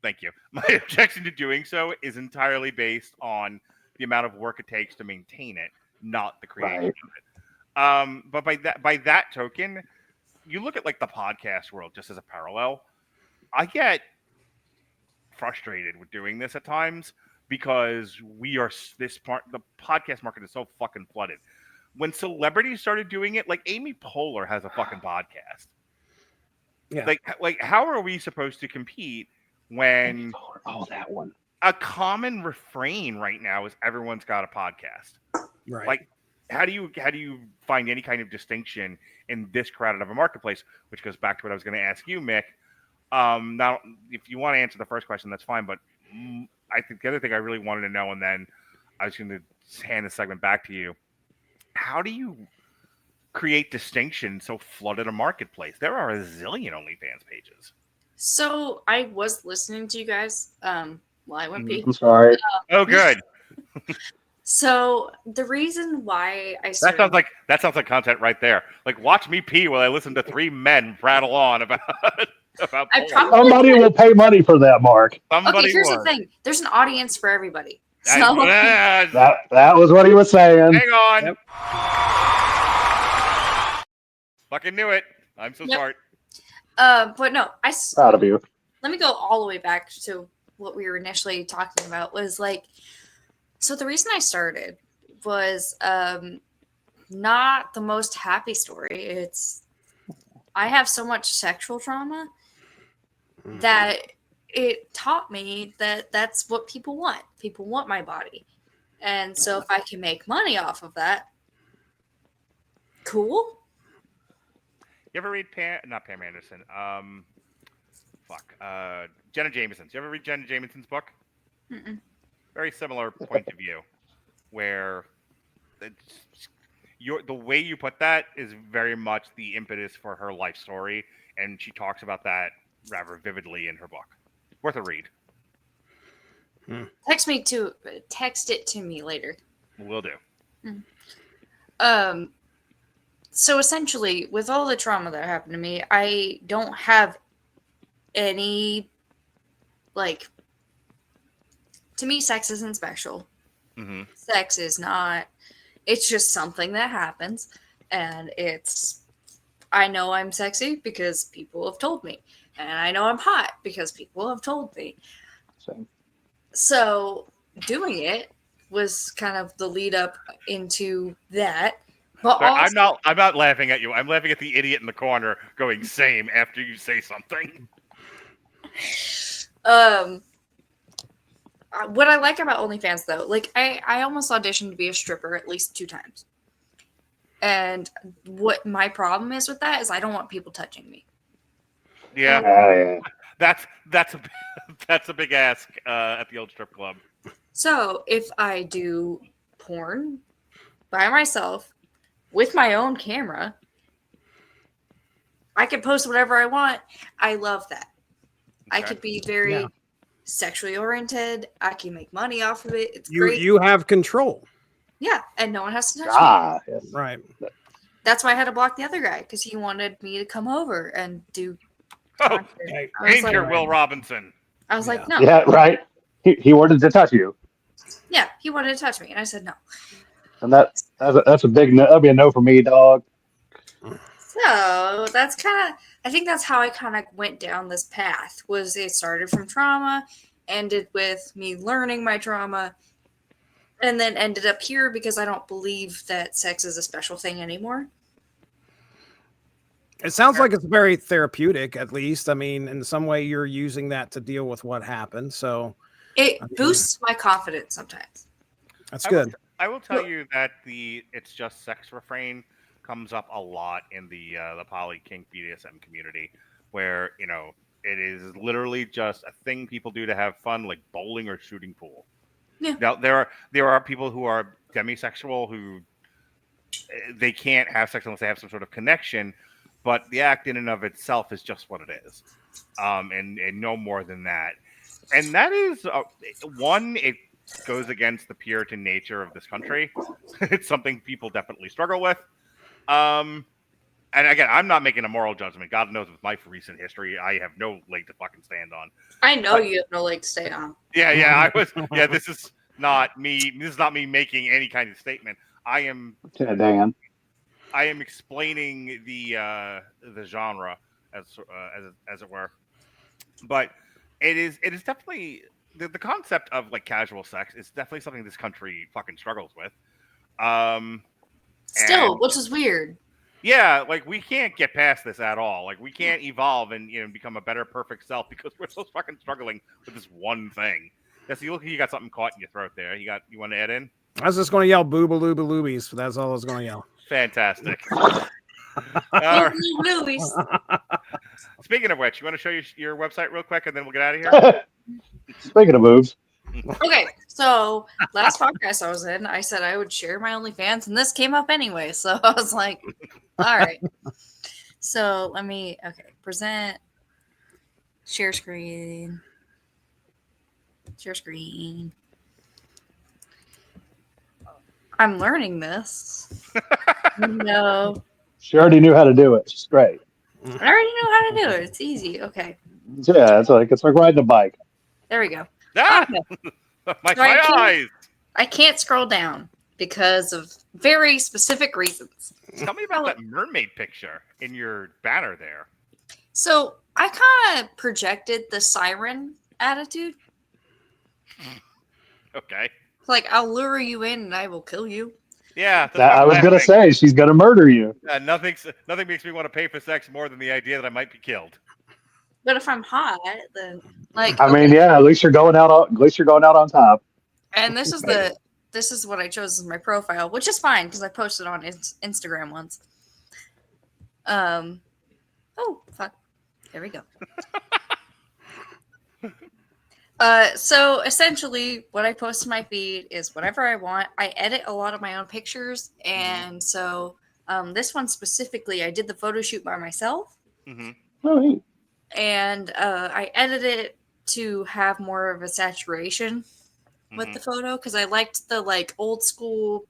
Thank you. My objection to doing so is entirely based on the amount of work it takes to maintain it, not the creation of it. But by that token, you look at like the podcast world just as a parallel. I get frustrated with doing this at times because the podcast market is so fucking flooded. When celebrities started doing it, like Amy Poehler has a fucking podcast. Yeah. Like how are we supposed to compete when that one? A common refrain right now is everyone's got a podcast. Right. Like how do you find any kind of distinction in this crowded of a marketplace? Which goes back to what I was going to ask you, Mik. Now, if you want to answer the first question, that's fine. But I think the other thing I really wanted to know, and then I was going to hand the segment back to you. How do you create distinction so flooded a marketplace? There are a zillion OnlyFans pages. So I was listening to you guys while I went pee. I'm sorry. Oh, good. So the reason why I started... that sounds like content right there. Like watch me pee while I listen to three men prattle on about Somebody will pay money for that, Mark. Somebody here's the thing. There's an audience for everybody. So that was what he was saying. Hang on. Yep. Fucking knew it. I'm so smart. But no, Proud of you. Let me go all the way back to what we were initially talking about was like, so the reason I started was not the most happy story. It's I have so much sexual trauma that it taught me that that's what people want. People want my body. And so if I can make money off of that, cool. You ever read not Pam Anderson? Jenna Jameson's. You ever read Jenna Jameson's book? Mm-mm. Very similar point of view, where the way you put that is very much the impetus for her life story, and she talks about that rather vividly in her book. Worth a read. Text it to me later. Will do. So essentially, with all the trauma that happened to me, I don't have any, like, to me, sex isn't special. Mm-hmm. Sex is not, it's just something that happens. And I know I'm sexy because people have told me. And I know I'm hot because people have told me. Same. So doing it was kind of the lead up into that. But I'm not laughing at you. I'm laughing at the idiot in the corner going same after you say something. What I like about OnlyFans though, like I almost auditioned to be a stripper at least 2 times. And what my problem is with that is I don't want people touching me. Yeah. That's a big ask at the old strip club. So if I do porn by myself with my own camera, I can post whatever I want. I love that. I could be very sexually oriented. I can make money off of it. It's great. You have control. Yeah, and no one has to touch me. Yes. Right. That's why I had to block the other guy, because he wanted me to come over and do. Oh, Right. Ranger Will Robinson. I was like, no. Yeah, right. He wanted to touch you, Yeah, he wanted to touch me, and I said no. and that's a big no. That'd be a no for me, dog. So that's kind of, I think that's how I kind of went down this path. Was it started from trauma, ended with me learning my trauma, and then ended up here because I don't believe that sex is a special thing anymore. It sounds like it's very therapeutic, at least. I mean, in some way, you're using that to deal with what happened. So It boosts my confidence sometimes. that's good. I will tell you that the "it's just sex" refrain comes up a lot in the poly kink BDSM community, where it is literally just a thing people do to have fun, like bowling or shooting pool. Yeah. Now there are people who are demisexual who they can't have sex unless they have some sort of connection, but the act in and of itself is just what it is, and no more than that. And that is one. It goes against the Puritan nature of this country. It's something people definitely struggle with. And again, I'm not making a moral judgment. God knows with my recent history, I have no leg to fucking stand on. I know you have no leg to stay on. Yeah, I was. Yeah, this is not me. This is not me making any kind of statement. I am explaining the genre as it were. But it is definitely the concept of like casual sex is definitely something this country fucking struggles with. Still, which is weird. Yeah, like we can't get past this at all. Like we can't evolve and become a better, perfect self because we're so fucking struggling with this one thing. Yes, you look like you got something caught in your throat there. You want to add in? I was just going to yell "booba looba loobies," but that's all I was going to yell. Fantastic. Speaking of which, you want to show your website real quick, and then we'll get out of here. Speaking of boobs. Okay, so last podcast I was in, I said I would share my OnlyFans, and this came up anyway. So I was like, all right. So present, share screen. I'm learning this. No. She already knew how to do it. She's great. I already know how to do it. It's easy. Okay. Yeah, it's like riding a bike. There we go. Ah! Okay. my eyes. I can't scroll down because of very specific reasons. Tell me about that mermaid picture in your banner there. So I kind of projected the siren attitude. Okay. Like, I'll lure you in and I will kill you. Yeah. I was going to say, she's going to murder you. Nothing makes me want to pay for sex more than the idea that I might be killed. But if I'm hot, then I mean, yeah, at least you're going out on top. And this is what I chose as my profile, which is fine because I posted on Instagram once. Oh fuck. There we go. So essentially what I post to my feed is whatever I want. I edit a lot of my own pictures, and so this one specifically I did the photo shoot by myself. Mm-hmm. Oh, neat. And I edited it to have more of a saturation with the photo because I liked the like old school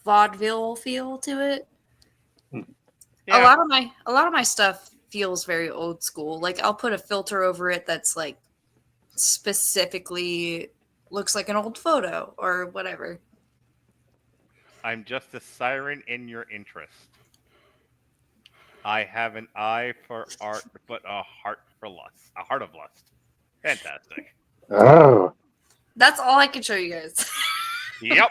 vaudeville feel to it. Yeah. A lot of my stuff feels very old school. Like I'll put a filter over it that's like specifically looks like an old photo or whatever. I'm just a siren in your interest. I have an eye for art, but a heart for lust. A heart of lust. Fantastic. Oh. That's all I can show you guys. Yep.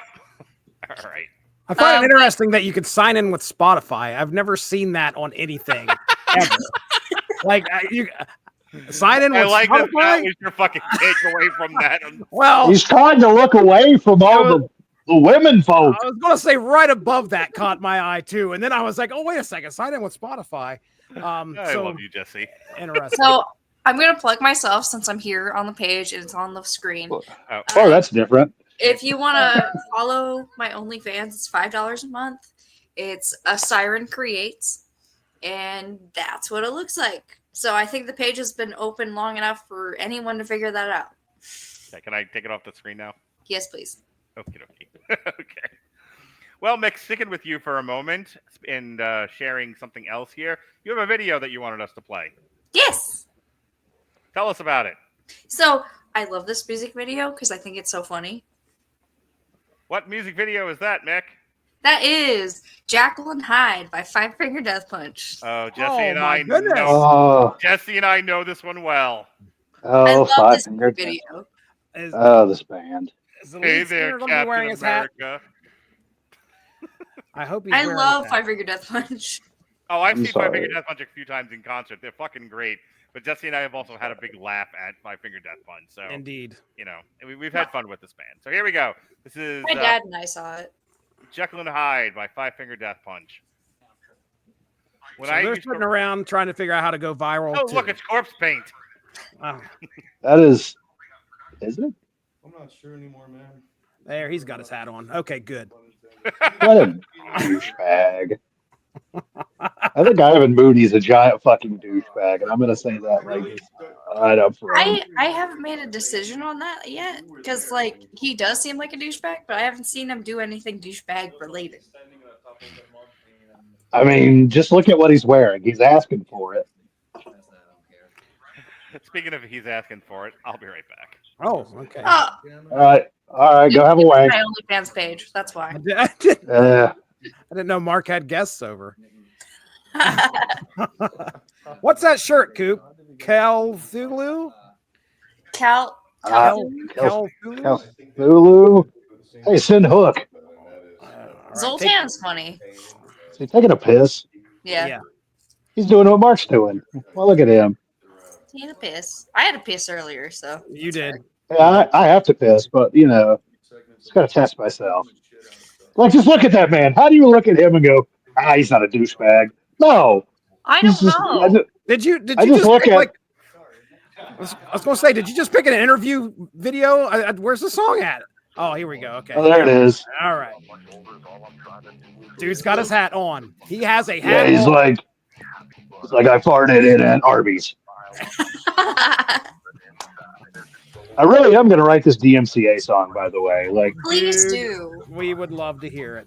All right. I find it interesting that you could sign in with Spotify. I've never seen that on anything ever. Like you sign in with Spotify. I like that was your fucking takeaway from that. Well, he's trying to look away from all the women folk. I was going to say right above that caught my eye too, and then I was like, "Oh, wait a second, sign in with Spotify." I love you, Jesse. Interesting. So I'm going to plug myself since I'm here on the page and it's on the screen. Oh, that's different. If you want to follow my OnlyFans, it's $5 a month. It's a Siren Creates, and that's what it looks like. So I think the page has been open long enough for anyone to figure that out. Okay, can I take it off the screen now? Yes, please. Okay. Okay. Well, Mik, sticking with you for a moment and sharing something else here. You have a video that you wanted us to play. Yes. Tell us about it. So I love this music video because I think it's so funny. What music video is that, Mik? That is Jekyll and Hyde by Five Finger Death Punch. Oh, Jesse and I goodness. know. Oh, Jesse and I know this one well. I love Five this Finger video. Oh, this band. Is the Hey lead there, singer gonna be wearing Captain his hat? America. I hope he's I wearing love his hat. Five Finger Death Punch. Oh, I've I'm seen Five sorry. Finger Death Punch a few times in concert. They're fucking great. But Jesse and I have also had a big laugh at Five Finger Death Punch. So, Indeed. you know, we've had fun with this band. So here we go. This is My dad and I saw it. Jekyll and Hyde by Five Finger Death Punch. When So I they're used sitting to... around trying to figure out how to go viral. Oh, too. look, it's corpse paint. Oh, That is it? I'm not sure anymore, man. there, he's got his hat on. Okay, good. What a douchebag. I think Ivan Moody's a giant fucking douchebag, and I'm gonna say that like just right up front. I haven't made a decision on that yet because like he does seem like a douchebag, but I haven't seen him do anything douchebag related. I mean, just look at what he's wearing. He's asking for it. Speaking of he's asking for it, I'll be right back. Oh, okay. Oh, All right, go have a wank. my OnlyFans page. That's why. I Uh, didn't know Mark had guests over. What's that shirt, Coop? Cthulhu? Cal. Cal- Cthulhu? Lulu. Hey, send Hook. All right, Zoltan's funny. Is he taking a piss? Yeah. Yeah. He's doing what Mark's doing. Well, look at him. He had a piss. I had a piss earlier, so. You did. Yeah, I have to piss, but you know, just gotta test myself. Like, just look at that man. How do you look at him and go, he's not a douchebag? No. I He's don't just, know. Did you I just just look pick, at- like I was gonna say, did you just pick an interview video? Where's the song at? Oh, here we go. Okay. Oh, there it is. All right. Dude's got his hat on. He has a Yeah, hat he's on. like I farted in an Arby's. I really am gonna write this DMCA song, by the way. Like Please Dude, do. We would love to hear it.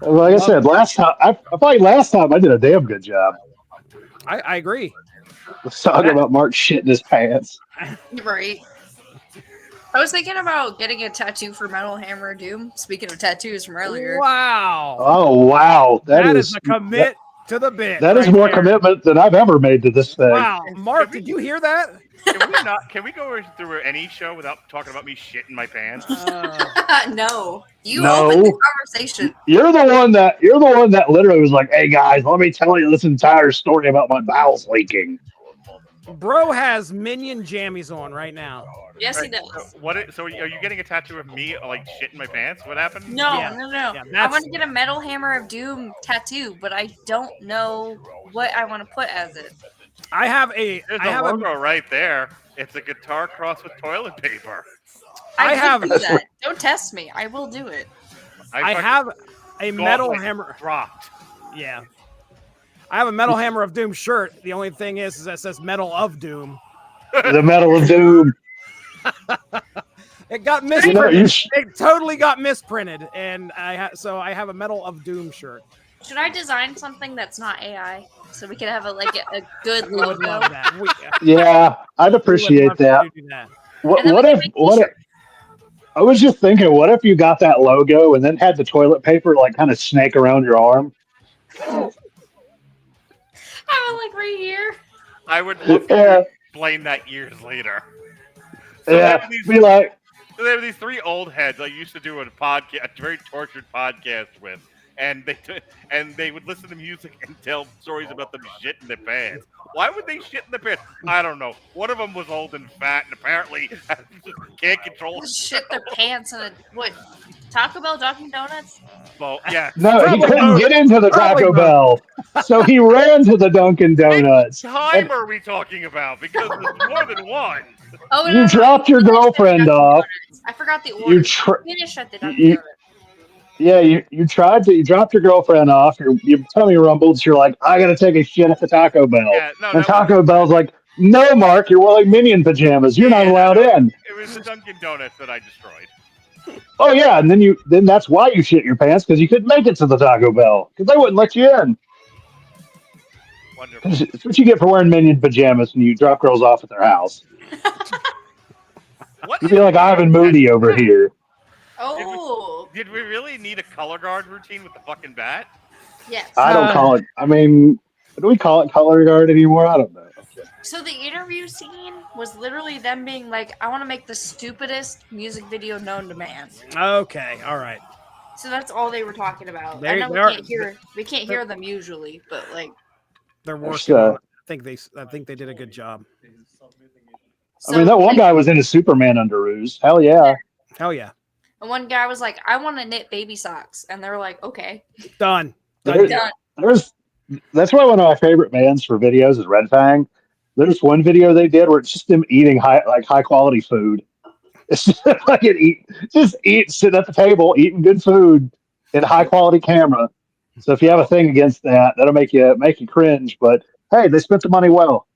I said last time, I thought last time I did a damn good job. I agree. Let's talk about Mark shitting his pants. Right. I was thinking about getting a tattoo for Metal Hammer of Doom. Speaking of tattoos from earlier. Wow. Oh wow, that is a commit to the bit. That is right more there. commitment than I've ever made to this thing. Wow. Mark, did you hear that? Can we go through any show without talking about me shitting my pants? No. You No. opened the conversation. You're the one that literally was like, "Hey guys, let me tell you this entire story about my bowels leaking." Bro has minion jammies on right now. Yes, he Right, does. So are you getting a tattoo of me like shitting my pants? What happened? No, Yeah. no. Yeah, I that's- want to get a Metal Hammer of Doom tattoo, but I don't know what I want to put as it. I have a There's I the have logo right there. It's a guitar crossed with toilet paper. I could have- do that. Don't test me. I will do it. I fucking have a metal gauntlet hammer. dropped. Yeah. I have a Metal Hammer of Doom shirt. The only thing is that says Metal of Doom. The Metal of Doom. It got You know, misprinted. you It totally got misprinted, and so I have a Metal of Doom shirt. Should I design something that's not AI so we can have a good We would love logo? that. yeah, I'd We would appreciate love to that. do that. What, And then what we if can make what if, t-shirts. I was just thinking, what if you got that logo and then had the toilet paper like kind of snake around your arm? Have it like right here. I would love to Yeah, explain that years later. So they yeah. have these- Be like, So there were these three old heads I used to do a podcast, a very tortured podcast with, and they would listen to music and tell stories about them shit in their pants. Why would they shit in their pants? I don't know. One of them was old and fat, and apparently can't control. Shit their pants in a what? Taco Bell, Dunkin' Donuts. Well, yeah. no, he Probably couldn't both. get into the Probably Taco both. Bell, so he ran to the Dunkin' Which Donuts. time are we talking about? Because there's more than one. Oh, You dropped your Finish at the girlfriend Dunkin' off. Donuts. I forgot the order. You tr- Finish at the Dunkin' you- Donuts. Yeah, you dropped your girlfriend off. Your tummy rumbles. You're like, I gotta take a shit at the Taco Bell, Yeah, no, and that was Taco Bell's like, no, Mark, you're wearing Minion pajamas. You're not yeah, allowed no, in. it was the Dunkin' Donuts that I destroyed. Oh yeah, and then that's why you shit your pants because you couldn't make it to the Taco Bell because they wouldn't let you in. Wonderful. It's what you get for wearing Minion pajamas when you drop girls off at their house. What You'd is be like wrong Ivan with that? Moody over here. Oh, Did we really need a color guard routine with the fucking bat? yes. I don't Uh, call it. I mean, do we call it color guard anymore? I don't know. So the interview scene was literally them being like, "I want to make the stupidest music video known to man." okay, all right. So that's all they were talking about. I They- know they are- we can't hear them usually, but like, They're There's, working on it. I think they did a good job. I mean, that one guy was in a Superman underoos. Hell yeah. Hell yeah. and one guy was like, "I want to knit baby socks," and they were like, "Okay, Done. There- done." that's why one of my favorite bands for videos is Red Fang. There's one video they did where it's just them eating high quality food. It's just like sitting at the table eating good food in high quality camera. So if you have a thing against that, that'll make you cringe. But hey, they spent the money well,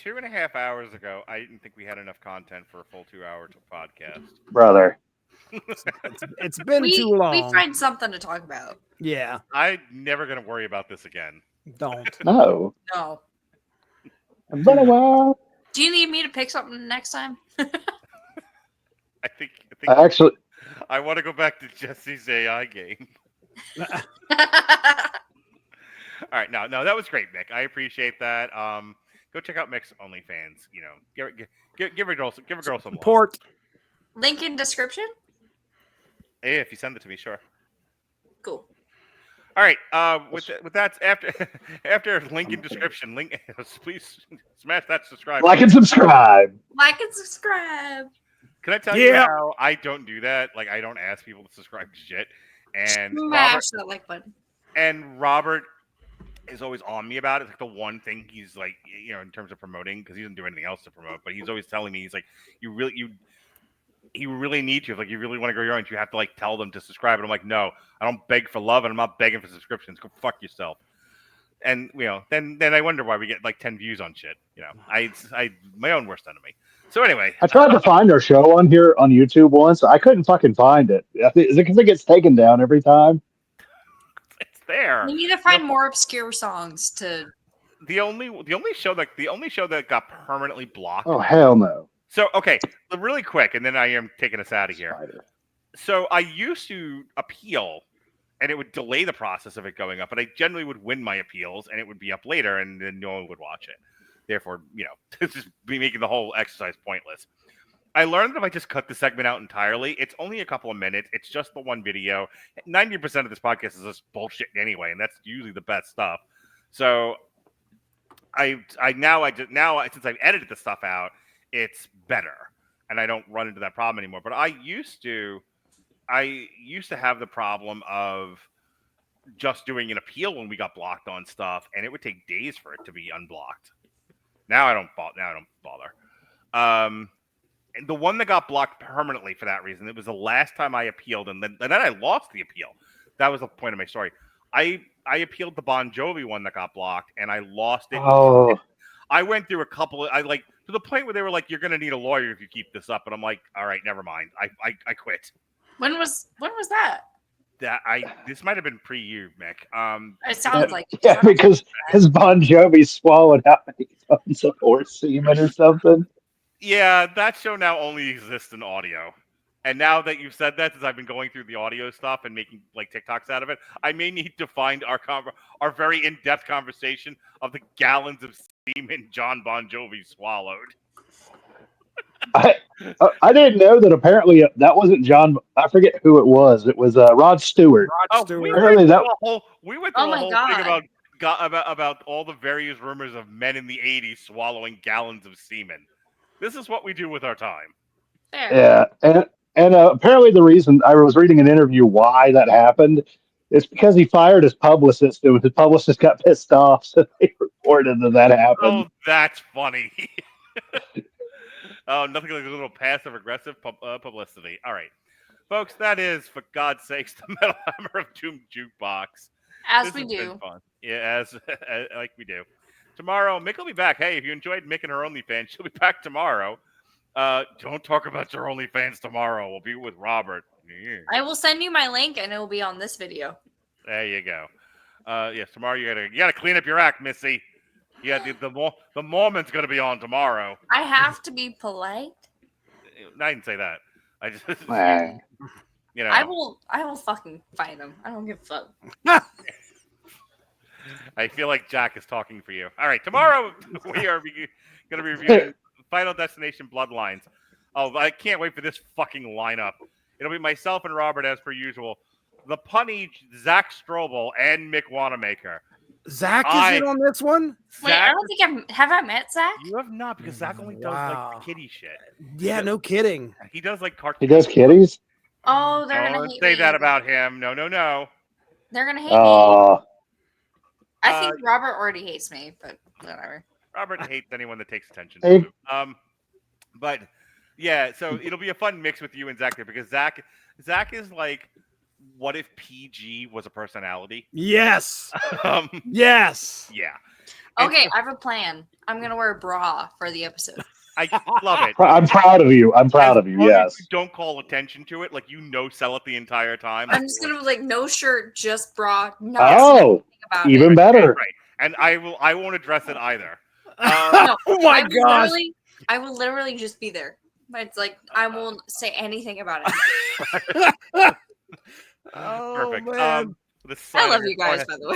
2.5 hours ago, I didn't think we had enough content for a full 2 hour podcast. brother. It's been too long. We find something to talk about. Yeah. I'm never gonna worry about this again. Don't. No, No. it's been a while. Do you need me to pick something next time? I think I actually, I want to go back to Jesse's AI game. All right, no, that was great, Mick. I appreciate that. Go check out Mick's OnlyFans. You know, give a girl some love. Support. Link in description. Hey, if you send it to me, sure. Cool. All right. With that, after link in description, please smash that subscribe. like and subscribe. Like and subscribe. Can I tell you Yeah. how I don't do that? Like, I don't ask people to subscribe to shit. And Smash that like button. Robert is always on me about it. It's like the one thing he's like, you know, in terms of promoting, because he doesn't do anything else to promote. But he's always telling me, he's like, you really need to. Like, you really want to grow your own, you have to like tell them to subscribe. And I'm like, no, I don't beg for love, and I'm not begging for subscriptions. Go fuck yourself. And you know, then I wonder why we get like 10 views on shit. You know, I my own worst enemy. So anyway, I tried to find our show on here on YouTube once. I couldn't fucking find it. Is it because it gets taken down every time? it's there. We need to find more obscure songs to. The only show that got permanently blocked. Oh hell no! So okay, really quick, and then I am taking us out of here. Spider. So I used to appeal, and it would delay the process of it going up, but I generally would win my appeals, and it would be up later, and then no one would watch it. Therefore, you know, this is be making the whole exercise pointless. I learned that if I just cut the segment out entirely, it's only a couple of minutes. It's just the one video. 90% of this podcast is just bullshit anyway, and that's usually the best stuff. So since I've edited the stuff out, it's better, and I don't run into that problem anymore. But I used to have the problem of just doing an appeal when we got blocked on stuff, and it would take days for it to be unblocked. Now I don't bother. And the one that got blocked permanently for that reason, it was the last time I appealed, and then I lost the appeal. That was the point of my story. I appealed the Bon Jovi one that got blocked, and I lost it. Oh, I went through a couple of, to the point where they were like, "You're going to need a lawyer if you keep this up," and I'm like, "All right, never mind. I quit." When was that? This might have been pre-you, Mick. It sounds like. yeah, because Bon Jovi swallowed how many tons of horse semen or something. Yeah, that show now only exists in audio. And now that you've said that, since I've been going through the audio stuff and making like TikToks out of it, I may need to find our very in-depth conversation of the gallons of semen John Bon Jovi swallowed. I didn't know that. Apparently, that wasn't John. I forget who it was. It was Rod Stewart. Rod Stewart. Apparently that. We went through Oh a my whole God. thing about all the various rumors of men in the 80s swallowing gallons of semen. This is what we do with our time. Fair. Yeah, and apparently the reason I was reading an interview why that happened is because he fired his publicist, and his publicist got pissed off, so they reported that happened. Oh, that's funny. Oh, nothing like a little passive aggressive publicity. All right. Folks, that is, for God's sakes, the Metal Hammer of Doom Jukebox. As This we has do. been fun. Yeah, as like we do. Tomorrow, Mick will be back. Hey, if you enjoyed Mick and her OnlyFans, she'll be back tomorrow. Don't talk about your OnlyFans tomorrow. We'll be with Robert. Yeah. I will send you my link, and it will be on this video. There you go. Yes, tomorrow you gotta clean up your act, Missy. Yeah, the Mormon's gonna be on tomorrow. I have to be polite. I didn't say that. I just, Man. you know, I will fucking fight him. I don't give a fuck. I feel like Jack is talking for you. All right, tomorrow we are going to be reviewing Final Destination Bloodlines. Oh, I can't wait for this fucking lineup. It'll be myself and Robert as per usual. The punny Zach Strobel and Mik Wanamaker. Zach is in on this one? Wait, I don't think have I met Zach? You have not, because Zach only does like the kitty shit. Yeah, no kidding. He does like cartoons. He does kitties? Oh, they're gonna Don't hate say me. that about him. No. They're gonna hate me. Oh, I think Robert already hates me, but whatever. Robert hates anyone that takes attention. Hey. But yeah, so it'll be a fun mix with you and Zach there, because Zach is like, what if PG was a personality? Yes. Um, Yes. yeah. Okay, I have a plan. I'm gonna wear a bra for the episode. I love it. I'm proud of you. I'm proud of you. As long as Yes. you don't call attention to it, like sell it the entire time. I'm just gonna like no shirt, just bra. No. Oh, about even it. better. Right. And I won't address it either. No, Oh my I will gosh. I will literally just be there. But it's like I won't say anything about it. Oh, Perfect. man. The sign I on love your you guys, forehead- by the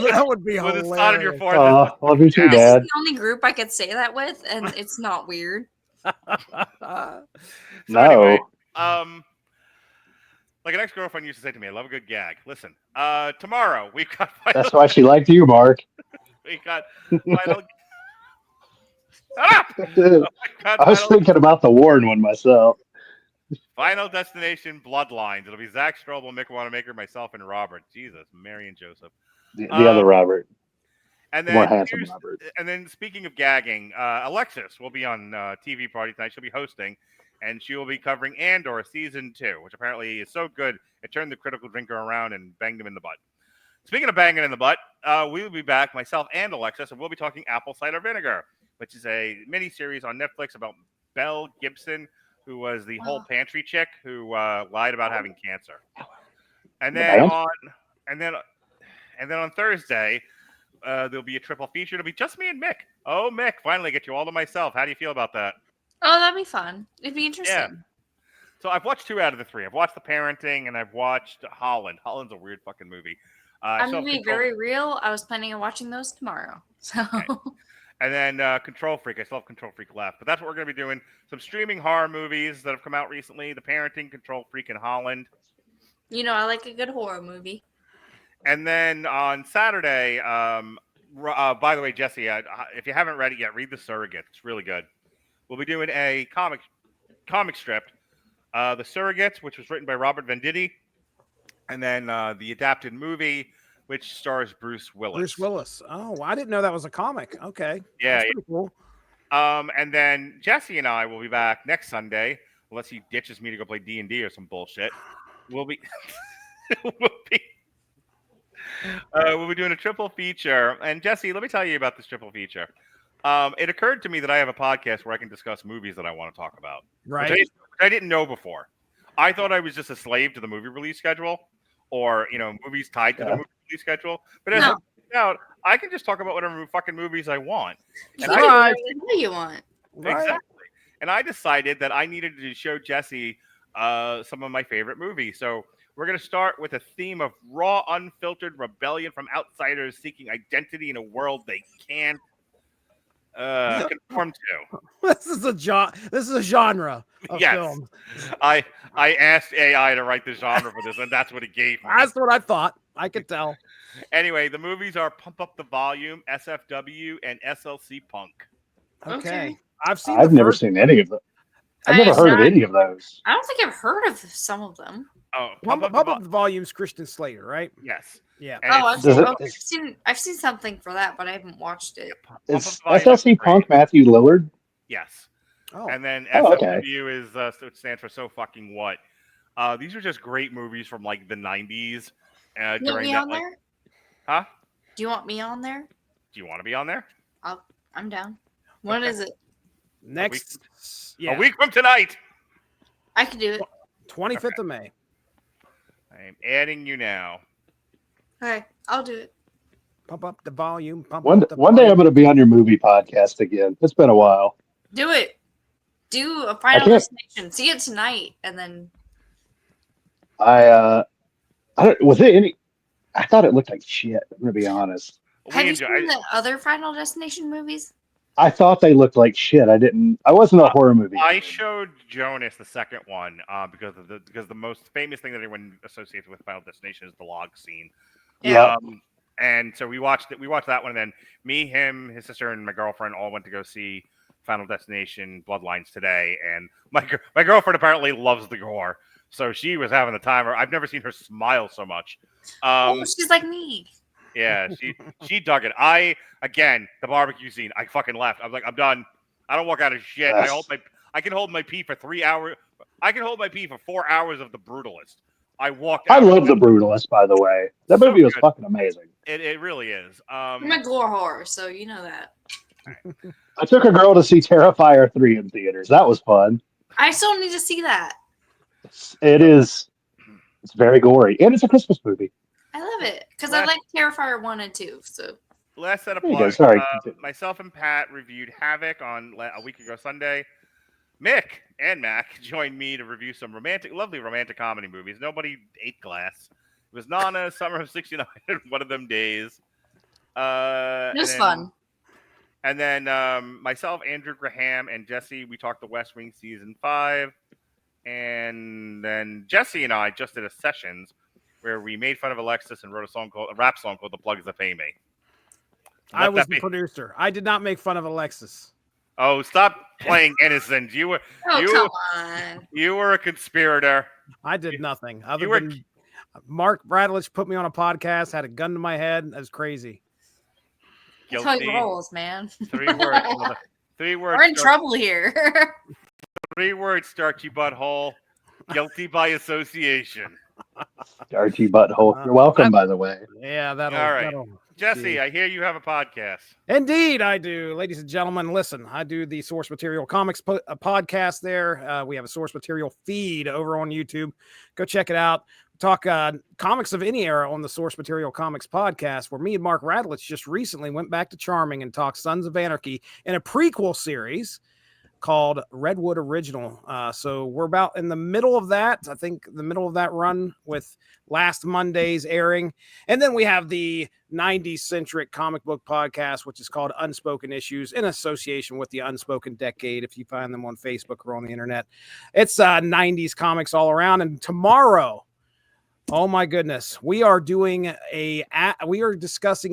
way. That would be With hilarious. the sign on your forehead. Oh, love you too, Yeah. This Dad. is the only group I could say that with, and it's not weird. So No. anyway, like an ex-girlfriend used to say to me, I love a good gag. Listen, tomorrow we've got That's why she liked you, Mark. we got final. Shut up! I was thinking about the Warren one myself. Final Destination Bloodlines. It'll be Zach Strobel, Mik Wanamaker, myself, and Robert. Jesus, Mary and Joseph. The other Robert. And More then, handsome Robert. and then speaking of gagging, Alexis will be on TV Party tonight. She'll be hosting, and she will be covering Andor Season 2, which apparently is so good, it turned the critical drinker around and banged him in the butt. Speaking of banging in the butt, we will be back, myself and Alexis, and we'll be talking Apple Cider Vinegar, which is a mini-series on Netflix about Belle Gibson, who was the whole pantry chick who lied about having cancer. And then on Thursday, there'll be a triple feature. It'll be just me and Mick. Oh, Mick, finally get you all to myself. How do you feel about that? Oh, that'd be fun. It'd be interesting. Yeah. So I've watched 2 out of the 3. I've watched The Parenting and I've watched Holland. Holland's a weird fucking movie. I'm gonna be very real. I was planning on watching those tomorrow. So. Okay. And then Control Freak. I still have Control Freak left. But that's what we're going to be doing. Some streaming horror movies that have come out recently. The Parenting, Control Freak, and Holland. You know, I like a good horror movie. And then on Saturday, by the way, Jesse, if you haven't read it yet, read The Surrogate. It's really good. We'll be doing a comic strip, The Surrogates, which was written by Robert Venditti. And then the adapted movie, which stars Bruce Willis. Bruce Willis. Oh, I didn't know that was a comic. Okay. Yeah. That's pretty cool. And then Jesse and I will be back next Sunday, unless he ditches me to go play D&D or some bullshit. We'll be we'll be doing a triple feature. And Jesse, let me tell you about this triple feature. It occurred to me that I have a podcast where I can discuss movies that I want to talk about. Right. Which I didn't know before. I thought I was just a slave to the movie release schedule, or movies tied to the movie release schedule. But as it turns out, I can just talk about whatever fucking movies I want. And What you want? Right. Exactly. And I decided that I needed to show Jesse some of my favorite movies. So we're going to start with a theme of raw, unfiltered rebellion from outsiders seeking identity in a world they can't conform to. This is a genre of Yes. film. I asked AI to write the genre for this, and that's what it gave me. That's what I thought. I could tell. Anyway, the movies are Pump Up the Volume, SFW, and SLC Punk. Okay. I've never seen any of them. I've never heard of any of those. I don't think I've heard of some of them. Oh, Pump Up the Volume's Christian Slater, right? Yes. Yeah. And Oh, it's- I've seen something for that, but I haven't watched it. Is Pump Up the Volume SLC is Punk great. Matthew Lillard? Yes. Oh. And then Oh, SFW okay. is stands for So Fucking What. These are just great movies from like the 90s. You want During me that, on like, there? huh? Do you want me on there? Do you want to be on there? I'm down. What is it? Next, A week from tonight. I can do it. 25th of May. I am adding you now. Okay, I'll do it. Pump up the volume. One day I'm going to be on your movie podcast again. It's been a while. Do it. Do a Final Destination. See it tonight, and then I don't. Was it any? I thought it looked like shit. I'm going to be honest. have you seen the other Final Destination movies? I thought they looked like shit. I wasn't a horror movie. I showed Jonas the second one because the most famous thing that everyone associates with Final Destination is the log scene. Yeah. And so we watched it. We watched that one, and then me, him, his sister, and my girlfriend all went to go see Final Destination Bloodlines today. And my girlfriend apparently loves the gore, so she was having the time. I've never seen her smile so much. She's like me. Yeah, she dug it. Again, the barbecue scene, I fucking left. I was like, I'm done. I don't walk out of shit. Yes. I can hold my pee for 3 hours. I can hold my pee for 4 hours of The Brutalist. I walked out. I love The Brutalist, by the way. That movie was fucking amazing. It really is. I'm a gore whore, so you know that. I took a girl to see Terrifier 3 in theaters. That was fun. I still need to see that. It's very gory. And it's a Christmas movie. I love it because I like Terrifier 1 and 2. So last set of There you go. plugs. Sorry. Myself and Pat reviewed Havoc on a week ago Sunday. Mick and Mac joined me to review some lovely romantic comedy movies. Nobody ate glass. It was Nana, Summer of '69, one of them days. it was fun. And then myself, Andrew Graham, and Jesse, we talked the West Wing season 5. And then Jesse and I just did a sessions where we made fun of Alexis and wrote a rap song called "The Plugs That Pay Me." I was the producer. I did not make fun of Alexis. Oh, stop playing innocent. Come on. You were a conspirator. I did nothing. Other than Mark Radulich put me on a podcast, had a gun to my head. That's crazy. Guilty. That's how he rolls, man. 3 words. 3 words. We're in trouble here. 3 words, starchy butthole. Guilty by association. Starchy butthole. You're welcome, by the way. Yeah, all right. Jesse, I hear you have a podcast. Indeed, I do. Ladies and gentlemen, listen, I do the Source Material Comics podcast there. We have a Source Material feed over on YouTube. Go check it out. Talk comics of any era on the Source Material Comics podcast, where me and Mark Radulich just recently went back to Charming and talked Sons of Anarchy in a prequel series called Redwood Original. So we're about in the middle of that. I think the middle of that run with last Monday's airing. And then we have the 90s centric comic book podcast, which is called Unspoken Issues, in association with the Unspoken Decade. If you find them on Facebook or on the internet, it's 90s comics all around. And tomorrow, oh my goodness, we are discussing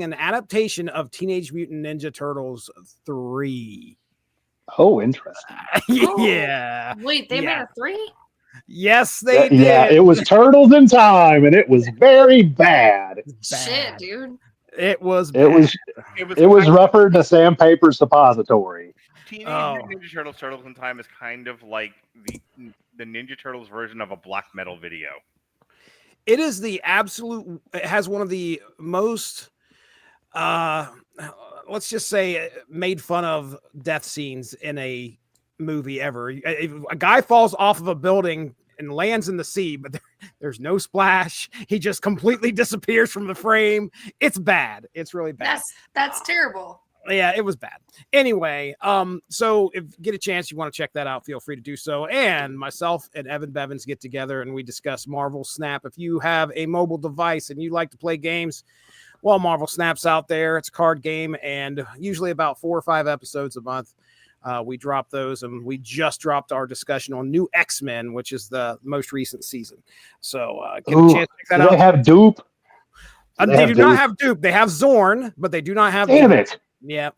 an adaptation of Teenage Mutant Ninja Turtles 3. Oh, interesting. Yeah. Wait, they made a 3? Yes, they did. Yeah, it was Turtles in Time, and it was very bad. Shit, dude. It was rougher than a sandpaper suppository. Teenage Mutant Ninja Turtles Turtles in Time is kind of like the Ninja Turtles version of a black metal video. It is the absolute. It has one of the most let's just say made fun of death scenes in a movie ever. A guy falls off of a building and lands in the sea, but there's no splash. He just completely disappears from the frame. It's bad. It's really bad. That's terrible. Yeah, it was bad. Anyway, so if you get a chance, you want to check that out, feel free to do so. And myself and Evan Bevins get together and we discuss Marvel Snap. If you have a mobile device and you like to play games, well, Marvel Snap's out there. It's a card game, and usually about 4 or 5 episodes a month. We drop those, and we just dropped our discussion on New X-Men, which is the most recent season. So get a chance to check that out. Do they have Dupe? They do not have Dupe. They have Zorn, but they do not have Damn Dupe. it. Yeah.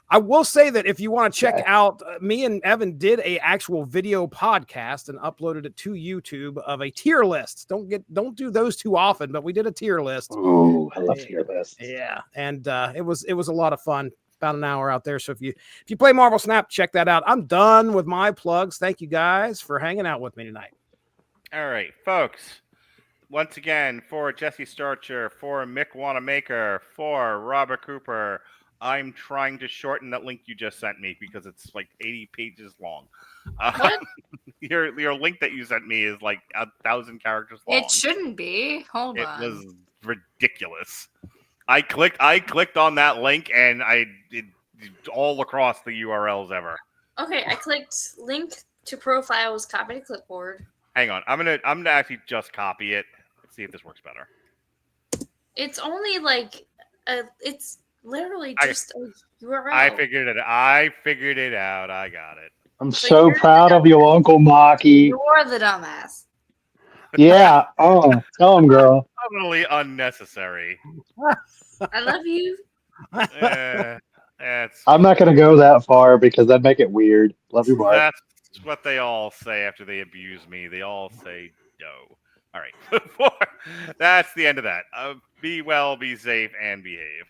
I will say that if you want to check out, me and Evan did a actual video podcast and uploaded it to YouTube of a tier list. Don't do those too often, but we did a tier list. Oh, I love tier lists. Yeah, and it was a lot of fun. About an hour out there. So if you play Marvel Snap, check that out. I'm done with my plugs. Thank you guys for hanging out with me tonight. All right, folks. Once again, for Jesse Starcher, for Mik Wanamaker, for Robert Cooper, I'm trying to shorten that link you just sent me because it's like 80 pages long. What? Your link that you sent me is like 1,000 characters long. It shouldn't be. Hold on. It was ridiculous. I clicked on that link and it all across the URLs ever. Okay, I clicked link to profiles, copy to clipboard. Hang on, I'm gonna actually just copy it. Let's see if this works better. It's only like it's literally just a URL. I figured it out. I got it. I'm so proud of you, Uncle Maki. You're the dumbass. Yeah. Oh, tell him, girl. Totally unnecessary. I love you. I'm not going to go that far because that'd make it weird. Love you, Mark. That's what they all say after they abuse me. They all say no. All right. That's the end of that. Be well, be safe, and behave.